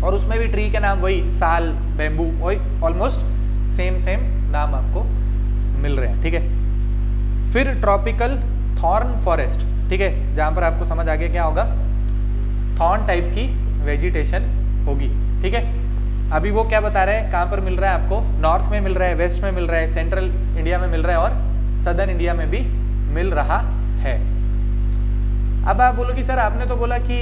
और उसमें भी ट्री के नाम वही साल, बैम्बू, वही ऑलमोस्ट सेम नाम आपको मिल रहे हैं, ठीक है। फिर ट्रॉपिकल थॉर्न फॉरेस्ट, ठीक है, जहां पर आपको समझ आ गया क्या होगा, थॉर्न टाइप की वेजिटेशन होगी, ठीक है। अभी वो क्या बता रहे हैं, कहां पर मिल रहा है आपको, नॉर्थ में मिल रहा है, वेस्ट में मिल रहा है, सेंट्रल इंडिया में मिल रहा है और सदर्न इंडिया में भी मिल रहा है। अब आप बोलो कि सर आपने तो बोला कि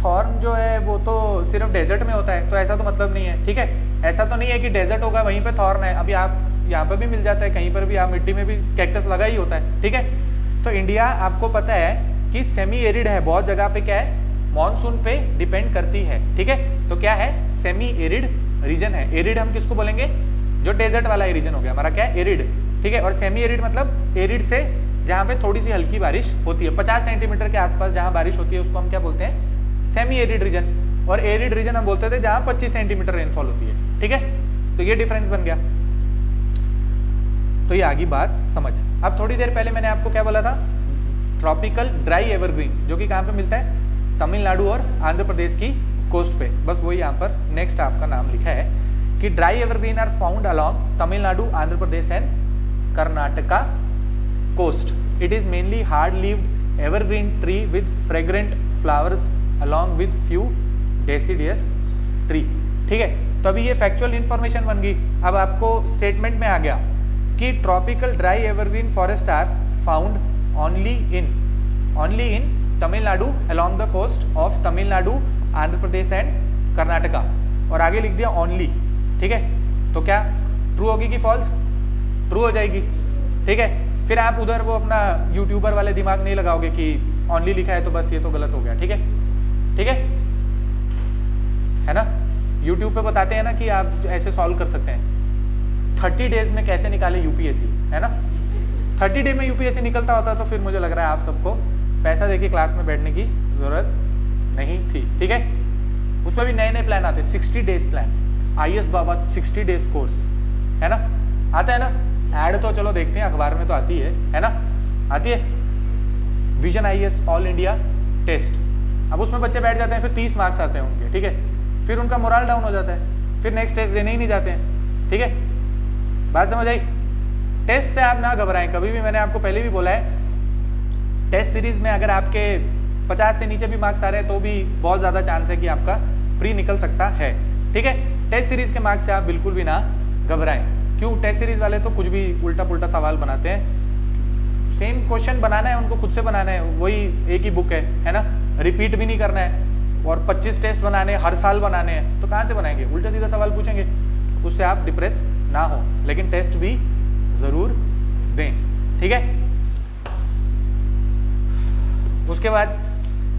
थॉर्न जो है वो तो सिर्फ डेजर्ट में होता है, तो ऐसा तो मतलब नहीं है, ठीक है। ऐसा तो नहीं है कि डेजर्ट होगा वहीं पे थॉर्न है, अभी आप यहाँ पर भी मिल जाता है, कहीं पर भी आप मिट्टी में भी कैक्टस लगा ही होता है, ठीक है। तो इंडिया आपको पता है कि सेमी एरिड है, बहुत जगह पे क्या है, मॉनसून पे डिपेंड करती है, ठीक है। तो क्या है, सेमी एरिड रीजन है। एरिड हम किसको बोलेंगे, जो डेजर्ट वाला रीजन हो गया हमारा क्या है, एरिड, ठीक है। और सेमी एरिड मतलब एरिड से जहाँ पे थोड़ी सी हल्की बारिश होती है, 50 सेंटीमीटर के आसपास जहाँ बारिश होती है उसको हम क्या बोलते हैं, सेमी एरिड रीजन, और एरिड रीजन हम बोलते थे जहां 25 सेंटीमीटर रेनफॉल होती है, ठीक है। तो ये डिफरेंस बन गया। तो ये आगे बात समझ। अब थोड़ी देर पहले मैंने आपको क्या बोला था, ट्रॉपिकल ड्राई एवरग्रीन, जो कि कहाँ पे मिलता है, तमिलनाडु और आंध्र प्रदेश की कोस्ट पे। बस वही यहाँ पर नेक्स्ट आपका नाम लिखा है कि dry evergreen are found along Tamil Nadu, Andhra Pradesh and Karnataka coast. It is mainly hard-leaved evergreen tree with fragrant flowers along with few deciduous tree. ठीक है, तो अभी ये फैक्चुअल इन्फॉर्मेशन बन गई। अब आपको स्टेटमेंट में आ गया कि tropical dry evergreen forest are found only in Tamil Nadu along the coast of Tamil Nadu, Andhra Pradesh and Karnataka, और आगे लिख दिया ओनली। ठीक है, तो क्या ट्रू होगी कि फॉल्स? ट्रू हो जाएगी। ठीक है, फिर आप उधर वो अपना यूट्यूबर वाले दिमाग नहीं लगाओगे कि ओनली लिखा है तो बस ये तो गलत हो गया। ठीक है, ठीक है ना। यूट्यूब पे बताते हैं ना कि आप ऐसे सॉल्व कर सकते हैं 30 डेज में कैसे निकाले यूपीएससी, है ना। 30 डे में यूपीएससी निकलता होता तो फिर मुझे लग रहा है आप सबको पैसा देके क्लास में बैठने की जरूरत नहीं थी। ठीक है, उसमें भी नए नए प्लान आते हैं, 60 days plan, IS Baba 60 days course, है ना, आता है ना। ऐड तो चलो देखते हैं, अखबार में तो आती है ना, आती है। Vision IS all India test, अब उसमें बच्चे बैठ जाते हैं, फिर 30 मार्क्स आते हैं उनके। ठीक है, फिर उनका मोरल डाउन हो जाता है, फिर नेक्स्ट टेस्ट देने ही नहीं जाते हैं। ठीक है, बात समझ आई। टेस्ट से आप ना घबराएं कभी भी, मैंने आपको पहले भी बोला है, टेस्ट सीरीज में अगर आपके 50 से नीचे भी मार्क्स आ रहे हैं तो भी बहुत ज़्यादा चांस है कि आपका प्री निकल सकता है। ठीक है, टेस्ट सीरीज के मार्क्स से आप बिल्कुल भी ना घबराएं। क्यों? टेस्ट सीरीज वाले तो कुछ भी उल्टा पुल्टा सवाल बनाते हैं, सेम क्वेश्चन बनाना है उनको, खुद से बनाना है, वही एक ही बुक है ना, रिपीट भी नहीं करना है, और 25 टेस्ट बनाने हैं, हर साल बनाने हैं, तो कहाँ से बनाएंगे? उल्टा सीधा सवाल पूछेंगे, उससे आप डिप्रेस ना हो, लेकिन टेस्ट भी ज़रूर दें। ठीक है, उसके बाद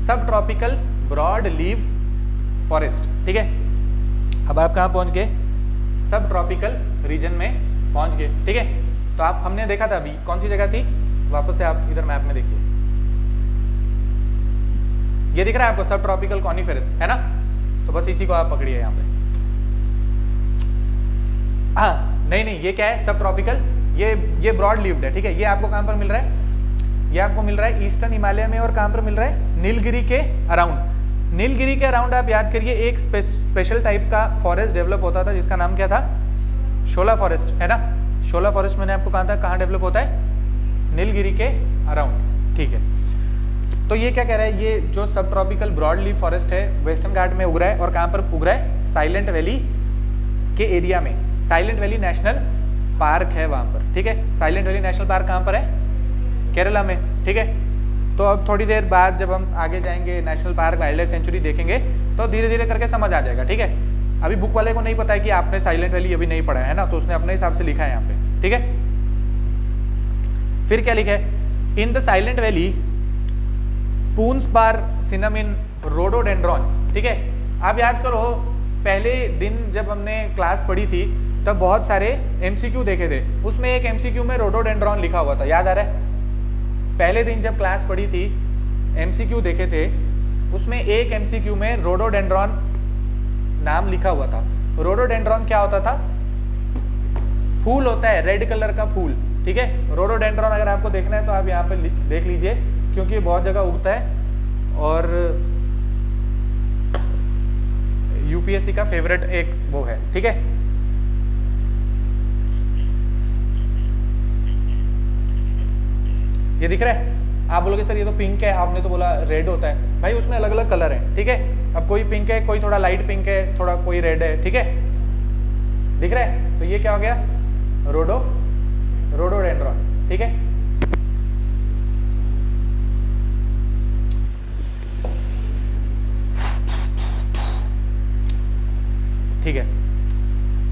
सब ट्रॉपिकल ब्रॉड लीव फॉरेस्ट। ठीक है, अब आप कहाँ पहुँच गए? सब ट्रॉपिकल रीजन में पहुँच गए। ठीक है, तो आप हमने देखा था अभी कौन सी जगह थी, वापस से आप इधर मैप में देखिए, ये दिख रहा है आपको सब ट्रॉपिकल कॉनिफेरस, है ना। तो बस इसी को आप पकड़िए यहाँ पे। हाँ नहीं, ये क्या है? सब ट्रॉपिकल, ये ब्रॉड लीव्ड है। ठीक है, ये आपको कहाँ पर मिल रहा है? ये आपको मिल रहा है ईस्टर्न हिमालय में, और कहाँ पर मिल रहा है? नीलगिरी के अराउंड। नीलगिरी के अराउंड आप याद करिए एक स्पेशल टाइप का फॉरेस्ट डेवलप होता था जिसका नाम क्या था? शोला फॉरेस्ट, है ना। शोला फॉरेस्ट मैंने आपको कहा था कहाँ डेवलप होता है? नीलगिरी के अराउंड। ठीक है, तो ये क्या कह रहा है? ये जो सब ट्रॉपिकल ब्रॉड लीव फॉरेस्ट है वेस्टर्न घाट में उग रहा है, और कहाँ पर उग रहा है? साइलेंट वैली के एरिया में। साइलेंट वैली नेशनल पार्क है वहाँ पर। ठीक है, साइलेंट वैली नेशनल पार्क कहाँ पर है? केरला में। ठीक है, तो अब थोड़ी देर बाद जब हम आगे जाएंगे national park, wild life sanctuary देखेंगे, तो धीरे धीरे करके समझ आ जाएगा। ठीक है, अभी बुक वाले को नहीं पता है कि आपने साइलेंट वैली अभी नहीं पढ़ा है ना, तो उसने अपने हिसाब से लिखा है यहाँ पे। ठीक है, फिर क्या लिखा है? इन द साइलेंट वैली पूंस बार सिनामिन रोडोडेंड्रॉन। ठीक है, आप याद करो पहले दिन जब हमने क्लास पढ़ी थी तब बहुत सारे MCQ देखे थे, उसमें एक MCQ में रोडोडेंड्रॉन लिखा हुआ था, याद आ रहा है? पहले दिन जब क्लास पढ़ी थी MCQ देखे थे, उसमें एक MCQ में रोडोडेंड्रॉन नाम लिखा हुआ था। रोडोडेंड्रॉन क्या होता था? फूल होता है, रेड कलर का फूल। ठीक है, रोडोडेंड्रॉन अगर आपको देखना है तो आप यहाँ पे देख लीजिए, क्योंकि ये बहुत जगह उगता है और यूपीएससी का फेवरेट एक वो है। ठीक है, ये दिख रहा है? आप बोलोगे सर ये तो पिंक है, आपने तो बोला रेड होता है। भाई उसमें अलग अलग कलर है। ठीक है, अब कोई पिंक है, कोई थोड़ा लाइट पिंक है, थोड़ा कोई रेड है। ठीक है, दिख रहा है? तो ये क्या हो गया? रोडोडेंड्रॉन। ठीक है, ठीक है,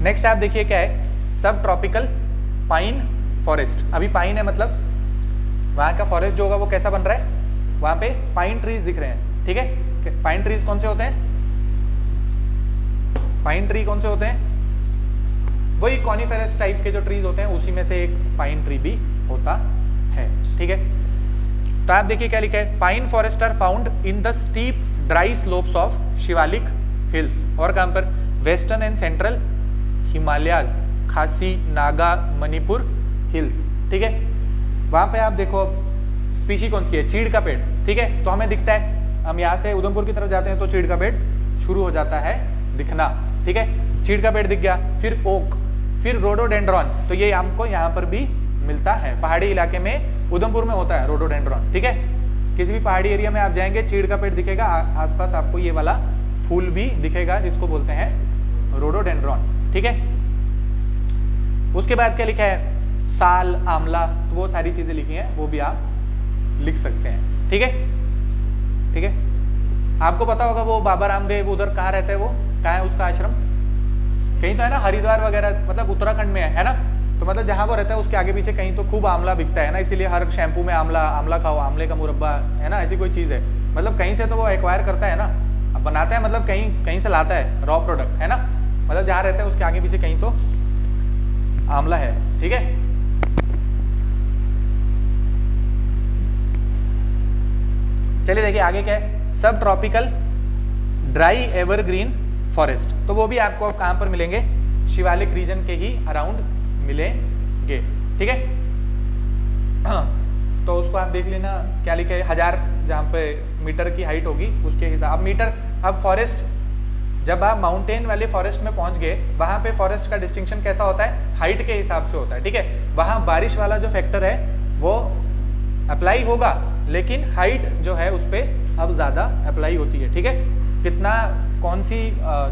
नेक्स्ट आप देखिए क्या है? सब ट्रॉपिकल पाइन फॉरेस्ट। अभी पाइन है मतलब वहाँ का फॉरेस्ट जो होगा वो कैसा बन रहा है? वहाँ पे पाइन ट्रीज दिख रहे हैं। ठीक है, पाइन ट्रीज कौन से होते हैं? पाइन ट्री कौन से होते हैं? वही कॉनिफेरस टाइप के जो ट्रीज होते हैं उसी में से एक पाइन ट्री भी होता है। ठीक है, तो आप देखिए क्या लिखा है? Pine forest are found in the steep dry slopes of Shivalik hills. और कहाँ पर, वेस्टर्न एंड सेंट्रल हिमालयाज, खासी, नागा, मणिपुर हिल्स, ठीक है। वहाँ पे आप देखो स्पीशी कौन सी है, चीड़ का पेड़, ठीक है। तो हमें दिखता है, हम यहाँ से उधमपुर की तरफ जाते हैं तो चीड़ का पेड़ शुरू हो जाता है दिखना, ठीक है। चीड़ का पेड़ दिख गया, फिर ओक, फिर रोडोडेंड्रॉन, तो ये हमको यहाँ पर भी मिलता है, पहाड़ी इलाके में उधमपुर में होता है रोडोडेंड्रॉन, ठीक है। किसी भी पहाड़ी एरिया में आप जाएंगे चीड़ का पेड़ दिखेगा, आसपास आपको ये वाला फूल भी दिखेगा जिसको बोलते हैं रोडोडेंड्रॉन, ठीक है। उसके बाद क्या लिखा है, साल, आंवला, तो वो सारी चीजें लिखी हैं, वो भी आप लिख सकते हैं, ठीक है, ठीक है। आपको पता होगा वो बाबा रामदेव उधर कहाँ रहते हैं, वो कहाँ है उसका आश्रम, कहीं तो है ना, हरिद्वार वगैरह, मतलब उत्तराखंड में है ना। तो मतलब जहाँ वो रहता है उसके आगे पीछे कहीं तो खूब आंवला बिकता है ना, इसीलिए हर शैम्पू में आंवला, आंवला खाओ, आंवले का मुरब्बा, है ना, ऐसी कोई चीज़ है। मतलब कहीं से तो वो एक्वायर करता है ना, अब बनाता है, मतलब कहीं से लाता है रॉ प्रोडक्ट, है ना। मतलब जहाँ रहता है उसके आगे पीछे कहीं तो आंवला है, ठीक है। चलिए देखिए आगे क्या है, सब ट्रॉपिकल ड्राई एवरग्रीन फॉरेस्ट, तो वो भी आपको कहाँ पर मिलेंगे, शिवालिक रीजन के ही अराउंड मिलेंगे, ठीक है। तो उसको आप देख लेना क्या लिखा है, 1000 जहाँ पे मीटर की हाइट होगी उसके हिसाब, अब मीटर, अब फॉरेस्ट, जब आप माउंटेन वाले फॉरेस्ट में पहुंच गए, वहां पे फॉरेस्ट का डिस्टिंक्शन कैसा होता है, हाइट के हिसाब से होता है, ठीक है। वहां बारिश वाला जो फैक्टर है वो अप्लाई होगा, लेकिन हाइट जो है उस पर अब ज़्यादा अप्लाई होती है, ठीक है। कितना, कौन सी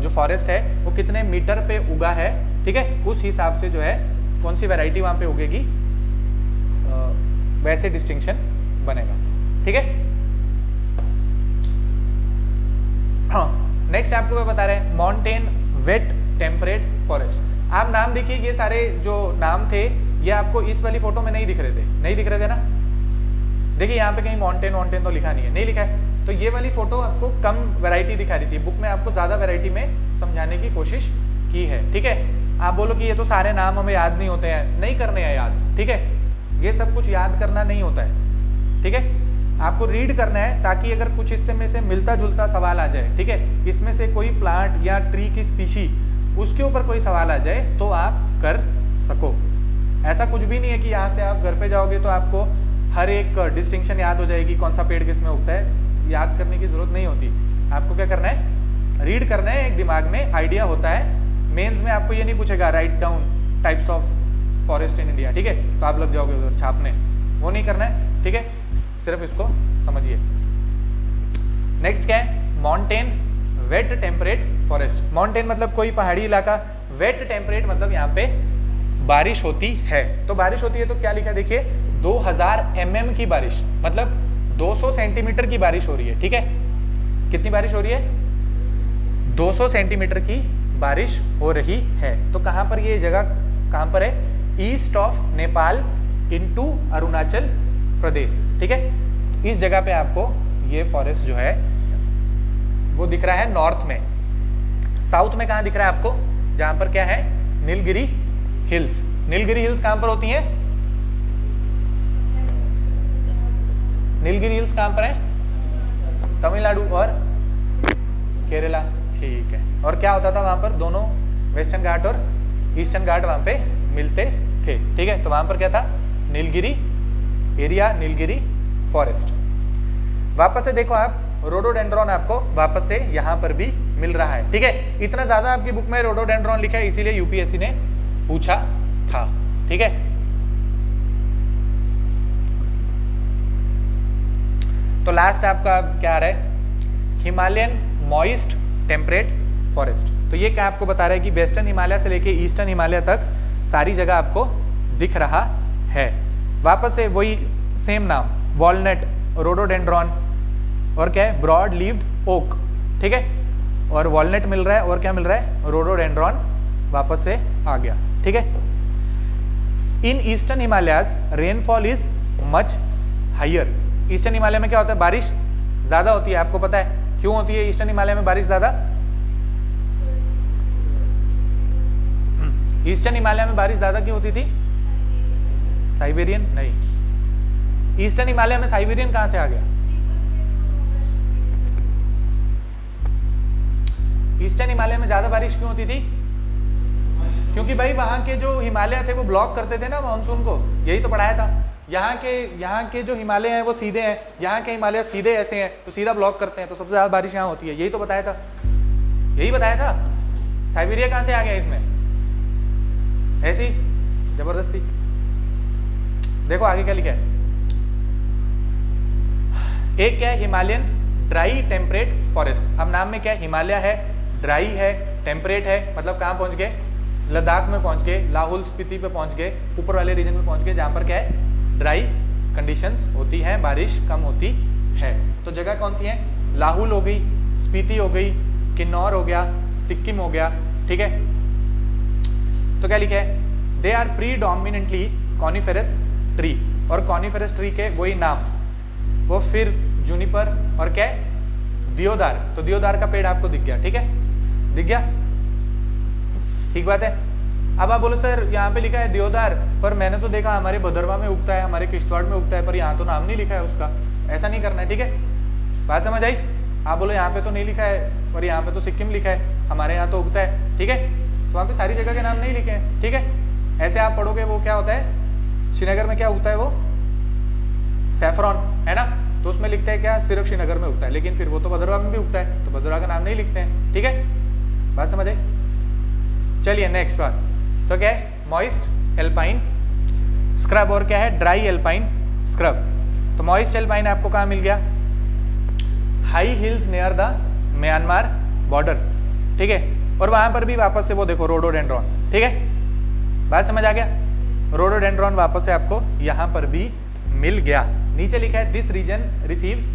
जो फॉरेस्ट है वो कितने मीटर पे उगा है, ठीक है, उस हिसाब से जो है कौन सी वैरायटी वहाँ पे उगेगी, वैसे डिस्टिंक्शन बनेगा, ठीक है। हाँ, नेक्स्ट आपको क्या बता रहे हैं, माउंटेन वेट टेम्परेट फॉरेस्ट। आप नाम देखिए, ये सारे जो नाम थे ये आपको इस वाली फोटो में नहीं दिख रहे थे, नहीं दिख रहे थे ना। देखिए यहाँ पे कहीं माउंटेन तो लिखा नहीं है, नहीं लिखा है, तो ये वाली फोटो आपको कम वैरायटी दिखा रही थी, बुक में आपको ज़्यादा वैरायटी में समझाने की कोशिश की है, ठीक है। आप बोलो कि ये तो सारे नाम हमें याद नहीं होते हैं, नहीं करने हैं याद, ठीक है। ये सब कुछ याद करना नहीं होता है, ठीक है। आपको रीड करना है ताकि अगर कुछ इससे में से मिलता जुलता सवाल आ जाए, ठीक है, इसमें से कोई प्लांट या ट्री की स्पीशी, उसके ऊपर कोई सवाल आ जाए तो आप कर सको। ऐसा कुछ भी नहीं है कि यहाँ से आप घर पे जाओगे तो आपको हर एक डिस्टिंक्शन याद हो जाएगी, कौन सा पेड़ किस में उगता है, याद करने की जरूरत नहीं होती। आपको क्या करना है, रीड करना है, एक दिमाग में आइडिया होता है। मेंस में आपको ये नहीं पूछेगा write down types of forest in India, ठीक है, तो आप लग जाओगे उधर छापने, वो नहीं करना है, ठीक है, सिर्फ इसको समझिए। नेक्स्ट क्या है, mountain wet temperate forest. Mountain मतलब कोई पहाड़ी इलाका, वेट टेम्परेट मतलब यहाँ पे बारिश होती है। तो बारिश होती है तो क्या लिखा है, देखिए 2000 mm की बारिश, मतलब 200 सेंटीमीटर की बारिश हो रही है, ठीक है। कितनी बारिश हो रही है, 200 सेंटीमीटर की बारिश हो रही है। तो कहाँ पर ये जगह कहाँ पर है, east of Nepal into Arunachal Pradesh, ठीक है। इस जगह पे आपको ये फॉरेस्ट जो है वो दिख रहा है नॉर्थ में। साउथ में कहाँ दिख रहा है आपको, जहाँ पर क्या है, नीलगिरी हिल्स। नीलगिरी हिल्स कहाँ पर होती है, नीलगिरी हिल्स कहाँ पर है, तमिलनाडु और केरला, ठीक है। और क्या होता था वहाँ पर, दोनों वेस्टर्न घाट और ईस्टर्न घाट वहाँ पे मिलते थे, ठीक है। तो वहाँ पर क्या था, नीलगिरी एरिया, नीलगिरी फॉरेस्ट। वापस से देखो आप, रोडोडेंड्रॉन आपको वापस से यहाँ पर भी मिल रहा है, ठीक है। इतना ज़्यादा आपकी बुक में रोडोडेंड्रॉन लिखा है, इसीलिए यूपीएससी ने पूछा था, ठीक है। तो लास्ट आपका क्या आ रहा है, हिमालयन मॉइस्ट टेम्परेट फॉरेस्ट। तो ये क्या आपको बता रहा है कि वेस्टर्न हिमालय से लेके ईस्टर्न हिमालय तक सारी जगह आपको दिख रहा है। वापस से वही सेम नाम, वॉलनट, रोडोडेंड्रॉन और क्या है, ब्रॉड लीव्ड ओक, ठीक है। और वॉलनट मिल रहा है और क्या मिल रहा है, रोडोडेंड्रॉन वापस से आ गया, ठीक है। In eastern Himalayas rainfall is much higher. Eastern Himalaya में क्या होता है, बारिश ज्यादा होती है। आपको पता है क्यों होती है ईस्टर्न हिमालय में बारिश ज्यादा, ईस्टर्न हिमालय में बारिश ज्यादा क्यों होती थी, साइबेरियन नहीं, ईस्टर्न हिमालय में साइबेरियन कहां से आ गया, ईस्टर्न हिमालय में ज्यादा बारिश क्यों होती थी? क्योंकि भाई वहां के जो हिमालय थे वो ब्लॉक करते थे ना मानसून को, यही तो पढ़ाया था। यहाँ के जो हिमालय हैं वो सीधे हैं, यहाँ के हिमालय सीधे ऐसे हैं तो सीधा ब्लॉक करते हैं, तो सबसे ज्यादा बारिश यहाँ होती है, यही तो बताया था, यही बताया था। साइबेरिया कहाँ से आ गया इसमें? ऐसी जबरदस्ती। देखो आगे क्या लिखा है, एक क्या है हिमालयन ड्राई टेम्परेट फॉरेस्ट। अब नाम में क्या है, हिमालय है, ड्राई है, टेम्परेट है, मतलब कहाँ पहुंच गए? लद्दाख में पहुंच गए, लाहौल स्पीति पे पहुंच गए, ऊपर वाले रीजन में पहुंच गए जहां पर क्या है, ड्राई कंडीशंस होती हैं, बारिश कम होती है। तो जगह कौन सी है? लाहौल हो गई, स्पीति हो गई, किन्नौर हो गया, सिक्किम हो गया, ठीक है। तो क्या लिखा है, they are predominantly coniferous tree, और कॉनिफेरस ट्री के वही नाम, वो फिर जूनिपर और क्या है, दियोदार। तो दियोदार का पेड़ आपको दिख गया, ठीक है, दिख गया, ठीक बात है। अब आप बोलो सर यहाँ पे लिखा है दियोदार, पर मैंने तो देखा हमारे भदरवा में उगता है, हमारे किश्तवाड़ में उगता है, पर यहाँ तो नाम नहीं लिखा है उसका। ऐसा नहीं करना है, ठीक है, बात समझ आई? आप बोलो यहाँ पे तो नहीं लिखा है, पर यहाँ पे तो सिक्किम लिखा है, हमारे यहाँ तो उगता है, ठीक है, तो वहाँ पे सारी जगह के नाम नहीं लिखे हैं, ठीक है। ऐसे आप पढ़ोगे वो क्या होता है, श्रीनगर में क्या उगता है, वो सैफरॉन है ना, तो उसमें लिखते हैं क्या, सिर्फ श्रीनगर में उगता है, लेकिन फिर वो तो भदरवा में भी उगता है, तो भदरवा का नाम नहीं लिखते हैं, ठीक है, बात समझ आई? चलिए नेक्स्ट बात, तो क्या है, मॉइस्ट एल्पाइन स्क्रब और क्या है, ड्राई एल्पाइन स्क्रब। तो मॉइस्ट एल्पाइन आपको कहाँ मिल गया, high heels near the Myanmar border, ठीक है, और वहां पर भी वापस से वो देखो रोडोडेंड्रॉन, ठीक है, बात समझ आ गया, रोडोडेंड्रॉन वापस से आपको यहाँ पर भी मिल गया। नीचे लिखा है this region receives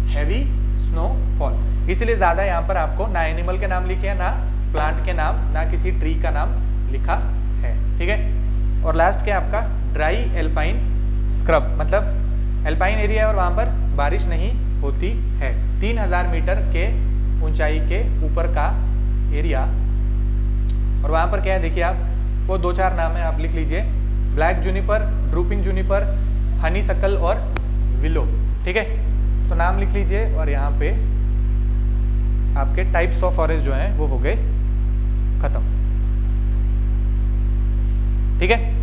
heavy snowfall, इसलिए ज्यादा यहाँ पर आपको ना एनिमल के नाम लिखे हैं, ना प्लांट के नाम, ना किसी ट्री का नाम लिखा है, ठीक है। और लास्ट क्या आपका, ड्राई एल्पाइन स्क्रब, मतलब एल्पाइन एरिया है और वहां पर बारिश नहीं होती है। 3000 मीटर के ऊंचाई के ऊपर का एरिया, और वहां पर क्या है देखिए आप, वो 2-4 नाम है, आप लिख लीजिए, black juniper, drooping juniper, honeysuckle और विलो, ठीक है, तो नाम लिख लीजिए। और यहाँ पे आपके टाइप्स ऑफ फॉरेस्ट जो हैं वो हो गए खत्म, ठीक है।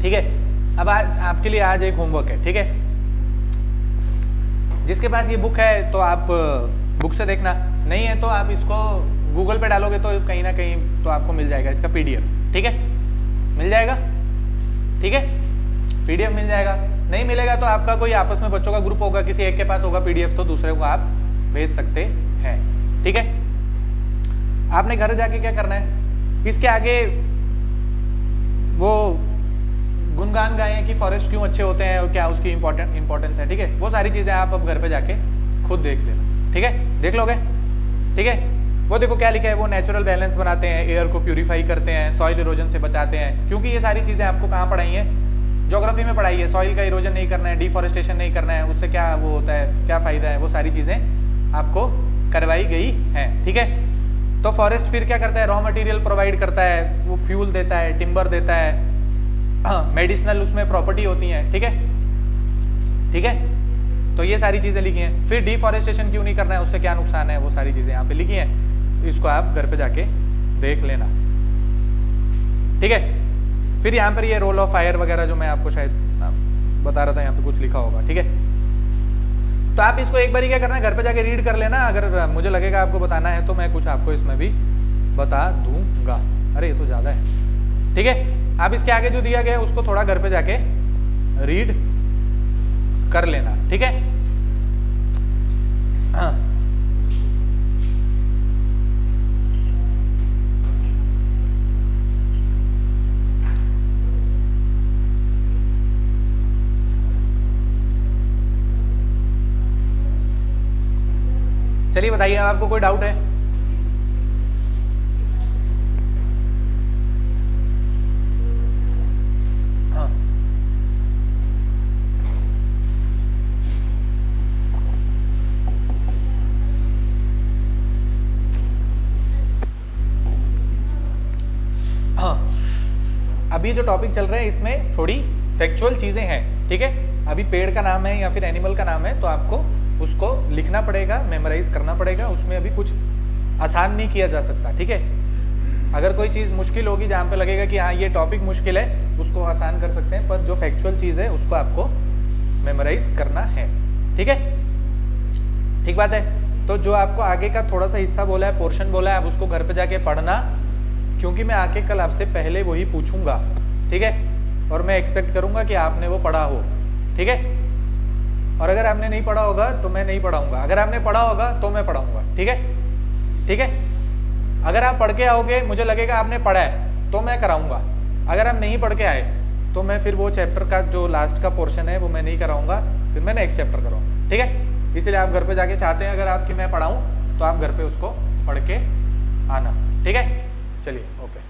ठीक है, अब आज आपके लिए आज एक होमवर्क है, ठीक है, जिसके पास ये बुक है तो आप बुक से देखना, नहीं है तो आप इसको गूगल पे डालोगे तो कहीं ना कहीं तो आपको मिल जाएगा इसका पीडीएफ, ठीक है, मिल जाएगा, ठीक है, पीडीएफ मिल जाएगा। नहीं मिलेगा तो आपका कोई आपस में बच्चों का ग्रुप होगा, किसी एक के पास होगा पीडीएफ, तो दूसरे को आप भेज सकते हैं, ठीक है। आपने घर जाके क्या करना है, इसके आगे वो गुणगान गाएं कि फॉरेस्ट क्यों अच्छे होते हैं और क्या उसकी इंपॉर्टेंस है, ठीक है, वो सारी चीजें आप अब घर पे जाके खुद देख लेना, ठीक है, देख लोगे, ठीक है। वो देखो क्या लिखा है, वो नेचुरल बैलेंस बनाते हैं, एयर को प्यूरिफाई करते हैं, सॉइल इरोजन से बचाते हैं, क्योंकि ये सारी चीजें आपको कहाँ पढ़ाई है, ज्योग्राफी में पढ़ाई है। सॉइल का इरोजन नहीं करना है, डिफॉरेस्टेशन नहीं करना है, उससे क्या वो होता है, क्या फायदा है, वो सारी चीजें आपको करवाई गई है, ठीक है। तो फॉरेस्ट फिर क्या करता है, रॉ मटेरियल प्रोवाइड करता है, वो फ्यूल देता है, टिम्बर देता है, मेडिसिनल उसमें प्रॉपर्टी होती हैं, ठीक है, ठीक है, तो ये सारी चीजें लिखी हैं। फिर डिफॉरेस्टेशन क्यों नहीं करना है, उससे क्या नुकसान है, वो सारी चीजें यहाँ पे लिखी हैं, तो इसको आप घर पे जाके देख लेना, ठीक है। फिर यहाँ पर ये रोल ऑफ फायर वगैरह जो मैं आपको शायद बता रहा था, यहाँ पे कुछ लिखा होगा, ठीक है, तो आप इसको एक बार क्या करना है, घर पे जाके रीड कर लेना, अगर मुझे लगेगा आपको बताना है तो मैं कुछ आपको इसमें भी बता दूंगा। अरे ये तो ज्यादा है, ठीक है, आप इसके आगे जो दिया गया है उसको थोड़ा घर पे जाके रीड कर लेना, ठीक है। हाँ चलिए बताइए, आपको कोई डाउट है? हाँ हाँ, अभी जो टॉपिक चल रहा है इसमें थोड़ी फैक्चुअल चीज़ें हैं, ठीक है। अभी पेड़ का नाम है या फिर एनिमल का नाम है तो आपको उसको लिखना पड़ेगा, मेमोराइज करना पड़ेगा, उसमें अभी कुछ आसान नहीं किया जा सकता, ठीक है। अगर कोई चीज़ मुश्किल होगी जहाँ पे लगेगा कि हाँ ये टॉपिक मुश्किल है, उसको आसान कर सकते हैं, पर जो फैक्चुअल चीज़ है उसको आपको मेमोराइज करना है, ठीक है। ठीक बात है। तो जो आपको आगे का थोड़ा सा हिस्सा बोला है, पोर्शन बोला है, आप उसको घर पे जाके पढ़ना, क्योंकि मैं आके कल आपसे पहले वही पूछूंगा, ठीक है। और मैं एक्सपेक्ट करूंगा कि आपने वो पढ़ा हो, ठीक है। और अगर आपने नहीं पढ़ा होगा तो मैं नहीं पढ़ाऊंगा, अगर आपने पढ़ा होगा तो मैं पढ़ाऊंगा, ठीक है। ठीक है, अगर आप पढ़ के आओगे, मुझे लगेगा आपने पढ़ा है तो मैं कराऊंगा, अगर आप नहीं पढ़ के आए तो मैं फिर वो चैप्टर का जो लास्ट का पोर्शन है वो मैं नहीं कराऊंगा, फिर मैं नेक्स्ट चैप्टर कराऊंगा, ठीक है। इसलिए आप घर पे जाके चाहते हैं अगर आपकी मैं पढ़ाऊँ तो आप घर पे उसको पढ़ के आना, ठीक है। चलिए, ओके।